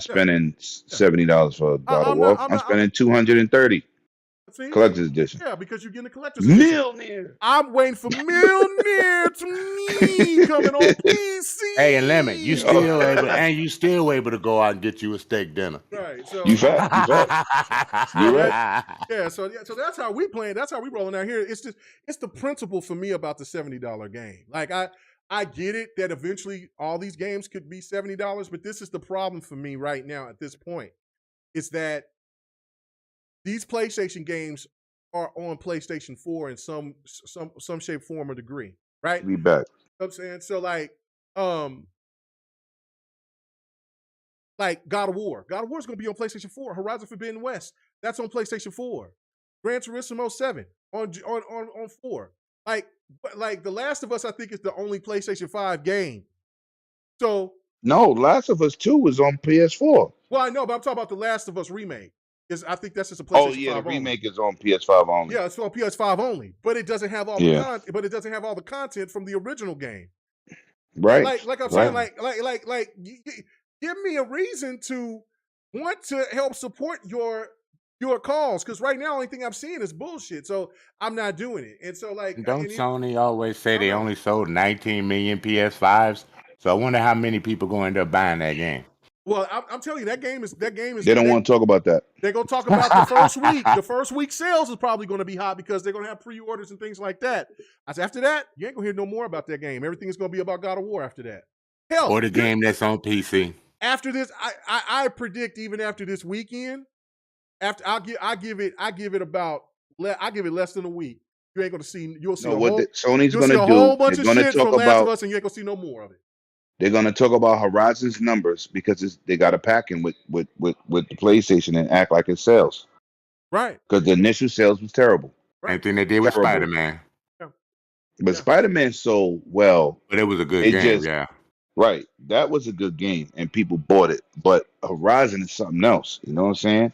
spending $70 for God of War. I'm spending $230. See? Collector's edition. Yeah, because you're getting the collector's edition. Millionaire. I'm waiting for Millionaire to me coming on PC. Hey, and Lemon, you still able to go out and get you a steak dinner. Right. So You fat. You right. Yeah. So that's how we playing. That's how we rolling out here. It's the principle for me about the $70 game. Like I get it that eventually all these games could be $70, but this is the problem for me right now at this point. Is that these PlayStation games are on PlayStation 4 in some shape, form, or degree, right? We back. You know what I'm saying? So like God of War. God of War is going to be on PlayStation 4. Horizon Forbidden West, that's on PlayStation 4. Gran Turismo 7 on 4. Like The Last of Us, I think, is the only PlayStation 5 game. So no, Last of Us 2 was on PS4. Well, I know, but I'm talking about The Last of Us remake. I think that's just a PlayStation 5 the only. remake is on PS5 only. Yeah, it's on PS5 only, but it doesn't have all the content. But it doesn't have all the content from the original game. Right. Like I'm saying, give me a reason to want to help support your cause, because right now the only thing I'm seeing is bullshit. So I'm not doing it. And so don't Sony always say they only sold 19 million PS5s? So I wonder how many people going to end up buying that game. Well, I'm telling you, that game is. They don't want to talk about that. They're gonna talk about the first week. The first week sales is probably gonna be hot because they're gonna have pre-orders and things like that. I said, after that, you ain't gonna hear no more about that game. Everything is gonna be about God of War after that. Hell, or the game that's on PC. After this, I predict even after this weekend, after I give it less than a week. You ain't gonna see. You'll see Sony's gonna do. A whole bunch of shit from Last of Us, and you ain't gonna see no more of it. They're gonna talk about Horizon's numbers because they got to pack in with the PlayStation and act like it sells. Right. Because the initial sales was terrible. Same thing they did with Spider-Man. Yeah. But Spider-Man sold well. But it was a good game, yeah. Right. That was a good game and people bought it. But Horizon is something else. You know what I'm saying?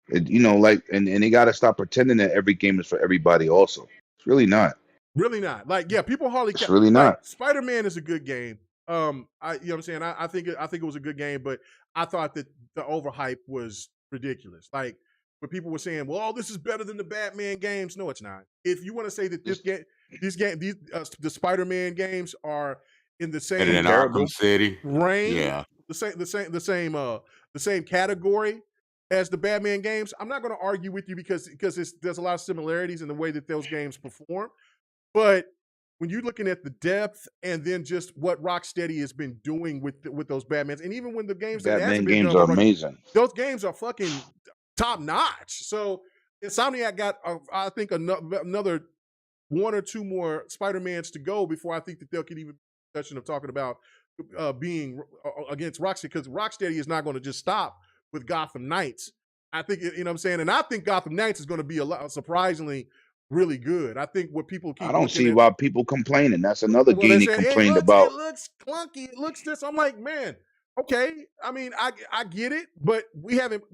You know, like, and they got to stop pretending that every game is for everybody. Also, it's really not. Really not. Like, yeah, people hardly It's really not. like Spider-Man is a good game. You know what I'm saying? I think it was a good game, but I thought that the overhype was ridiculous. Like, when people were saying, "Well, this is better than the Batman games," no, it's not. If you want to say that the Spider-Man games are in the Better same than Arkham City. range, Yeah. the same category as the Batman games, I'm not going to argue with you because there's a lot of similarities in the way that those games perform. But when you're looking at the depth and then just what Rocksteady has been doing with those Batmans, and even when the games that Batman hasn't been games done, are amazing. those games are fucking top notch. So Insomniac got, I think, another one or two more Spider-Mans to go before I think that they'll get even discussion of talking about being against Rocksteady, because Rocksteady is not going to just stop with Gotham Knights. I think, you know what I'm saying? And I think Gotham Knights is going to be a lot, surprisingly, really good. I think what people keep I don't see why people complaining. That's another game they complained about. It looks clunky. It looks this. I'm like, man, okay. I mean, I get it, but we haven't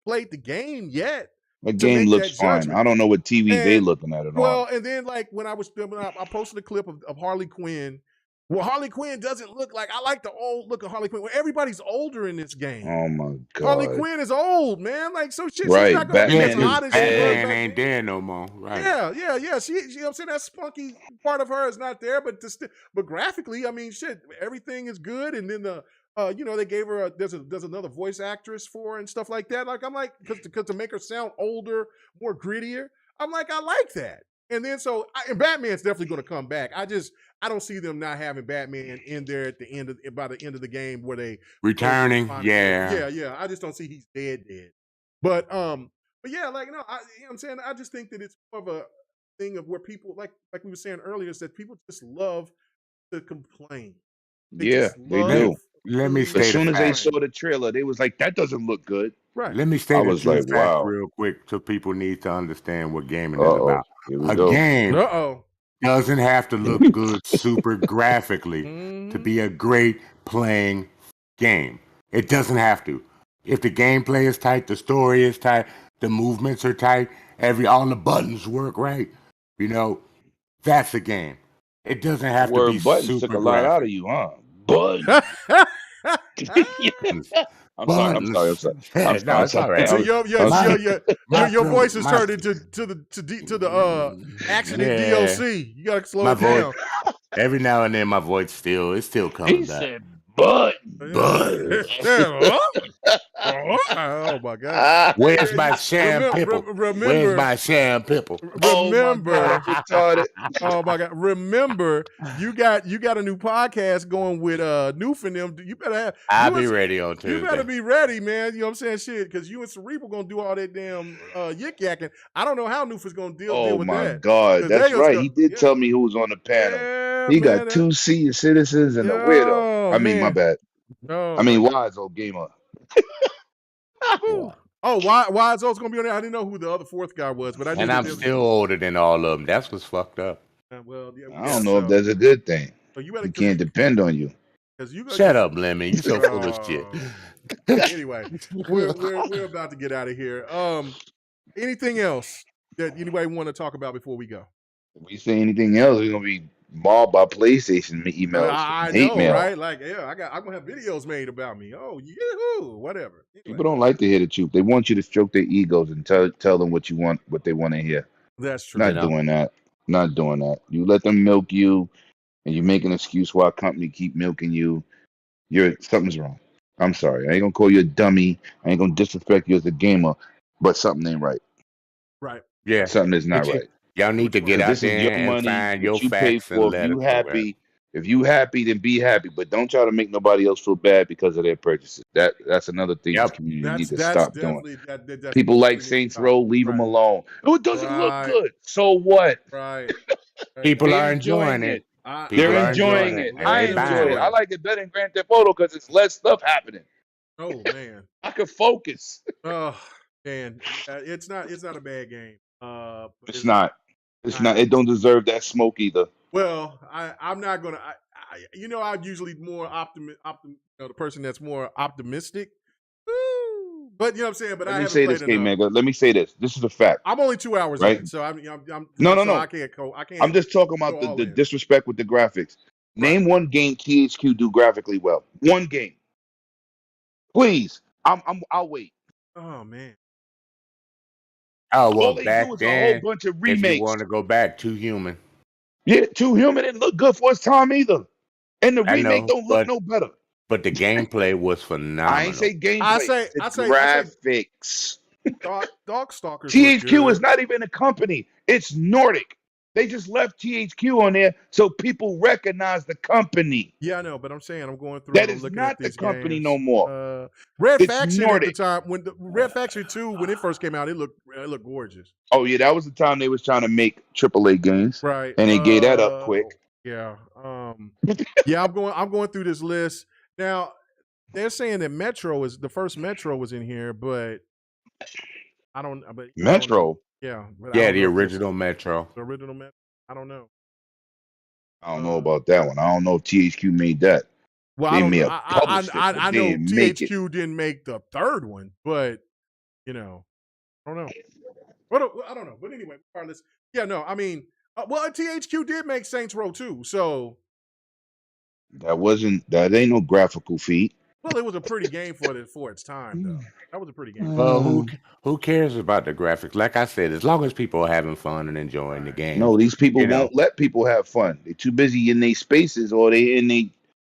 played the game yet. The game looks fine. I don't know what TV they looking at all. Well, and then like when I posted a clip of Harley Quinn. Well, Harley Quinn doesn't look like, I like the old look of Harley Quinn. Well, everybody's older in this game. Oh my god, Harley Quinn is old, man. Like, so shit, right. She's not gonna be as hot as Batman ain't there no more. Right? Yeah. She, you know what I'm saying? That spunky part of her is not there, but graphically, I mean, shit, everything is good. And then you know, they gave her there's another voice actress for her and stuff like that. Like, I'm like, because to make her sound older, more grittier. I'm like, I like that. And then and Batman's definitely going to come back. I don't see them not having Batman in there at the end by the end of the game where they returning. Yeah. I just don't see he's dead. But yeah, like, no, you know what I'm saying? I just think that it's more of a thing of where people, like we were saying earlier, is that people just love to complain. They do. Let me state as soon as they saw the trailer, they was like, that doesn't look good. Right. Let me state was like, wow, real quick, so people need to understand what gaming is about. A game doesn't have to look good super graphically to be a great playing game. It doesn't have to. If the gameplay is tight, the story is tight, the movements are tight, all the buttons work right, you know, that's a game. It doesn't have to be buttons super took a lot out of you, huh? Buttons. I'm sorry. No, it's all right. So your voice is turned into the accident DLC. You gotta slow it down. Every now and then, my voice still coming back. Said, but. Oh my god! Where's my sham pipple? Where's my sham pipple? Remember, oh my god! Remember, you got a new podcast going with Noof and them. You better have. I'll be ready on Tuesday. You better be ready, man. You know what I'm saying? Shit, because you and Cerebral gonna do all that damn yik yakking. I don't know how Noof is gonna deal with that. Oh my god, that's right. He did tell me who was on the panel. Yeah, he got 2 senior citizens and a weirdo. I mean, my bad. I mean, Wise old gamer. Oh, why is those gonna be on there? I didn't know who the other fourth guy was, but I knew. And I'm still older than all of them. That's what's fucked up. Well, I don't know if that's a good thing. So you can't depend on you. Shut up, Lemon. You so full of shit. Anyway, we're about to get out of here. Anything else that anybody want to talk about before we go? If we say anything else, we're gonna be mauled by PlayStation emails. I know, mail. Right? Like, yeah, I'm gonna have videos made about me. Oh, yahoo, whatever. Anyway. People don't like to hear the truth. They want you to stroke their egos and tell them what they want to hear. That's true. Not doing that. You let them milk you, and you make an excuse why a company keep milking you. Something's wrong. I'm sorry. I ain't gonna call you a dummy. I ain't gonna disrespect you as a gamer, but something ain't right. Right. Yeah. Something is not right. Y'all need to get out there and find your facts and let it go. If you happy, then be happy. But don't try to make nobody else feel bad because of their purchases. That's another thing this community needs to stop doing. People like Saints Row, leave them alone. Oh, it doesn't look good. So what? Right. People are enjoying it. They're enjoying it. I enjoy it. I like it better than Grand Theft Auto because it's less stuff happening. Oh man, I can focus. Oh man, it's not a bad game. It's not. It's not. It don't deserve that smoke either. Well, I'm not gonna. I'm usually more the person that's more optimistic. Woo, But you know what I'm saying. But I Let me haven't say played this, enough. K-Mega. Let me say this. This is a fact. I'm only 2 hours Right? in, so I'm No. I can't. I can't. I'm just talking go about all the in. disrespect with the graphics. Name one game THQ do graphically well. One game. Please. I'll wait. Oh man. Oh well, All they do back is a whole then, bunch of if you remakes. want to go back, Too Human. Yeah, Too Human didn't look good for its time either. And the I remake know, don't look no better. but the gameplay was phenomenal. I ain't say gameplay. I say Graphics. Darkstalkers look THQ good. is not even a company. It's Nordic. They just left THQ on there so people recognize the company. Yeah, I know, but I'm saying I'm going through. That I'm is looking not at the these company games. no more. Red It's Faction at Nordic. the time when the Red Faction 2 when it first came out, it looked gorgeous. Oh yeah, that was the time they was trying to make AAA games, Right. and they gave that up quick. Yeah. Yeah. I'm going through this list now. They're saying that Metro is the first Metro was in here, but I don't. But Metro. Yeah. But Yeah, the original Metro. The original Metro. I don't know. I don't know about that one. I don't know if THQ made that. Well, They I don't may know. have published it, I but know they didn't make it. THQ didn't make the third one, but I don't know. I don't know. But anyway, regardless, yeah, no. I mean, well, THQ did make Saints Row 2, so That ain't no graphical feat. well, it was a pretty game for its time, though. That was a pretty game. Well, who cares about the graphics? Like I said, as long as people are having fun and enjoying the game. No, these people won't let people have fun. They're too busy in their spaces or they in their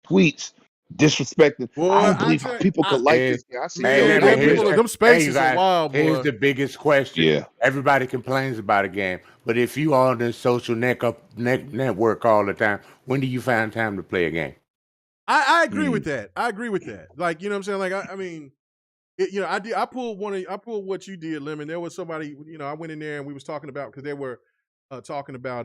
tweets disrespecting. Boy, I don't believe how people could like this. I see them spaces are wild, boy. Here's the biggest question. Yeah. Everybody complains about a game, but if you on this social network all the time, when do you find time to play a game? I agree with that. I agree with that. Like, you know what I'm saying? Like, I mean, I pulled what you did, Lemon. There was somebody, I went in there and we was talking about, because they were talking about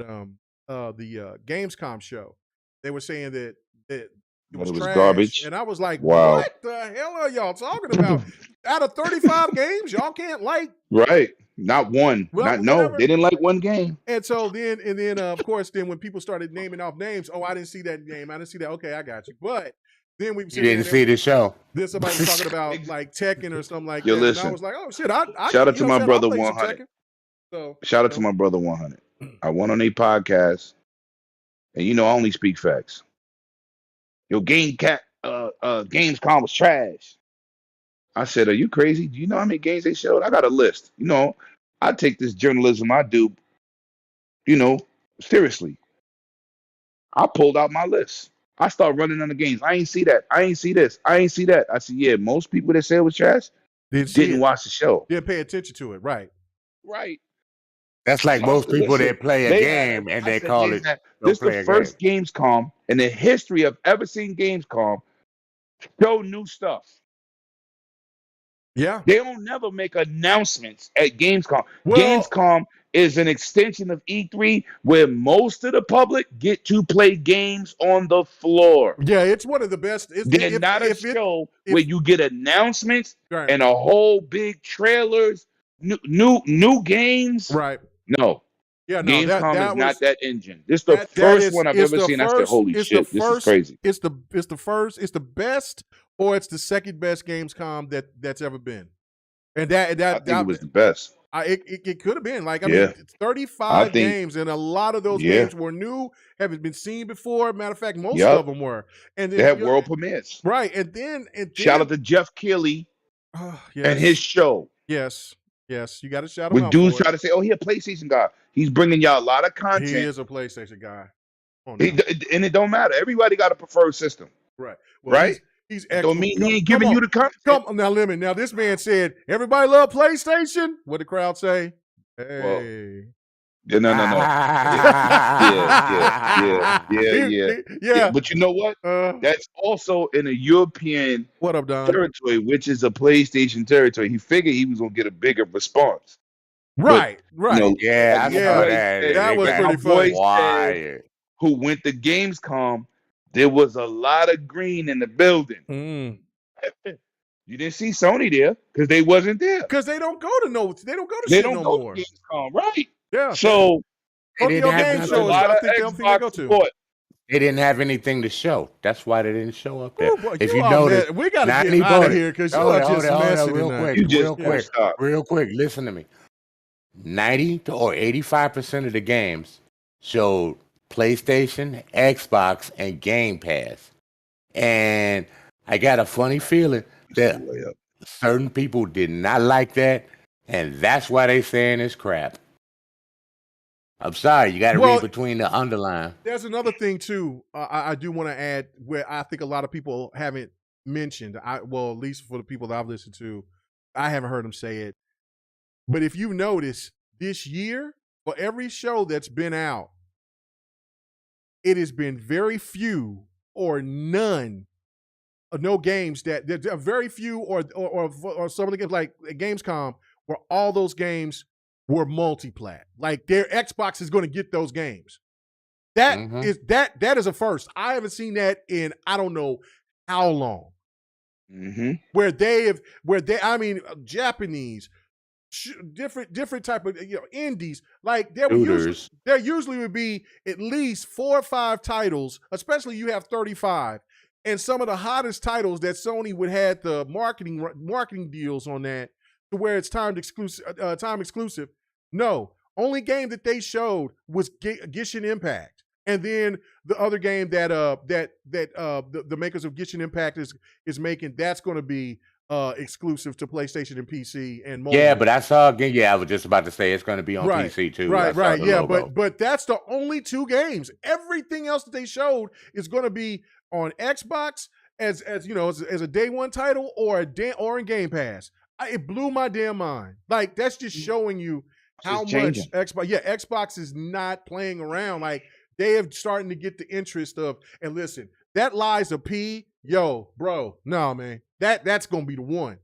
the Gamescom show. They were saying that it was trash. Garbage. And I was like, wow. What the hell are y'all talking about? Out of 35 games, y'all can't like. Right. Not one. No, they didn't like one game. And so then of course, then when people started naming off names, I didn't see that game. I didn't see that. Okay, I got you. But then we You didn't see the show. Then somebody was talking about like Tekken or something like Yo, that. listen. And I was like, oh shit, I shout out to my brother I'll play some 100. Tekken. So shout out to my brother 100. I went on a podcast, and I only speak facts. Yo, Gamescom was trash. I said, are you crazy? Do you know how many games they showed? I got a list. I take this journalism I do, seriously. I pulled out my list. I start running on the games. I ain't see that. I ain't see this. I ain't see that. I said, yeah, most people that say it was trash didn't watch the show. Didn't pay attention to it. Right. Right. That's like most people that play a game and they call it. This is the first Gamescom in the history I've ever seen Gamescom show new stuff. Yeah. They don't never make announcements at Gamescom. Well, Gamescom is an extension of E3 where most of the public get to play games on the floor. Yeah, it's one of the best. They're not a show where you get announcements and a whole big trailers, new games. Right. No. Yeah, no, Gamescom is not that engine. This is the first one I've ever seen. I said, holy shit, this is crazy. It's the best, or it's the second best Gamescom that's ever been. And I think it was the best. It could have been. Like, I mean, 35 games, and a lot of those games were new, haven't been seen before. Matter of fact, most of them were. And then, they had world premieres. Right. And then shout out to Jeff Keighley and his show. Yes. Yes. You got to shout him out. When dudes try to say, oh, he a PlayStation guy. He's bringing y'all a lot of content. He is a PlayStation guy. And it don't matter. Everybody got a preferred system. Right. Well, right? He's don't mean he ain't giving you the content. Come on now, Lemon. Now this man said, everybody love PlayStation. What the crowd say? Hey. Well, no. Yeah. But you know what? That's also in a European territory, which is a PlayStation territory. He figured he was gonna get a bigger response. Right. I saw that. That was pretty funny. Who went to Gamescom? There was a lot of green in the building. You didn't see Sony there because they wasn't there. Because they don't go to more. Gamescom, right? Yeah. So they didn't have a lot of Xbox support. They didn't have anything to show. That's why they didn't show up there. Ooh, boy, If you you are notice, mad. We got to get 90 out of voted. here because you Hold are on, just hold on, messing real tonight. quick, You just real quick, stop. real quick. Listen to me. 85% of the games showed PlayStation, Xbox, and Game Pass. And I got a funny feeling that certain people did not like that, and that's why they saying it's crap. I'm sorry, you got to Well, read between the underline. There's another thing too. I do want to add where I think a lot of people haven't mentioned. Well, at least for the people that I've listened to, I haven't heard them say it. But if you notice, this year for every show that's been out, it has been very few or none, no games that there are very few or some of the games like Gamescom where all those games were multi-plat. Like their Xbox is going to get those games. That is a first. I haven't seen that in I don't know how long. Where they Japanese, different type of indies. Like there usually would be at least 4 or 5 titles, especially you have 35, and some of the hottest titles that Sony would have the marketing deals on that to where it's timed exclusive. No, only game that they showed was Genshin Impact. And then the other game that the makers of Genshin Impact is making, that's going to be exclusive to PlayStation and PC and mobile. Yeah, but I saw again. Yeah, I was just about to say it's going to be on PC too. Right. Yeah, but that's the only 2 games. Everything else that they showed is going to be on Xbox as a day one title or in Game Pass. It blew my damn mind. Like that's just showing you how much Xbox is not playing around. Like they have starting to get the interest of, and listen, that Liza P, bro, no man, that's gonna be the one.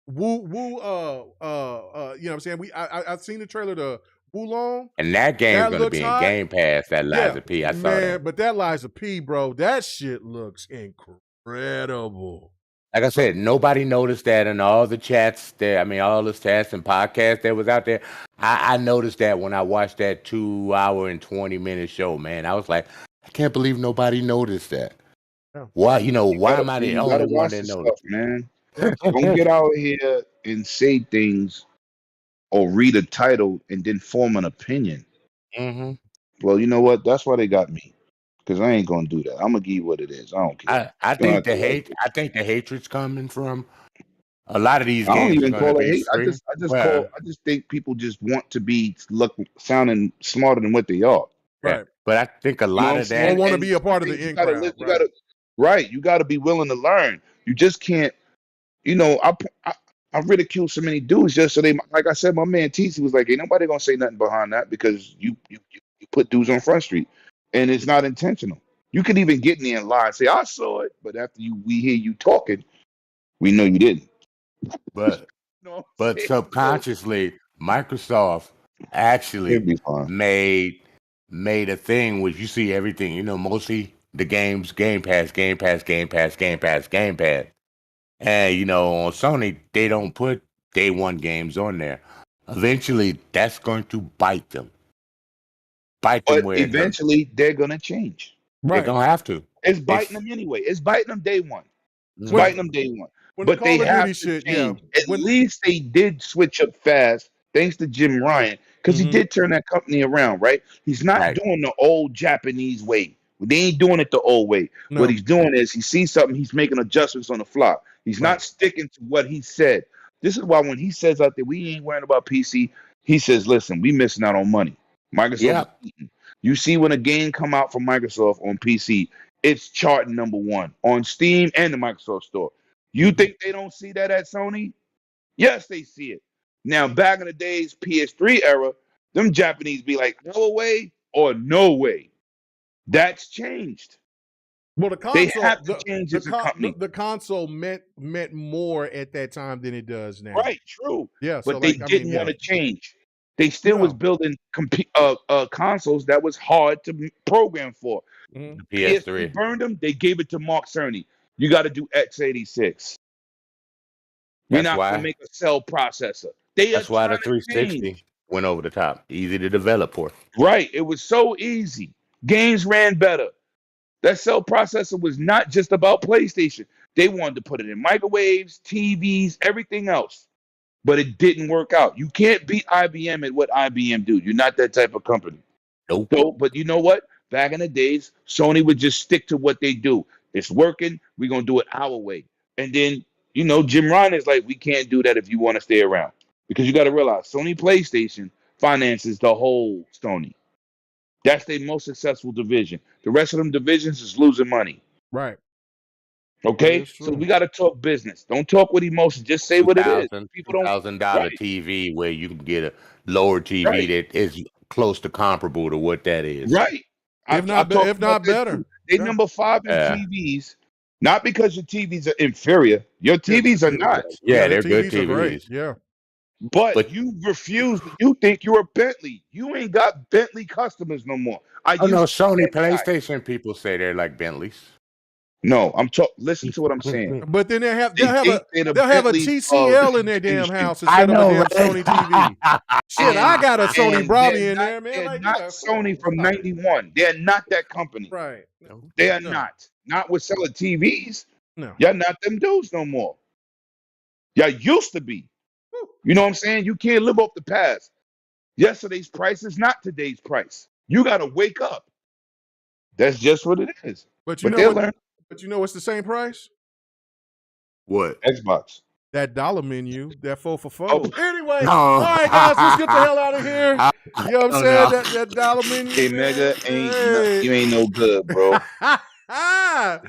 You know what I'm saying? I've seen the trailer to Wulong, and that game's gonna be in Game Pass. That Liza P, I saw that. But that Liza P, bro, that shit looks incredible. Like I said, nobody noticed that in all the chats there. I mean, all the chats and podcasts that was out there. I noticed that when I watched that 2-hour and 20-minute show, man. I was like, I can't believe nobody noticed that. Yeah. Why? Why am I the only one that noticed? Man, don't get out here and say things or read a title and then form an opinion. Well, you know what? That's why they got me. Because I ain't gonna do that. I'm gonna give you what it is. I don't care. I think the hatred's coming from a lot of these games. I don't even call it hate. I just think people just want to be sounding smarter than what they are. Right. But I think a lot of that. They want to be a part of the in crowd. You got to be willing to learn. You just can't. I ridiculed so many dudes just so they. Like I said, my man TC was like, "Ain't nobody gonna say nothing behind that because you put dudes on Front Street." And it's not intentional. You could even get in there and lie and say, I saw it, but after we hear you talking, we know you didn't. But subconsciously, Microsoft actually made a thing which you see everything, mostly the games, Game Pass. And, on Sony, they don't put day one games on there. Eventually, that's going to bite them. But eventually they're gonna change. Right. They're gonna have to. It's biting them anyway. It's biting them day one. But they have to change. At least they did switch up fast, thanks to Jim Ryan, because he did turn that company around, right? He's not doing the old Japanese way. They ain't doing it the old way. No. What he's doing is he sees something, he's making adjustments on the fly. He's not sticking to what he said. This is why when he says out there, we ain't worrying about PC, he says, listen, we missing out on money. Microsoft, you see when a game come out from Microsoft on PC, it's charting #1 on Steam and the Microsoft Store. You think they don't see that at Sony? Yes, they see it. Now, back in the days, PS3 era, them Japanese be like, no way or no way. That's changed. Well, the console, they have to change as a company. The console meant more at that time than it does now. Right, true. Yeah, but they didn't want to change. They still was building consoles that was hard to program for. The PS3 burned them. They gave it to Mark Cerny. You got to do x86. We're not going to make a cell processor. That's why the 360 went over the top. Easy to develop for. Right. It was so easy. Games ran better. That cell processor was not just about PlayStation. They wanted to put it in microwaves, TVs, everything else. But it didn't work out. You can't beat IBM at what IBM do. You're not that type of company. Nope. So, but you know what? Back in the days, Sony would just stick to what they do. It's working. We're going to do it our way. And then, Jim Ryan is like, we can't do that if you want to stay around. Because you got to realize Sony PlayStation finances the whole Sony. That's their most successful division. The rest of them divisions is losing money. Right. Okay? So we got to talk business. Don't talk with emotion. Just say what it is. People don't. $2,000 Right. TV where you can get a lower TV Right. that is close to comparable to what that is. Right. If not better. They number 5 in TVs. Not because your TVs are inferior. Your TVs are not. Yeah, they're good TVs are great. TVs. Yeah. But you refuse. You think you're a Bentley. You ain't got Bentley customers no more. Oh no, Sony PlayStation people say they're like Bentleys. No, listen to what I'm saying. But then they'll have a Bentley TCL in their damn house instead of a damn Sony TV. Shit, I got a Sony Bravia in there, man. They're Like, not Sony from '91. They're not that company. Right. They are not. Not with selling TVs. No. Y'all not them dudes no more. Y'all used to be. You know what I'm saying? You can't live off the past. Yesterday's price is not today's price. You got to wake up. That's just what it is. But you know what's the same price? What? Xbox. That dollar menu, that 4 for 4. Anyway, No. all right, guys, let's get the hell out of here. You know what I'm saying? That dollar menu. Hey, Mega, you ain't no good, bro.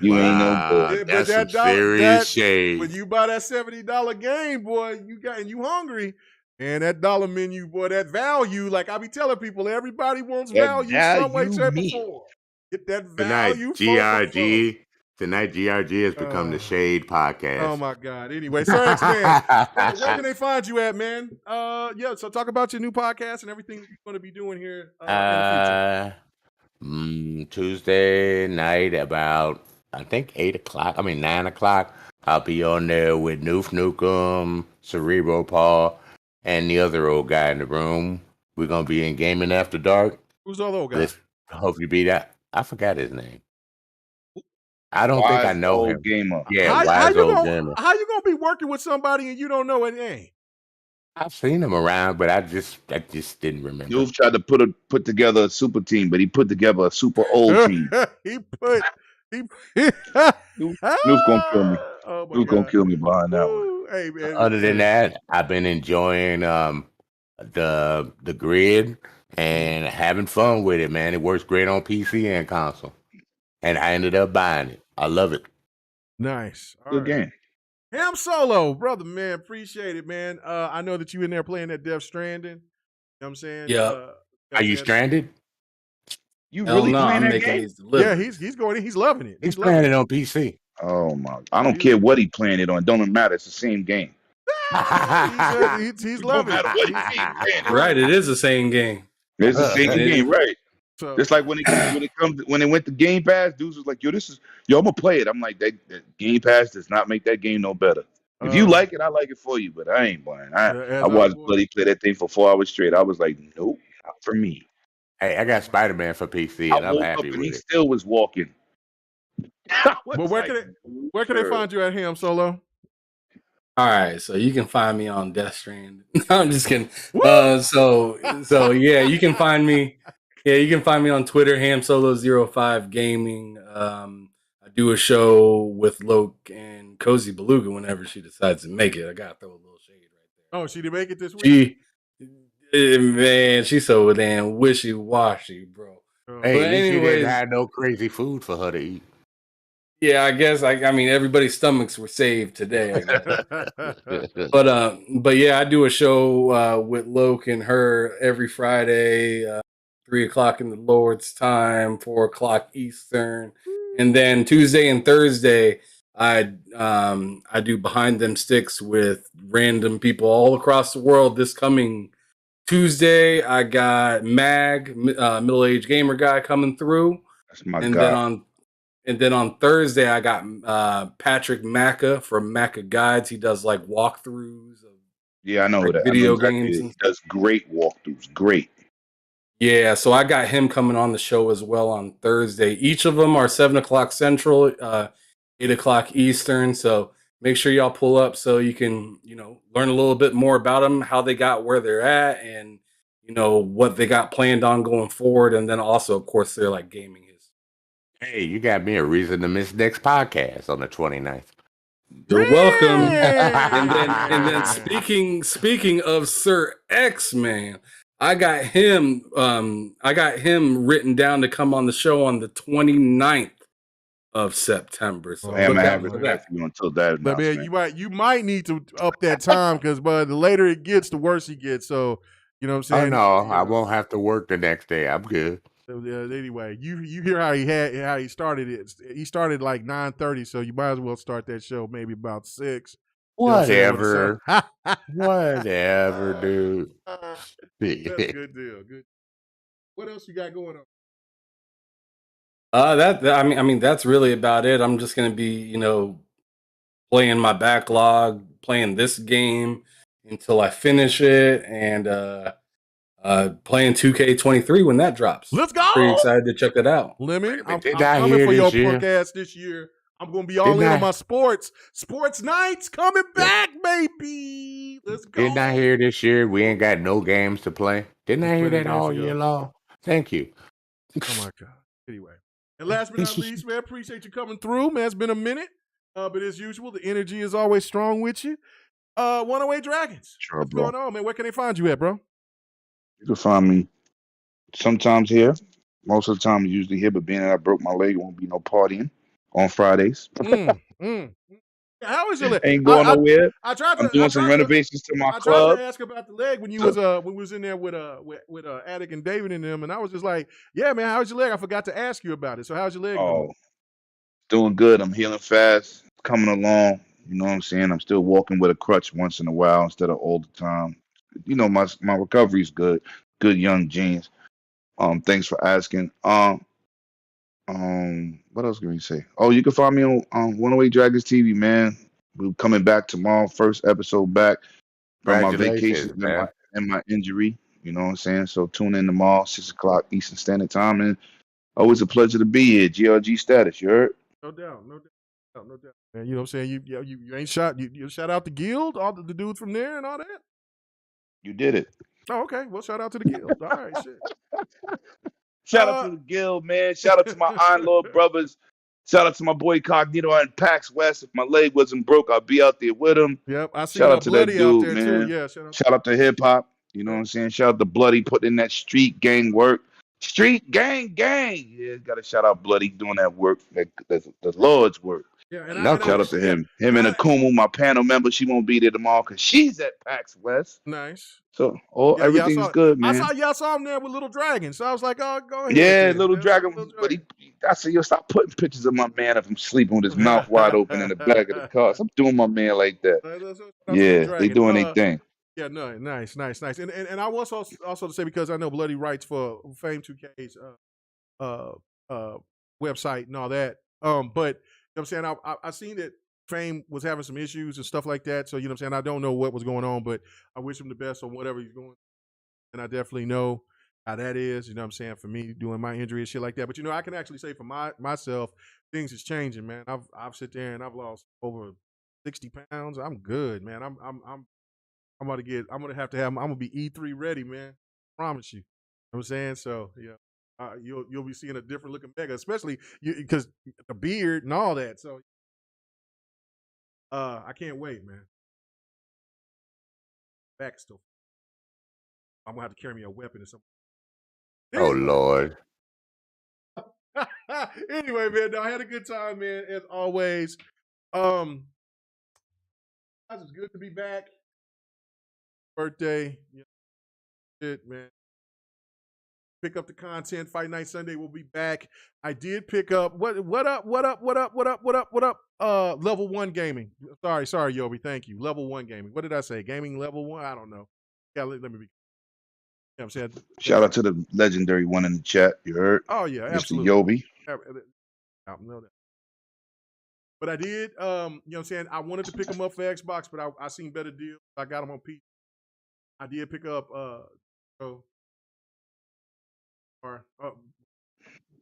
You ain't no good. That's some serious shade. When you buy that $70 game, boy, you hungry. And that dollar menu, boy, that value, like I be telling people, everybody wants value some way, shape, or form. Get that value. Tonight, GRG has become the Shade Podcast. Oh my God. Anyway, Sir X Man, where can they find you at, man? So talk about your new podcast and everything you're going to be doing here in the future. Tuesday night about, I think 9 o'clock. I'll be on there with Noof Nukem, Cerebro Paul, and the other old guy in the room. We're going to be in Gaming After Dark. Who's the other old guy? Hope you be that. I forgot his name. I don't think I know him. Gamer. Yeah, how you gamer. How you gonna be working with somebody and you don't know a name? I've seen him around, but I just didn't remember. You've tried to put together a super team, but he put together a super old team. Noof's gonna kill me. Oh Noof's gonna kill me behind that one. Hey, man. Other than that, I've been enjoying the grid and having fun with it, man. It works great on PC and console. And I ended up buying it. I love it. Nice. Good game. Ham Solo, brother, man. Appreciate it, man. I know that you in there playing that Death Stranding. You know what I'm saying? Yeah. Are you stranded? You really playing that game? Yeah, he's going. He's loving it. He's playing it on PC. Oh my! I don't care what he playing it on. Don't matter. It's the same game. He's loving it. Right, it is the same game. It's the same game, right? So, just like when it went to Game Pass, dudes was like, "Yo, I'm gonna play it." I'm like, that Game Pass does not make that game no better. If you like it, I like it for you, but I ain't buying. I watched Buddy play that thing for 4 hours straight. I was like, nope, not for me. Hey, I got Spider-Man for PC, and I'm happy with it. He still was walking. But where can they find you at, Ham Solo? All right, so you can find me on Death Stranding. No, I'm just kidding. So yeah, you can find me. Yeah, you can find me on Twitter, HamSolo05 Gaming. I do a show with Loke and Cozy Beluga whenever she decides to make it. I gotta throw a little shade right there. Oh, she didn't make it this week? Man, she's so damn wishy-washy, bro. Hey, at least you didn't have no crazy food for her to eat. Yeah, I guess. I mean, everybody's stomachs were saved today. I guess. But yeah, I do a show with Loke and her every Friday, 3 o'clock in the Lord's time, 4 o'clock Eastern, and then Tuesday and Thursday I do Behind Them Sticks with random people all across the world. This coming Tuesday, I got Mag, middle-aged gamer guy, coming through. That's my guy. Then on Thursday, I got Patrick Macca from Macca Guides. He does like walkthroughs of I know that video games. He does great walkthroughs. Great. Yeah, so I got him coming on the show as well on Thursday. Each of them are 7 o'clock Central, 8 o'clock Eastern. So make sure y'all pull up so you can, learn a little bit more about them, how they got where they're at, and what they got planned on going forward. And then also, of course, they're like gaming is. Hey, you got me a reason to miss next podcast on the 29th. You're welcome. And then speaking of Sir X, man, I got him written down to come on the show on the 29th of September. So Hey, I'm look gonna out have for it that. for you until that But man, announcement. you might need to up that time because, but the later it gets, the worse he gets. So you know what I'm Oh saying? no, I won't have to work the next day. I'm good. Anyway, you hear how he started it. He started like 9:30, so you might as well start that show maybe about 6. You know what I'm saying? Whatever. Whatever, dude. Good deal. Good. What else you got going on? I mean that's really about it. I'm just gonna be, playing my backlog, playing this game until I finish it, and playing 2K23 when that drops. Let's I'm pretty go, excited to check that out. Lemon. I'm Didn't I coming hear for your this year? punk ass this year. I'm gonna be all Didn't in I- on my sports nights coming Yeah. back, baby. Let's go. Didn't I hear this year we ain't got no games to play? Didn't Just I hear plenty that games all to year go. long? Thank you. Oh my god. Anyway, and last but not least, man, appreciate you coming through, man. It's been a minute, but as usual, the energy is always strong with you. 108 Dragons. Sure, What's bro. going on, man? Where can they find you at, bro? You can find me sometimes here. Most of the time, usually here. But being that I broke my leg, it won't be no partying on Fridays. How is your leg? Ain't going nowhere. I tried I'm to. doing some renovations to my I tried club. to ask about the leg when you was when we was in there with Attic and David and them, and I was just like, "Yeah, man, how's your leg?" I forgot to ask you about it. So how's your leg doing? Oh, doing good. I'm healing fast, coming along. You know what I'm saying? I'm still walking with a crutch once in a while instead of all the time. My recovery's good. Good young genes. Thanks for asking. What else can we say? Oh, you can find me on 108 Dragons TV, man. We're coming back tomorrow. First episode back from my vacation Congratulations, man. and my injury. You know what I'm saying? So tune in tomorrow, 6 o'clock Eastern Standard Time, and always a pleasure to be here. GRG status, you heard? No doubt. Man, you know what I'm saying? You ain't shot. You shout out the guild, all the dudes from there and all that. You did it. Oh, okay. Well, shout out to the guild. All right, shit. Shout out to the guild, man. Shout out to my Iron Lord brothers. Shout out to my boy Cognito and Pax West. If my leg wasn't broke, I'd be out there with him. Yep, I see Shout out to that Bloody out dude, there man. too. Yeah, shout out to hip hop. You know what I'm saying? Shout out to Bloody putting in that street gang work. Street gang. Yeah, gotta shout out Bloody doing that work. That's the Lord's work. Yeah, Shout out to him. Him and Akumu, my panel member, she won't be there tomorrow because she's at PAX West. Nice. So everything's good, man. I saw him there with Little Dragon, so I was like, oh, go ahead. Yeah, then. Little Dragon. But I said, yo, stop putting pictures of my man if I'm sleeping with his mouth wide open in the back of the car. Stop doing my man like that. Yeah, they doing their thing. Yeah, no, nice. And I was also to say, because I know Bloody writes for Fame 2K's website and all that. But you know what I'm saying, I seen that Fame was having some issues and stuff like that. So you know what I'm saying, I don't know what was going on, but I wish him the best on whatever he's going. And I definitely know how that is. You know what I'm saying, for me doing my injury and shit like that. But I can actually say for myself, things is changing, man. I've sit there and I've lost over 60 pounds. I'm good, man. I'm about to I'm gonna be E3 ready, man. I promise you. You know what I'm saying? So yeah, you'll be seeing a different looking Mega, especially because the beard and all that. So I can't wait, man. Back still. I'm gonna have to carry me a weapon or something. Oh Lord. Anyway, man, I had a good time, man, as always. It's good to be back. Birthday, shit, man. Pick up the content. Fight Night Sunday will be back. I did pick up what up? Level 1 gaming. Sorry, Yobi. Thank you. Level 1 gaming. What did I say? Gaming level 1? I don't know. Yeah, let me be. You know what I'm saying? Shout out to the legendary one in the chat. You heard? Oh yeah, Mr. absolutely. Yobi. I know that. But I did, you know what I'm saying? I wanted to pick them up for Xbox, but I seen better deals. I got them on PC. I did pick up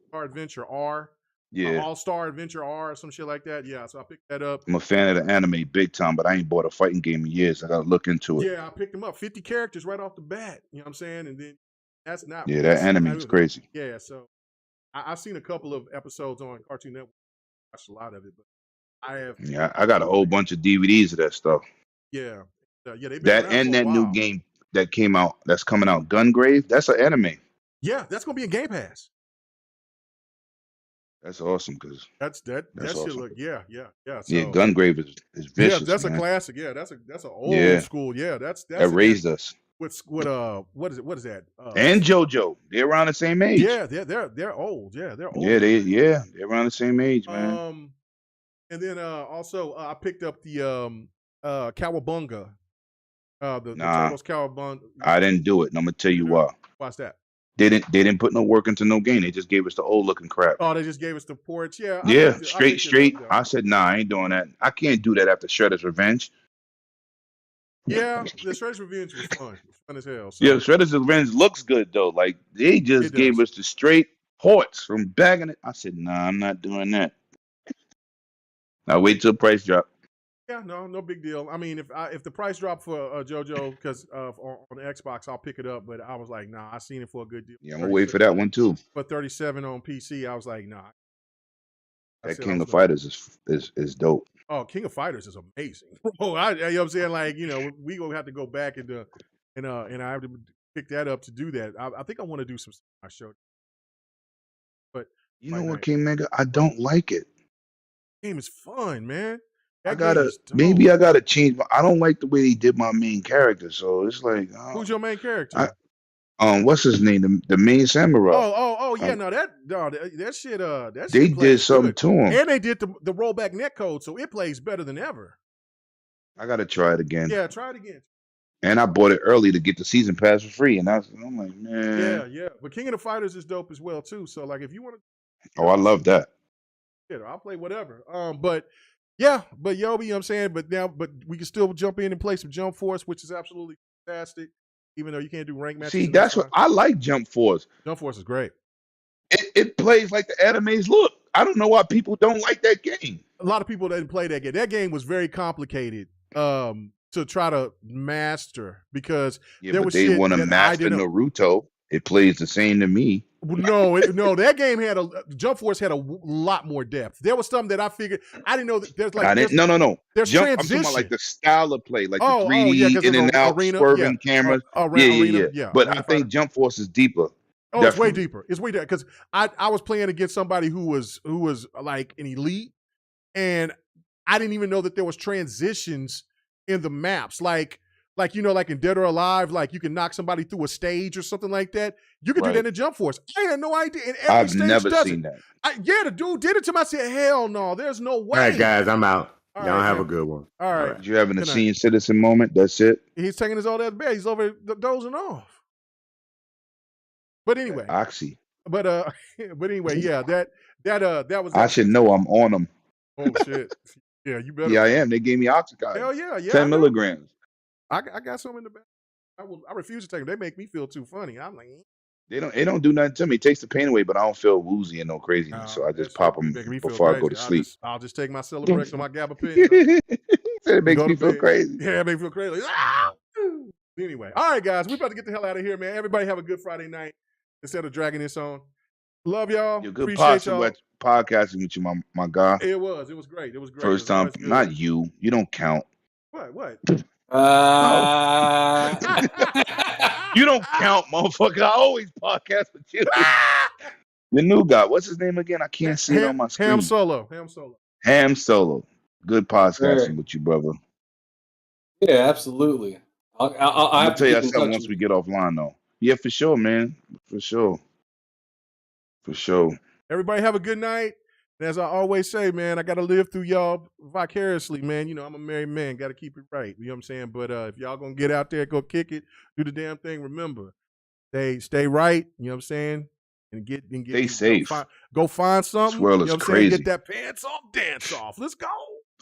Star Adventure R. Yeah, All-Star Adventure R or some shit like that. Yeah, so I picked that up. I'm a fan of the anime big time, but I ain't bought a fighting game in years. I gotta look into it. Yeah, I picked them up. 50 characters right off the bat. You know what I'm saying? And then that's not. Yeah, that anime is crazy. Yeah, so I've seen a couple of episodes on Cartoon Network. I watched a lot of it, but I have. Yeah, I got a whole bunch of DVDs of that stuff. Yeah, yeah, they've been That around and for a that new while. game that came out, that's coming out, Gungrave. That's an anime. Yeah, that's gonna be in Game Pass. That's awesome because that shit awesome. look yeah. So, yeah, Gungrave is vicious. Yeah, that's man. a classic. Yeah, that's an old school. Yeah, that's that raised us. What is that? And JoJo, they're around the same age. Yeah, they're old. Yeah, they're old. Yeah, they're around the same age, man. And then also I picked up the Cowabunga. The Turtles Cowabunga. I didn't do it, and I'm gonna tell you why. Why's that? They didn't put no work into no game. They just gave us the old looking crap. Oh, they just gave us the ports. Yeah. Yeah, straight. I said, nah, I ain't doing that. I can't do that after Shredder's Revenge. Yeah, the Shredder's Revenge was fun. It was fun as hell. So. Yeah, Shredder's Revenge looks good though. Like they just gave us the straight ports from bagging it. I said, nah, I'm not doing that. I'll wait till the price drop. Yeah, no big deal. I mean, if the price dropped for JoJo because on the Xbox, I'll pick it up. But I was like, nah, I seen it for a good deal. Yeah, I'm gonna wait for that one too. For 37 on PC, I was like, nah. That King of Fighters is dope. Oh, King of Fighters is amazing, bro. You know what I'm saying? Like, we gonna have to go back and I have to pick that up to do that. I think I want to do some I showed. But you know what, King Mega? I don't like it. Game is fun, man. I gotta change. I don't like the way they did my main character. So it's like, who's your main character? What's his name? The main samurai. Oh, yeah. That shit. They did something to him, and they did the rollback netcode, so it plays better than ever. I gotta try it again. Yeah, try it again. And I bought it early to get the season pass for free, and I'm like, man. Yeah. But King of the Fighters is dope as well too. So like, if you want to, I love that. Yeah, I'll play whatever. But Yobi, you know what I'm saying? But we can still jump in and play some Jump Force, which is absolutely fantastic, even though you can't do rank matches. See, that's what I like Jump Force. Jump Force is great. It plays like the animes look. I don't know why people don't like that game. A lot of people didn't play that game. That game was very complicated to try to master because they want to master Naruto. It plays the same to me. No, that game had Jump Force had a lot more depth. There was something that I figured I didn't know that there's like no. There's Jump, transition. I'm talking about like the style of play, like the 3D in and out, swerving cameras. Yeah. But I think Jump Force is deeper. Oh, definitely. It's way deeper. It's way deeper because I was playing against somebody who was like an elite, and I didn't even know that there was transitions in the maps, like in Dead or Alive, like you can knock somebody through a stage or something like that. You can do that in Jump Force. I had no idea. And every stage never does seen it. that. The dude did it to me. I said, hell no, there's no way. All right, guys, I'm out. Y'all have a good one. All right. You're having a senior citizen moment. That's it. He's taking his old ass bed. He's over dozing off. But anyway. Oxy. But anyway, yeah, that was. I should know I'm on them. Oh shit. Yeah, you better. Yeah, I am. They gave me Oxycontin. Hell yeah. 10 milligrams. I got some in the back. I refuse to take them. They make me feel too funny. I'm like, They don't do nothing to me. It takes the pain away, but I don't feel woozy and no craziness. So I just pop them before I go to sleep. I'll just take my Celebrex or my gabapentin. It makes me feel crazy. Yeah, it makes me feel crazy. Anyway, all right, guys, we about to get the hell out of here, man. Everybody have a good Friday night instead of dragging this on. Love y'all. You're good Appreciate y'all. podcasting with you, my guy. It was great. It was great. First time, not you. You don't count. What? You don't count, motherfucker. I always podcast with you. The new guy. What's his name again? I can't see it on my screen. Ham Solo. Good podcasting with you, brother. Yeah, absolutely. I'll tell you something once we get offline, though. Yeah, for sure, man. For sure. Everybody have a good night. And as I always say, man, I got to live through y'all vicariously, man. You know, I'm a married man. Got to keep it right. You know what I'm saying? But if y'all going to get out there, go kick it, do the damn thing, remember, stay right. You know what I'm saying? And get stay safe. Go find something. This world is you know what I'm crazy. saying? Get that pants off, dance off. Let's go.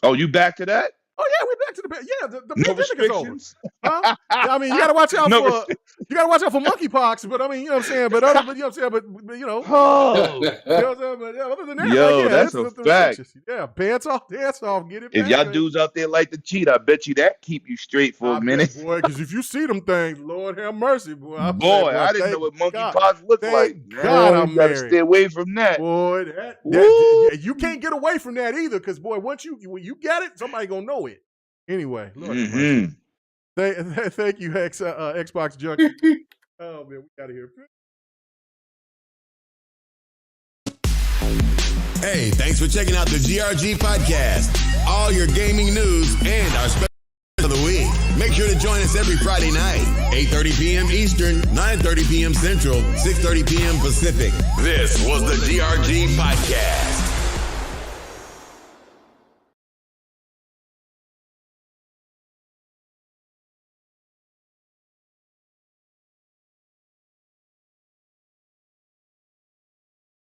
Oh, you back to that? Oh, yeah, we back back to the past. Yeah, the No pandemic is over. restrictions. Huh? I mean, you gotta watch out No for monkeypox. But I mean, you know what I'm saying. But you know what I'm saying. But you know, Oh, you know what I'm saying? But yeah, other than that, Yo, like, yeah, that's it's a the fact. restrictions. Yeah, pants off, dance off, get it if back. y'all man. dudes out there like to cheat, I bet you that keep you straight for I a minute. bet, boy, because if you see them things, Lord have mercy, boy. I I didn't know what monkeypox looked like. God, I'm you gotta married. stay away from that. Boy, Woo! yeah, you can't get away from that either, because boy, when you get it, somebody gonna know it. Anyway, Lord have mercy. Thank you, Xbox Junkie. Oh man, we gotta hear. Hey, thanks for checking out the GRG podcast. All your gaming news and our special of the week. Make sure to join us every Friday night, 8:30 p.m. Eastern, 9:30 p.m. Central, 6:30 p.m. Pacific. This was the GRG podcast.